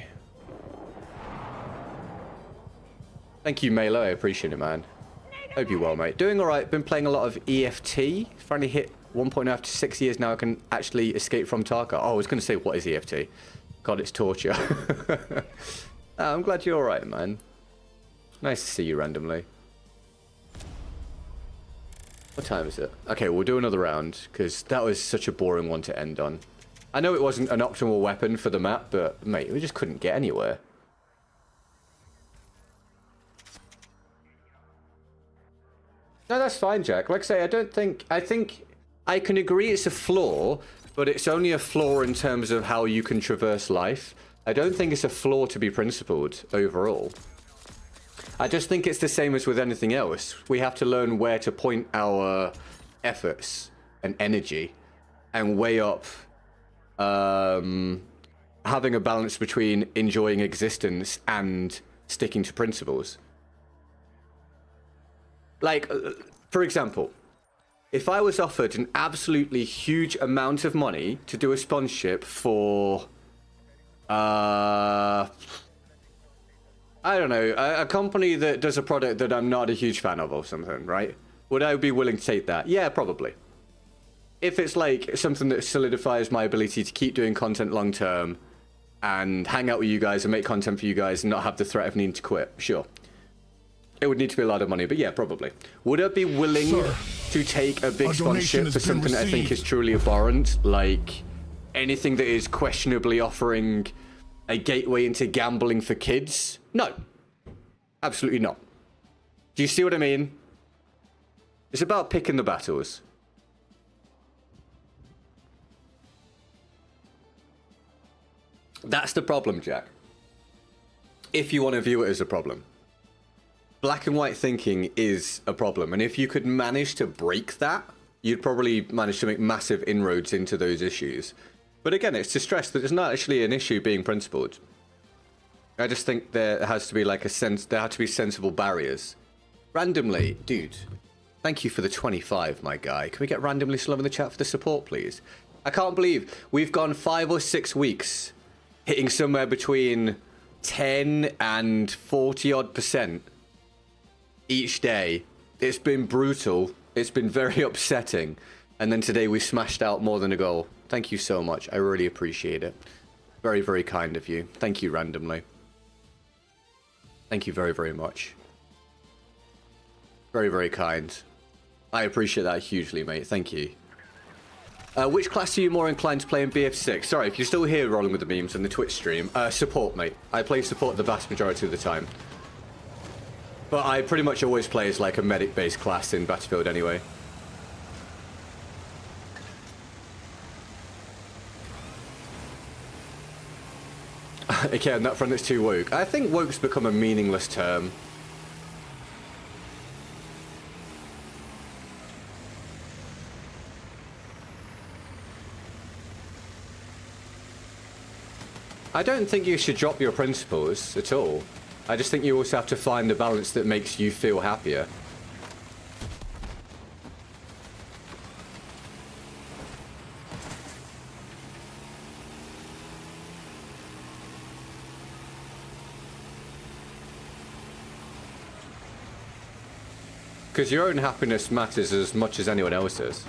Thank you, Malo. I appreciate it, man. Hope you're well, mate. Doing alright. Been playing a lot of EFT. Finally hit 1.0 after 6 years now. I can actually escape from Tarka. Oh, I was going to say, what is EFT? God, it's torture. I'm glad you're alright, man. Nice to see you randomly. What time is it? Okay, we'll do another round, because that was such a boring one to end on. I know it wasn't an optimal weapon for the map, but, mate, we just couldn't get anywhere. No, that's fine, Jack. Like I say, I think I can agree it's a flaw, but it's only a flaw in terms of how you can traverse life. I don't think it's a flaw to be principled overall. I just think it's the same as with anything else. We have to learn where to point our efforts and energy and weigh up having a balance between enjoying existence and sticking to principles. Like, for example, if I was offered an absolutely huge amount of money to do a sponsorship for, I don't know, a company that does a product that I'm not a huge fan of or something, right? Would I be willing to take that? Yeah, probably. If it's like something that solidifies my ability to keep doing content long term and hang out with you guys and make content for you guys and not have the threat of needing to quit, sure. It would need to be a lot of money, but yeah, probably. Would I be willing to take a big sponsorship for something that I think is truly abhorrent, like anything that is questionably offering a gateway into gambling for kids? No. Absolutely not. Do you see what I mean? It's about picking the battles. That's the problem, Jack. If you want to view it as a problem. Black and white thinking is a problem, and if you could manage to break that, you'd probably manage to make massive inroads into those issues. But again, it's to stress that it's not actually an issue being principled. I just think there has to be like there have to be sensible barriers. Randomly, dude, thank you for the 25, my guy. Can we get randomly slow in the chat for the support, please? I can't believe we've gone 5 or 6 weeks hitting somewhere between 10 and 40 odd % each day. It's been brutal. It's been very upsetting. And then today we smashed out more than a goal. Thank you so much. I really appreciate it. Very, very kind of you. Thank you randomly. Thank you very, very much. Very, very kind. I appreciate that hugely, mate. Thank you. Which class are you more inclined to play in BF6? Sorry, if you're still here rolling with the memes and the Twitch stream, support, mate. I play support the vast majority of the time. But I pretty much always play as like a medic-based class in Battlefield anyway. Okay, on that front it's too woke. I think woke's become a meaningless term. I don't think you should drop your principles at all. I just think you also have to find the balance that makes you feel happier. Because your own happiness matters as much as anyone else's.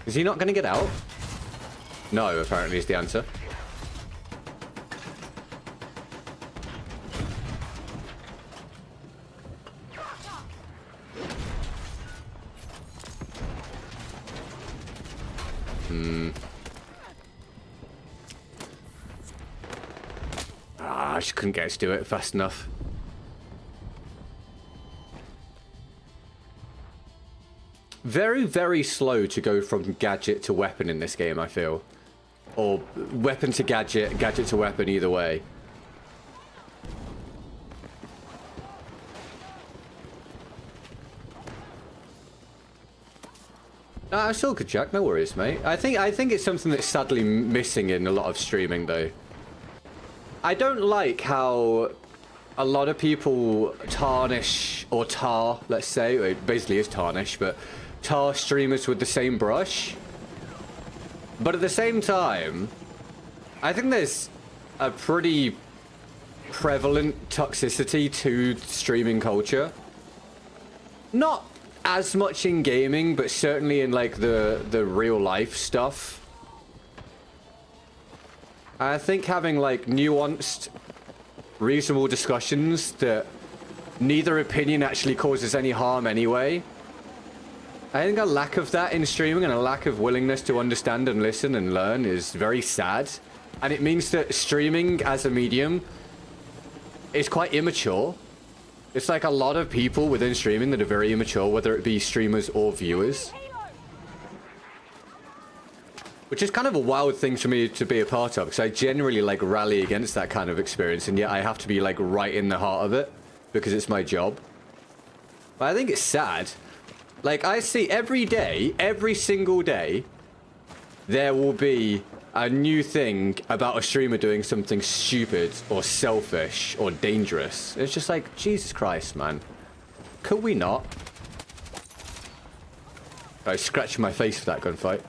Is he not going to get out? No, apparently is the answer. I just couldn't get us to do it fast enough. Very, very slow to go from gadget to weapon in this game, I feel. Or weapon to gadget, gadget to weapon, either way. I still could check, no worries, mate. I think it's something that's sadly missing in a lot of streaming, though. I don't like how a lot of people tarnish, or tar, let's say, it basically is tarnish, but tar streamers with the same brush. But at the same time, I think there's a pretty prevalent toxicity to streaming culture. Not as much in gaming, but certainly in like the real life stuff. I think having like nuanced, reasonable discussions that neither opinion actually causes any harm anyway. I think a lack of that in streaming and a lack of willingness to understand and listen and learn is very sad. And it means that streaming as a medium is quite immature. It's like a lot of people within streaming that are very immature, whether it be streamers or viewers. Which is kind of a wild thing for me to be a part of, because I generally like rally against that kind of experience, and yet I have to be like right in the heart of it because it's my job. But I think it's sad. Like, I see every day, every single day, there will be a new thing about a streamer doing something stupid or selfish or dangerous. It's just like, Jesus Christ, man. Could we not? I scratched my face for that gunfight.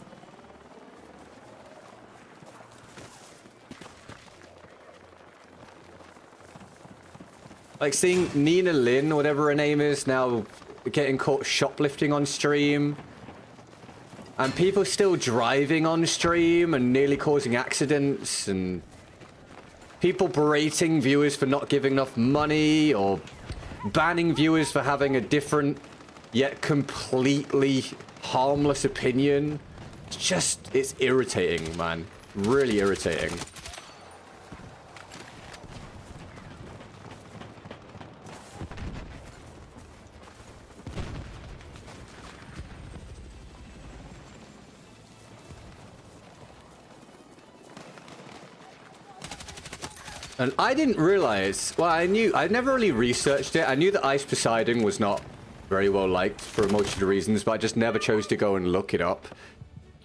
Like seeing Nina Lynn, or whatever her name is, now getting caught shoplifting on stream. And people still driving on stream and nearly causing accidents. And people berating viewers for not giving enough money, or banning viewers for having a different yet completely harmless opinion. It's just, it's irritating, man. Really irritating. And I didn't realize, well, I'd never really researched it. I knew that Ice Poseidon was not very well liked for a multitude of reasons, but I just never chose to go and look it up.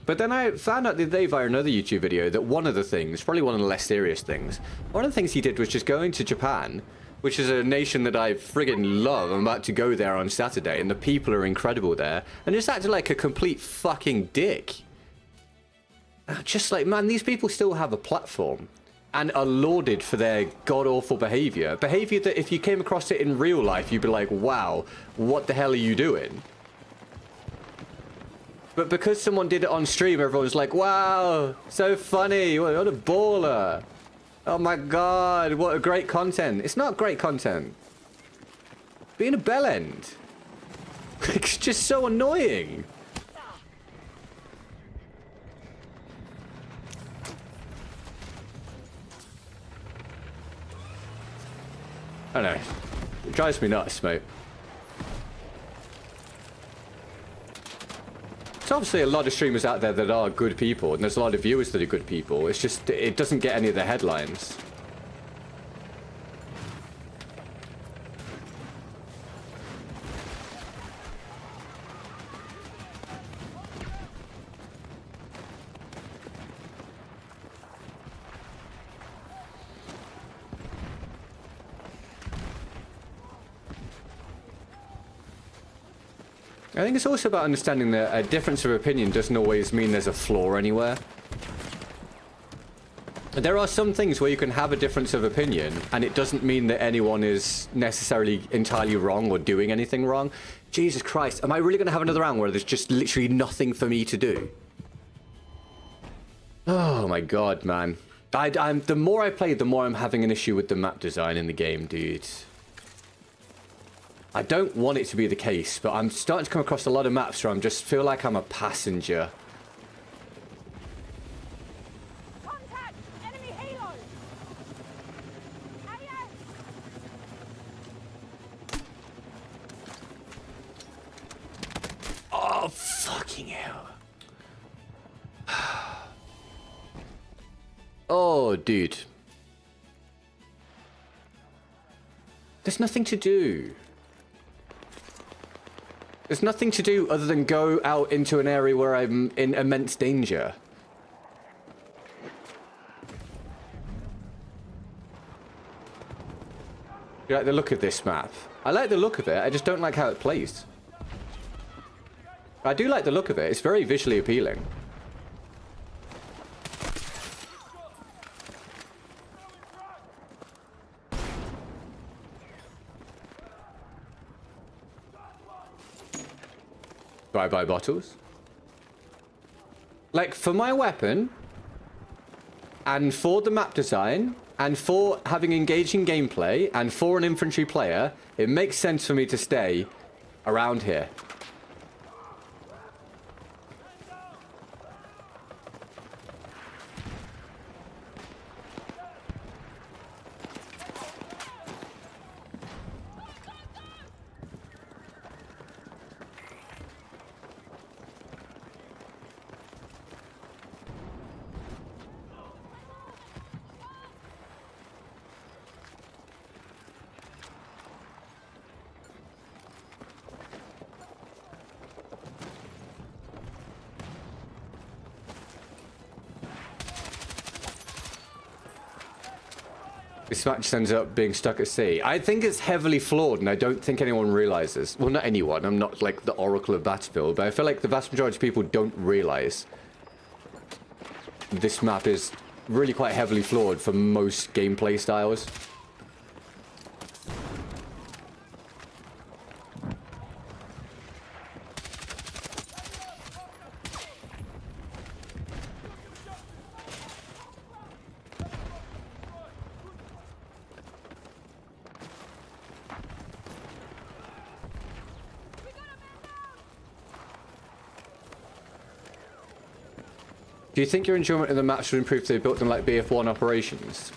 But then I found out the other day via another YouTube video that one of the things, probably one of the less serious things, one of the things he did was just going to Japan, which is a nation that I friggin' love. I'm about to go there on Saturday, and the people are incredible there, and just acted like a complete fucking dick. Just like, man, these people still have a platform and are lauded for their god-awful behavior. Behavior that if you came across it in real life, you'd be like, wow, what the hell are you doing? But because someone did it on stream, everyone's like, wow, so funny, what a baller. Oh my god, what a great content. It's not great content. Being a bellend. It's just so annoying. I don't know. It drives me nuts, mate. There's obviously a lot of streamers out there that are good people, and there's a lot of viewers that are good people. It's just, it doesn't get any of the headlines. I think it's also about understanding that a difference of opinion doesn't always mean there's a flaw anywhere. There are some things where you can have a difference of opinion, and it doesn't mean that anyone is necessarily entirely wrong or doing anything wrong. Jesus Christ, am I really going to have another round where there's just literally nothing for me to do? Oh my god, man. The more I play, the more I'm having an issue with the map design in the game, dude. I don't want it to be the case, but I'm starting to come across a lot of maps where I just feel like I'm a passenger. Contact! Enemy helo! Adios! Oh, fucking hell. Oh, dude. There's nothing to do. There's nothing to do other than go out into an area where I'm in immense danger. You like the look of this map? I like the look of it, I just don't like how it plays. I do like the look of it, it's very visually appealing. Bye-bye bottles. Like, for my weapon, and for the map design, and for having engaging gameplay, and for an infantry player, it makes sense for me to stay around here. This match ends up being stuck at sea. I think it's heavily flawed, and I don't think anyone realizes. Well, not anyone. I'm not like the oracle of Battlefield, but I feel like the vast majority of people don't realize this map is really quite heavily flawed for most gameplay styles. Do you think your enjoyment of the maps would improve if they built them like BF1 operations?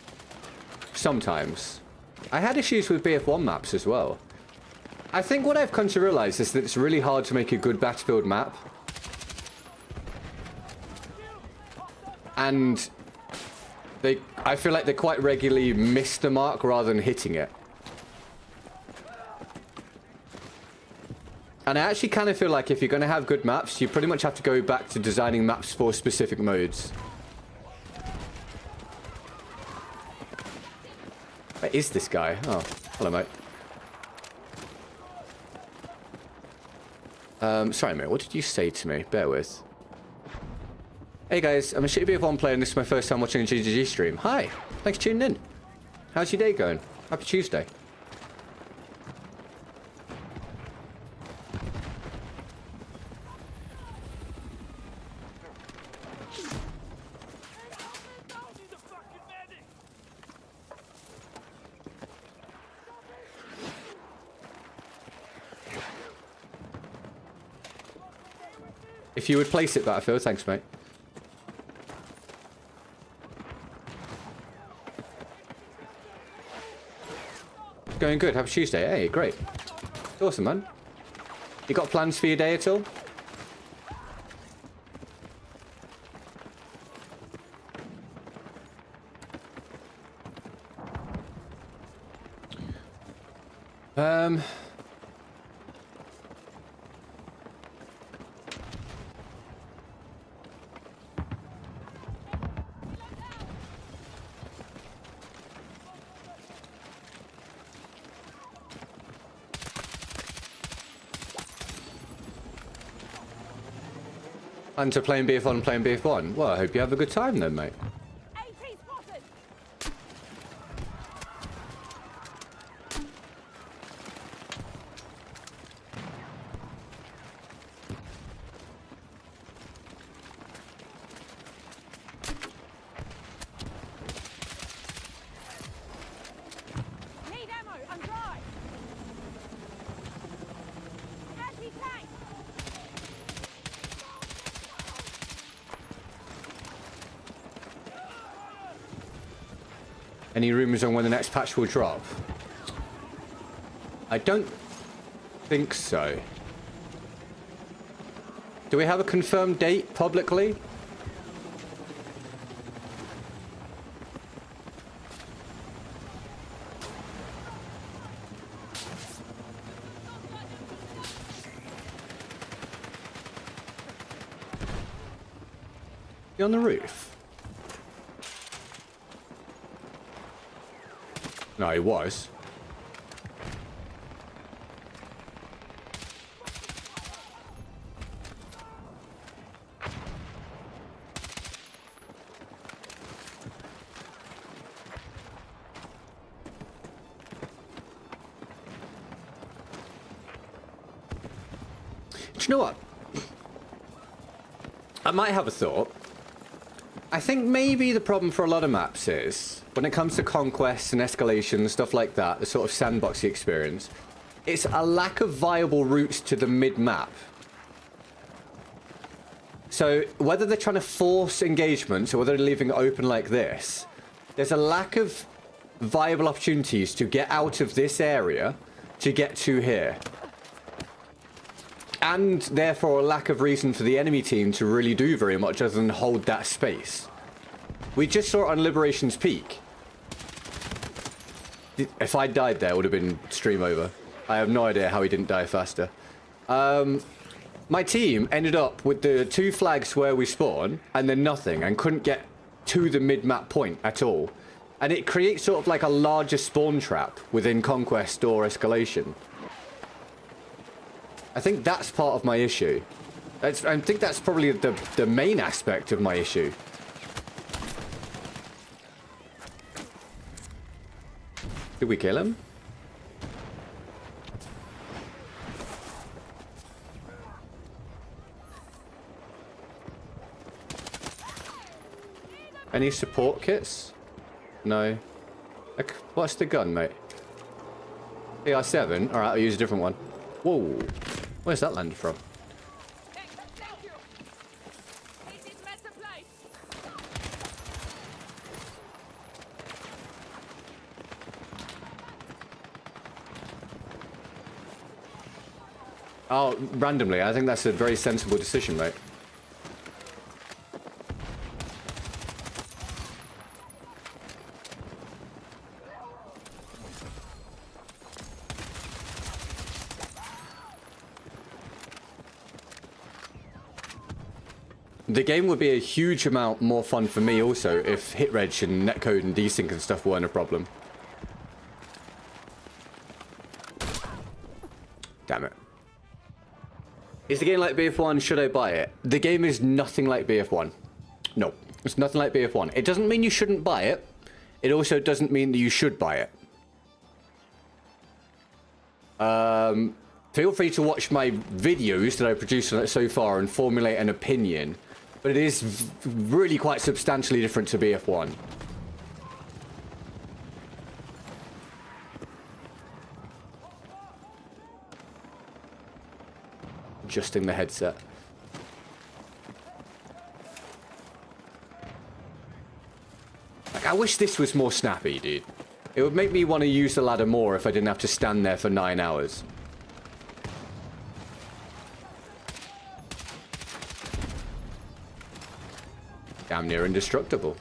Sometimes. I had issues with BF1 maps as well. I think what I've come to realize is that it's really hard to make a good Battlefield map. And I feel like they quite regularly miss the mark rather than hitting it. And I actually kind of feel like if you're going to have good maps, you pretty much have to go back to designing maps for specific modes. Where is this guy? Oh, hello, mate. Sorry, mate. What did you say to me? Bear with. Hey, guys. I'm a shitty BF1 player, and this is my first time watching a GGG stream. Hi. Thanks for tuning in. How's your day going? Happy Tuesday. If you would place it, Battlefield. Thanks, mate. Going good. Happy Tuesday. Hey, great. Awesome, man. You got plans for your day at all? And to playing BF1 and playing BF1. Well, I hope you have a good time then, mate. AT spotted. Need ammo and dry. Anti-tank. Any rumors on when the next patch will drop? I don't think so. Do we have a confirmed date publicly? You on the roof? No, he was. Do you know what? I might have a thought. I think maybe the problem for a lot of maps is, when it comes to conquests and escalation, stuff like that, the sort of sandboxy experience, it's a lack of viable routes to the mid-map. So whether they're trying to force engagements or whether they're leaving it open like this, there's a lack of viable opportunities to get out of this area to get to here. And therefore a lack of reason for the enemy team to really do very much other than hold that space. We just saw it on Liberation's Peak. If I died there, it would have been stream over. I have no idea how he didn't die faster. My team ended up with the 2 flags where we spawn and then nothing and couldn't get to the mid-map point at all. And it creates sort of like a larger spawn trap within Conquest or Escalation. I think that's part of my issue. I think that's probably the main aspect of my issue. Did we kill him? Any support kits? No. What's the gun, mate? AR-7? Alright, I'll use a different one. Whoa. Where's that landed from? Oh, randomly. I think that's a very sensible decision, mate. The game would be a huge amount more fun for me also if hitreg and netcode and desync and stuff weren't a problem. Damn it. Is the game like BF1? Should I buy it? The game is nothing like BF1. No, it's nothing like BF1. It doesn't mean you shouldn't buy it. It also doesn't mean that you should buy it. Feel free to watch my videos that I produced on it so far and formulate an opinion. But it is really quite substantially different to BF1. Adjusting the headset. Like, I wish this was more snappy, dude. It would make me want to use the ladder more if I didn't have to stand there for 9 hours. Damn near indestructible.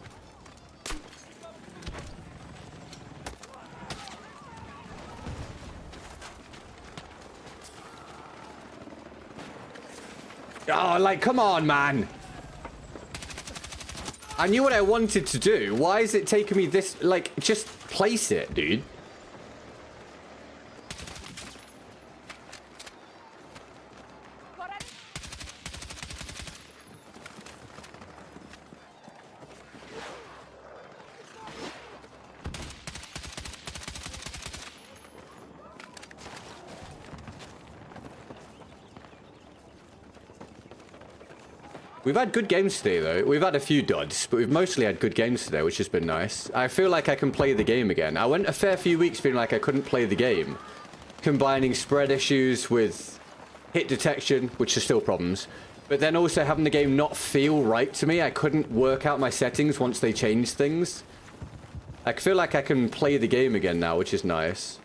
Oh, like, come on, man. I knew what I wanted to do. Why is it taking me this? Like, just place it, dude. We've had good games today, though. We've had a few duds, but we've mostly had good games today, which has been nice. I feel like I can play the game again. I went a fair few weeks feeling like I couldn't play the game. Combining spread issues with hit detection, which are still problems. But then also having the game not feel right to me. I couldn't work out my settings once they changed things. I feel like I can play the game again now, which is nice.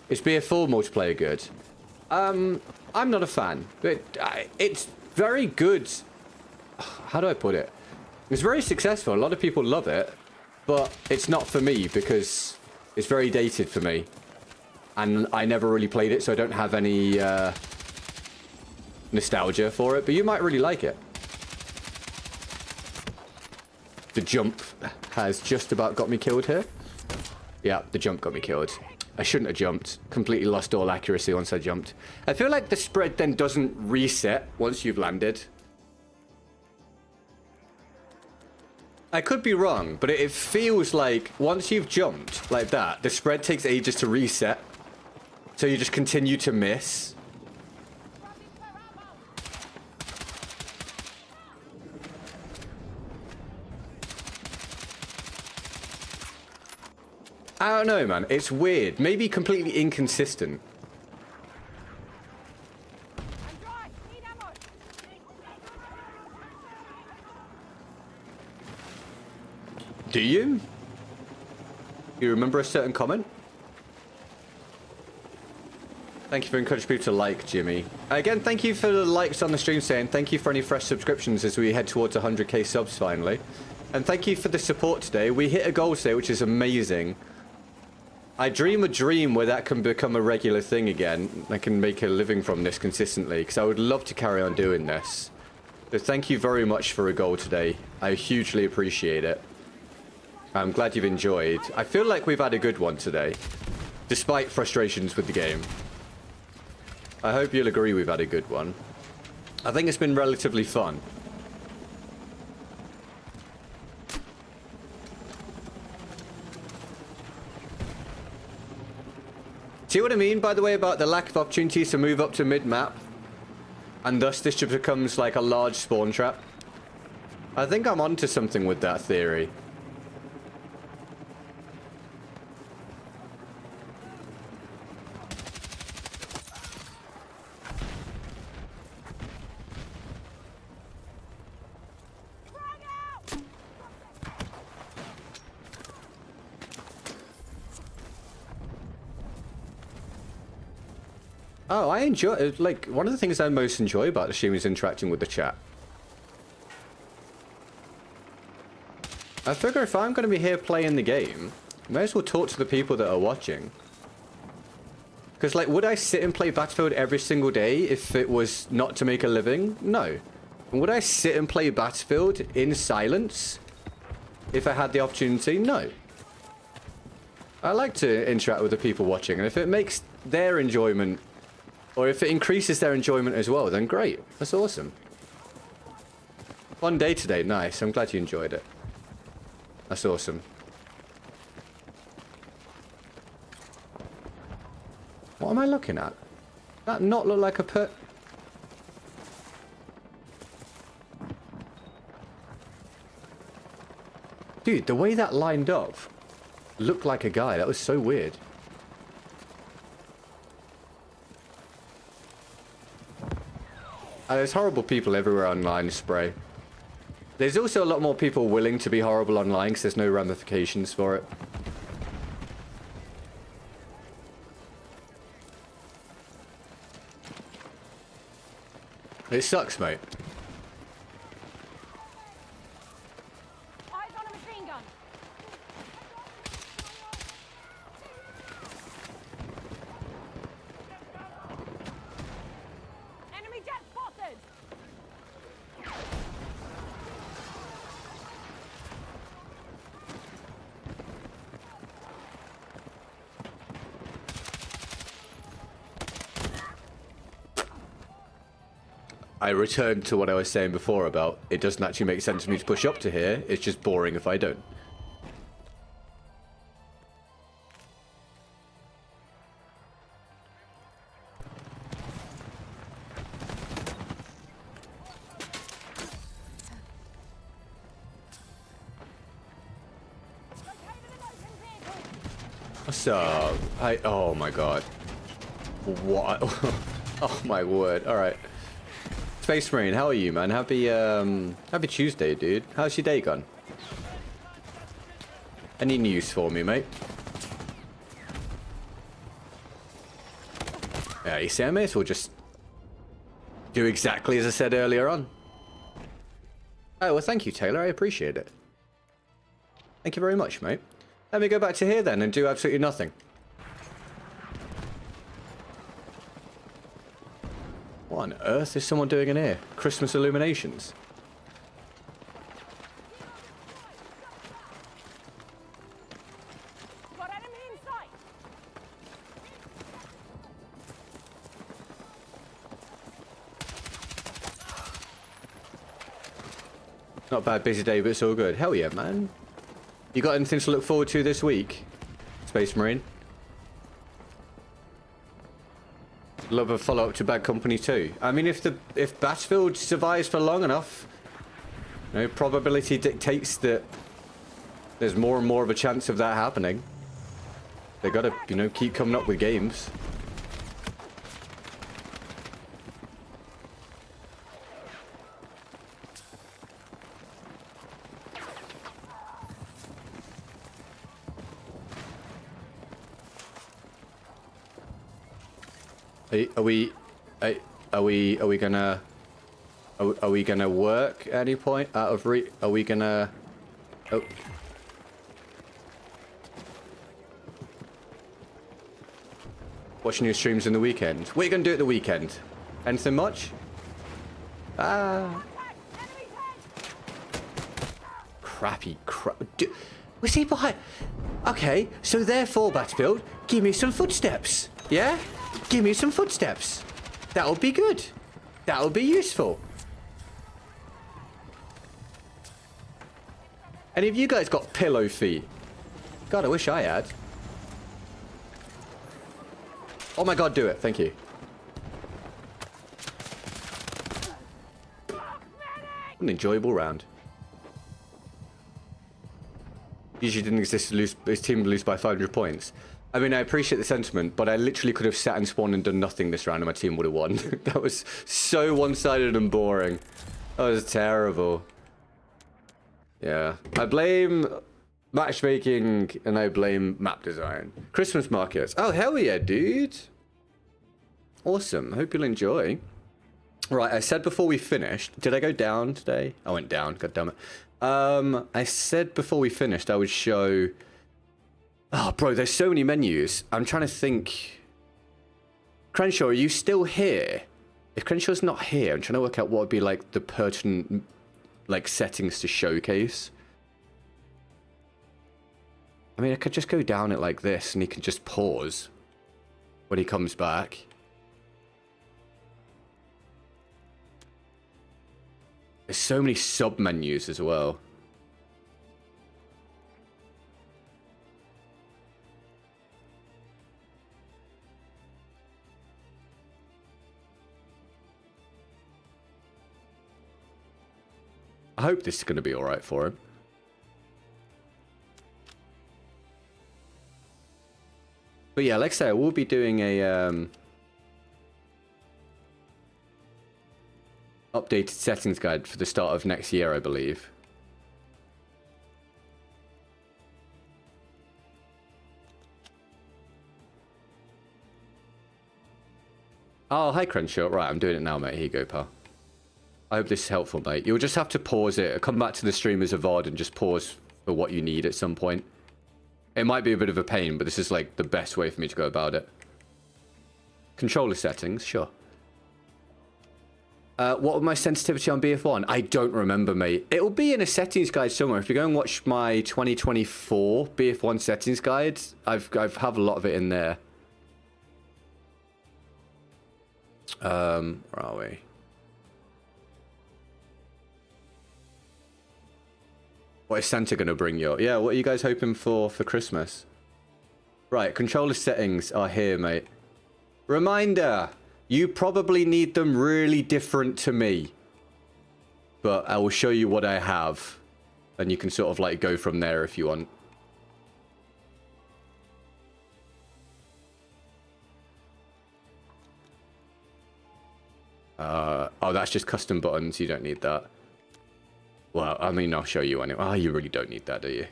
Is BF4 multiplayer good? I'm not a fan, but it's very good. How do I put it? It's very successful. A lot of people love it, but it's not for me because it's very dated for me. And I never really played it, so I don't have any nostalgia for it, but you might really like it. The jump has just about got me killed here. Yeah, the jump got me killed. I shouldn't have jumped. Completely lost all accuracy once I jumped. I feel like the spread then doesn't reset once you've landed. I could be wrong, but it feels like once you've jumped like that, the spread takes ages to reset. So you just continue to miss. I don't know, man. It's weird. Maybe completely inconsistent. Do you? You remember a certain comment? Thank you for encouraging people to like, Jimmy. Again, thank you for the likes on the stream saying thank you for any fresh subscriptions as we head towards 100k subs finally. And thank you for the support today. We hit a goal today, which is amazing. I dream a dream where that can become a regular thing again. I can make a living from this consistently because I would love to carry on doing this. So thank you very much for a goal today. I hugely appreciate it. I'm glad you've enjoyed. I feel like we've had a good one today, despite frustrations with the game. I hope you'll agree we've had a good one. I think it's been relatively fun. See what I mean, by the way, about the lack of opportunities to move up to mid-map? And thus this just becomes like a large spawn trap? I think I'm onto something with that theory. Oh, I enjoy it. Like, one of the things I most enjoy about the stream is interacting with the chat. I figure if I'm going to be here playing the game, I may as well talk to the people that are watching. Because, like, would I sit and play Battlefield every single day if it was not to make a living? No. And would I sit and play Battlefield in silence if I had the opportunity? No. I like to interact with the people watching, and if it makes their enjoyment, or if it increases their enjoyment as well, then great. That's awesome. Fun day today. Nice. I'm glad you enjoyed it. That's awesome. What am I looking at? That not look like a put? Dude, the way that lined up looked like a guy. That was so weird. There's horrible people everywhere online, Spray. There's also a lot more people willing to be horrible online because there's no ramifications for it. It sucks, mate. Eyes on a machine gun. Enemy jet spotted. I returned to what I was saying before about it doesn't actually make sense for me to push up to here. It's just boring if I don't. What's up? Oh my god. What? Oh my word. Alright. Space Marine, how are you, man? Happy Tuesday, dude. How's your day gone? Any news for me, mate? Yeah, you see, I may as well just do exactly as I said earlier on. Oh, well, thank you, Taylor. I appreciate it. Thank you very much, mate. Let me go back to here then and do absolutely nothing. What on earth is someone doing in here? Christmas illuminations. Got enemy in sight. Not bad, busy day, but it's all good. Hell yeah, man. You got anything to look forward to this week, Space Marine? Love a follow-up to Bad Company 2. I mean, if Battlefield survives for long enough, you know, probability dictates that there's more and more of a chance of that happening. They gotta, you know, keep coming up with games. Are we gonna work at any point out of are we gonna watching your streams in the weekend? What are you gonna do at the weekend? Anything much? Crappy crap. Was he behind? Okay, so therefore, Battlefield, give me some footsteps. Yeah? Give me some footsteps. That'll be good. That'll be useful. Any of you guys got pillow feet? God, I wish I had. Oh my god, do it. Thank you. An enjoyable round. Usually didn't exist to lose, his team lose by 500 points. I mean, I appreciate the sentiment, but I literally could have sat and spawned and done nothing this round and my team would have won. That was so one-sided and boring. That was terrible. Yeah. I blame matchmaking and I blame map design. Christmas markets. Oh, hell yeah, dude. Awesome. Hope you'll enjoy. Right, I said before we finished... Did I go down today? I went down. God damn it. I said before we finished I would show... Oh, bro, there's so many menus. I'm trying to think... Crenshaw, are you still here? If Crenshaw's not here, I'm trying to work out what would be, like, the pertinent, like, settings to showcase. I mean, I could just go down it like this, and he can just pause when he comes back. There's so many sub-menus as well. I hope this is going to be alright for him. But yeah, like I say, I will be doing a updated settings guide for the start of next year, I believe. Oh, hi Crenshaw. Right, I'm doing it now, mate. Here you go, pal. I hope this is helpful, mate. You'll just have to pause it. Come back to the stream as a VOD and just pause for what you need at some point. It might be a bit of a pain, but this is like the best way for me to go about it. Controller settings, sure. What was my sensitivity on BF1? I don't remember, mate. It'll be in a settings guide somewhere. If you go and watch my 2024 BF1 settings guide, I've have a lot of it in there. Where are we? What is Santa gonna bring you? Yeah, what are you guys hoping for Christmas? Right, controller settings are here, mate. Reminder, you probably need them really different to me. But I will show you what I have. And you can sort of like go from there if you want. Oh, that's just custom buttons. You don't need that. Well, I mean, I'll show you anyway. Oh, you really don't need that, do you?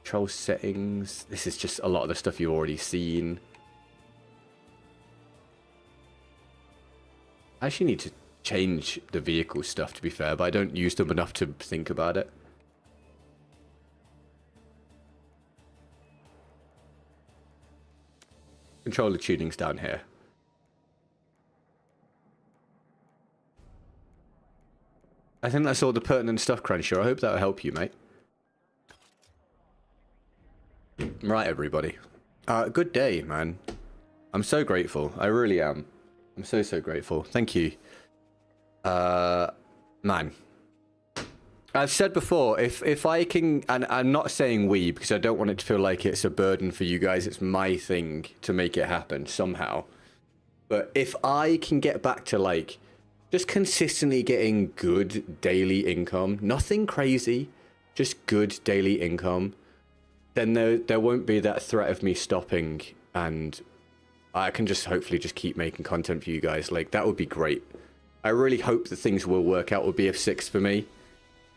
Control settings. This is just a lot of the stuff you've already seen. I actually need to change the vehicle stuff, to be fair, but I don't use them enough to think about it. Controller tuning's down here. I think that's all the pertinent stuff, Crenshaw. I hope that'll help you, mate. Right, everybody. Good day, man. I'm so grateful. I really am. I'm so grateful. Thank you. Man. I've said before, if I can, and I'm not saying we, because I don't want it to feel like it's a burden for you guys. It's my thing to make it happen somehow. But if I can get back to, like, just consistently getting good daily income, nothing crazy, just good daily income, then there won't be that threat of me stopping, and I can just hopefully just keep making content for you guys. Like, that would be great. I really hope that things will work out with BF6 for me.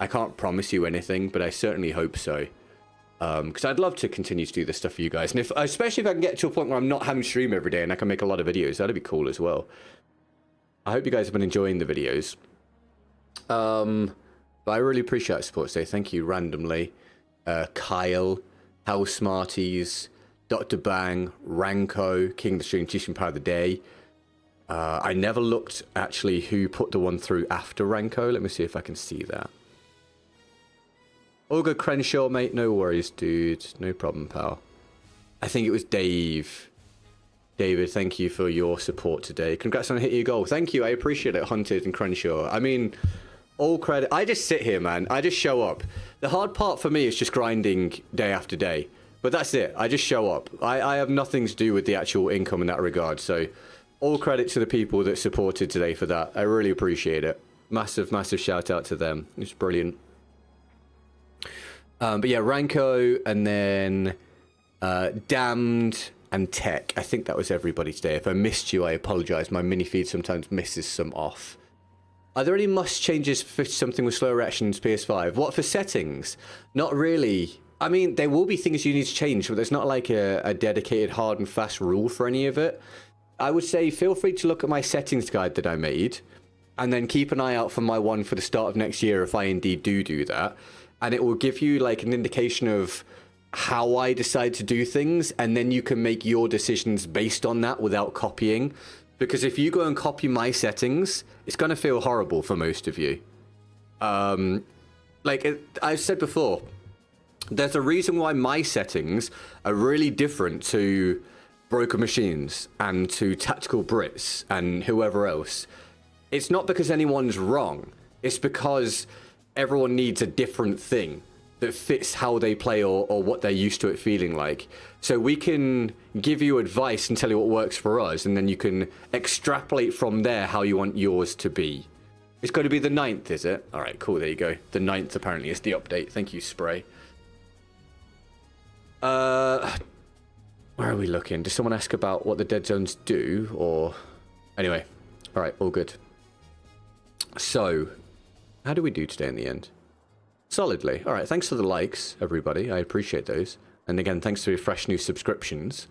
I can't promise you anything, but I certainly hope so. Because I'd love to continue to do this stuff for you guys. And especially if I can get to a point where I'm not having to stream every day and I can make a lot of videos, that'd be cool as well. I hope you guys have been enjoying the videos. But I really appreciate the support today. Thank you randomly. Kyle, House Smarties, Dr. Bang, Ranko, King of the Stream, Teaching Power of the Day. I never looked actually who put the one through after Ranko. Let me see if I can see that. All good, Crenshaw, mate. No worries, dude. No problem, pal. I think it was Dave. David, thank you for your support today. Congrats on hitting your goal. Thank you. I appreciate it, Hunted and Crenshaw. I mean, all credit. I just sit here, man. I just show up. The hard part for me is just grinding day after day. But that's it. I just show up. I have nothing to do with the actual income in that regard. So all credit to the people that supported today for that. I really appreciate it. Massive, massive shout out to them. It's brilliant. But yeah, Ranko and then Damned and Tech. I think that was everybody today. If I missed you, I apologize. My mini feed sometimes misses some off. Are there any must changes for something with slow reactions PS5? What, for settings? Not really. I mean, there will be things you need to change, but there's not like a dedicated hard and fast rule for any of it. I would say feel free to look at my settings guide that I made, and then keep an eye out for my one for the start of next year if I indeed do that. And it will give you like an indication of how I decide to do things, and then you can make your decisions based on that without copying. Because if you go and copy my settings, it's going to feel horrible for most of you. I've said before, there's a reason why my settings are really different to Broken Machines and to Tactical Brits and whoever else. It's not because anyone's wrong. It's because everyone needs a different thing that fits how they play or what they're used to it feeling like. So we can give you advice and tell you what works for us, and then you can extrapolate from there how you want yours to be. It's going to be the 9th, is it? All right, cool, there you go. The 9th apparently is the update. Thank you, Spray. Where are we looking? Does someone ask about what the dead zones do, or... Anyway, all right, all good. So, how do we do today in the end? Solidly. All right, thanks for the likes, everybody. I appreciate those. And again, thanks for your fresh new subscriptions.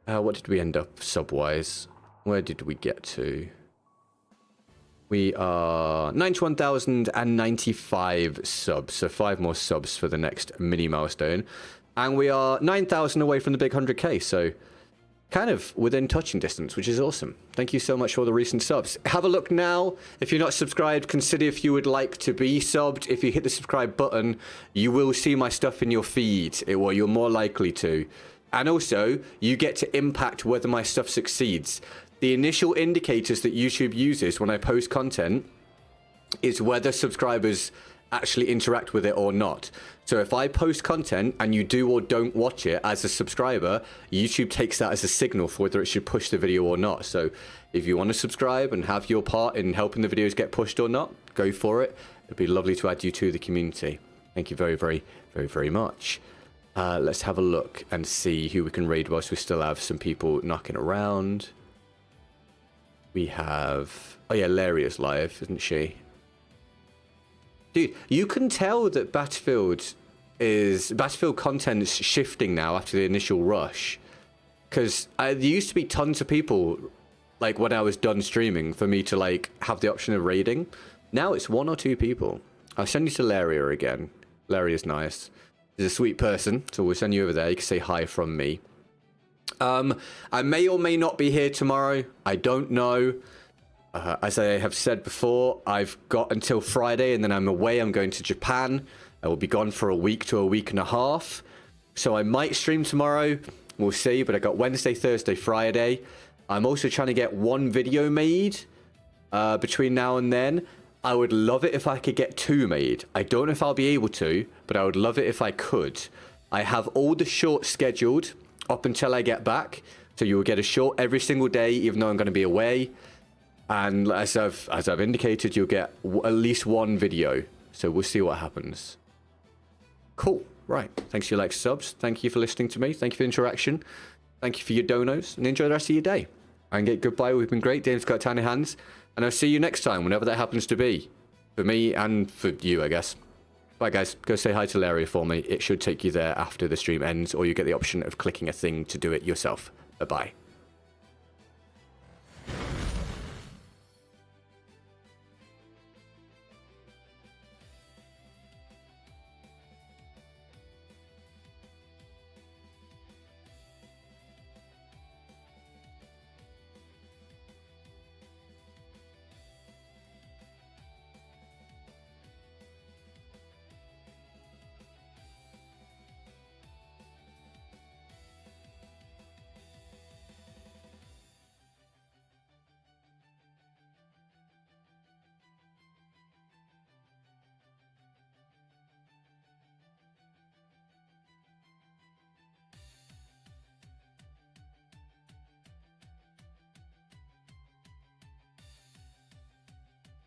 What did we end up sub-wise? Where did we get to? We are 91,095 subs, so 5 more subs for the next mini milestone. And we are 9,000 away from the big 100k, so kind of within touching distance, which is awesome. Thank you so much for the recent subs. Have a look now. If you're not subscribed, consider if you would like to be subbed. If you hit the subscribe button, you will see my stuff in your feed. Well, you're more likely to. And also, you get to impact whether my stuff succeeds. The initial indicators that YouTube uses when I post content is whether subscribers actually interact with it or not. So if I post content and you do or don't watch it as a subscriber, YouTube takes that as a signal for whether it should push the video or not. So if you want to subscribe and have your part in helping the videos get pushed or not, go for it. It'd be lovely to add you to the community. Thank you very, very, very, very much. Let's have a look and see who we can raid whilst we still have some people knocking around. We have... Oh yeah, Laria's live, isn't she? Dude, you can tell that Battlefield content's shifting now after the initial rush. Because there used to be tons of people, like when I was done streaming, for me to like have the option of raiding. Now it's 1 or 2 people. I'll send you to Laria again. Laria's nice. She's a sweet person, so we'll send you over there. You can say hi from me. I may or may not be here tomorrow. I don't know. As I have said before, I've got until Friday and then I'm away. I'm going to Japan. I will be gone for a week to a week and a half. So I might stream tomorrow. We'll see. But I got Wednesday, Thursday, Friday. I'm also trying to get 1 video made between now and then. I would love it if I could get 2 made. I don't know if I'll be able to, but I would love it if I could. I have all the shorts scheduled up until I get back. So you will get a short every single day, even though I'm going to be away. And as I've indicated, you'll get at least 1 video. So we'll see what happens. Cool. Right. Thanks for your likes, subs. Thank you for listening to me. Thank you for the interaction. Thank you for your donos. And enjoy the rest of your day. And get goodbye. We've been great. Dave's got tiny hands. And I'll see you next time, whenever that happens to be. For me and for you, I guess. Bye, guys. Go say hi to Laria for me. It should take you there after the stream ends. Or you get the option of clicking a thing to do it yourself. Bye-bye.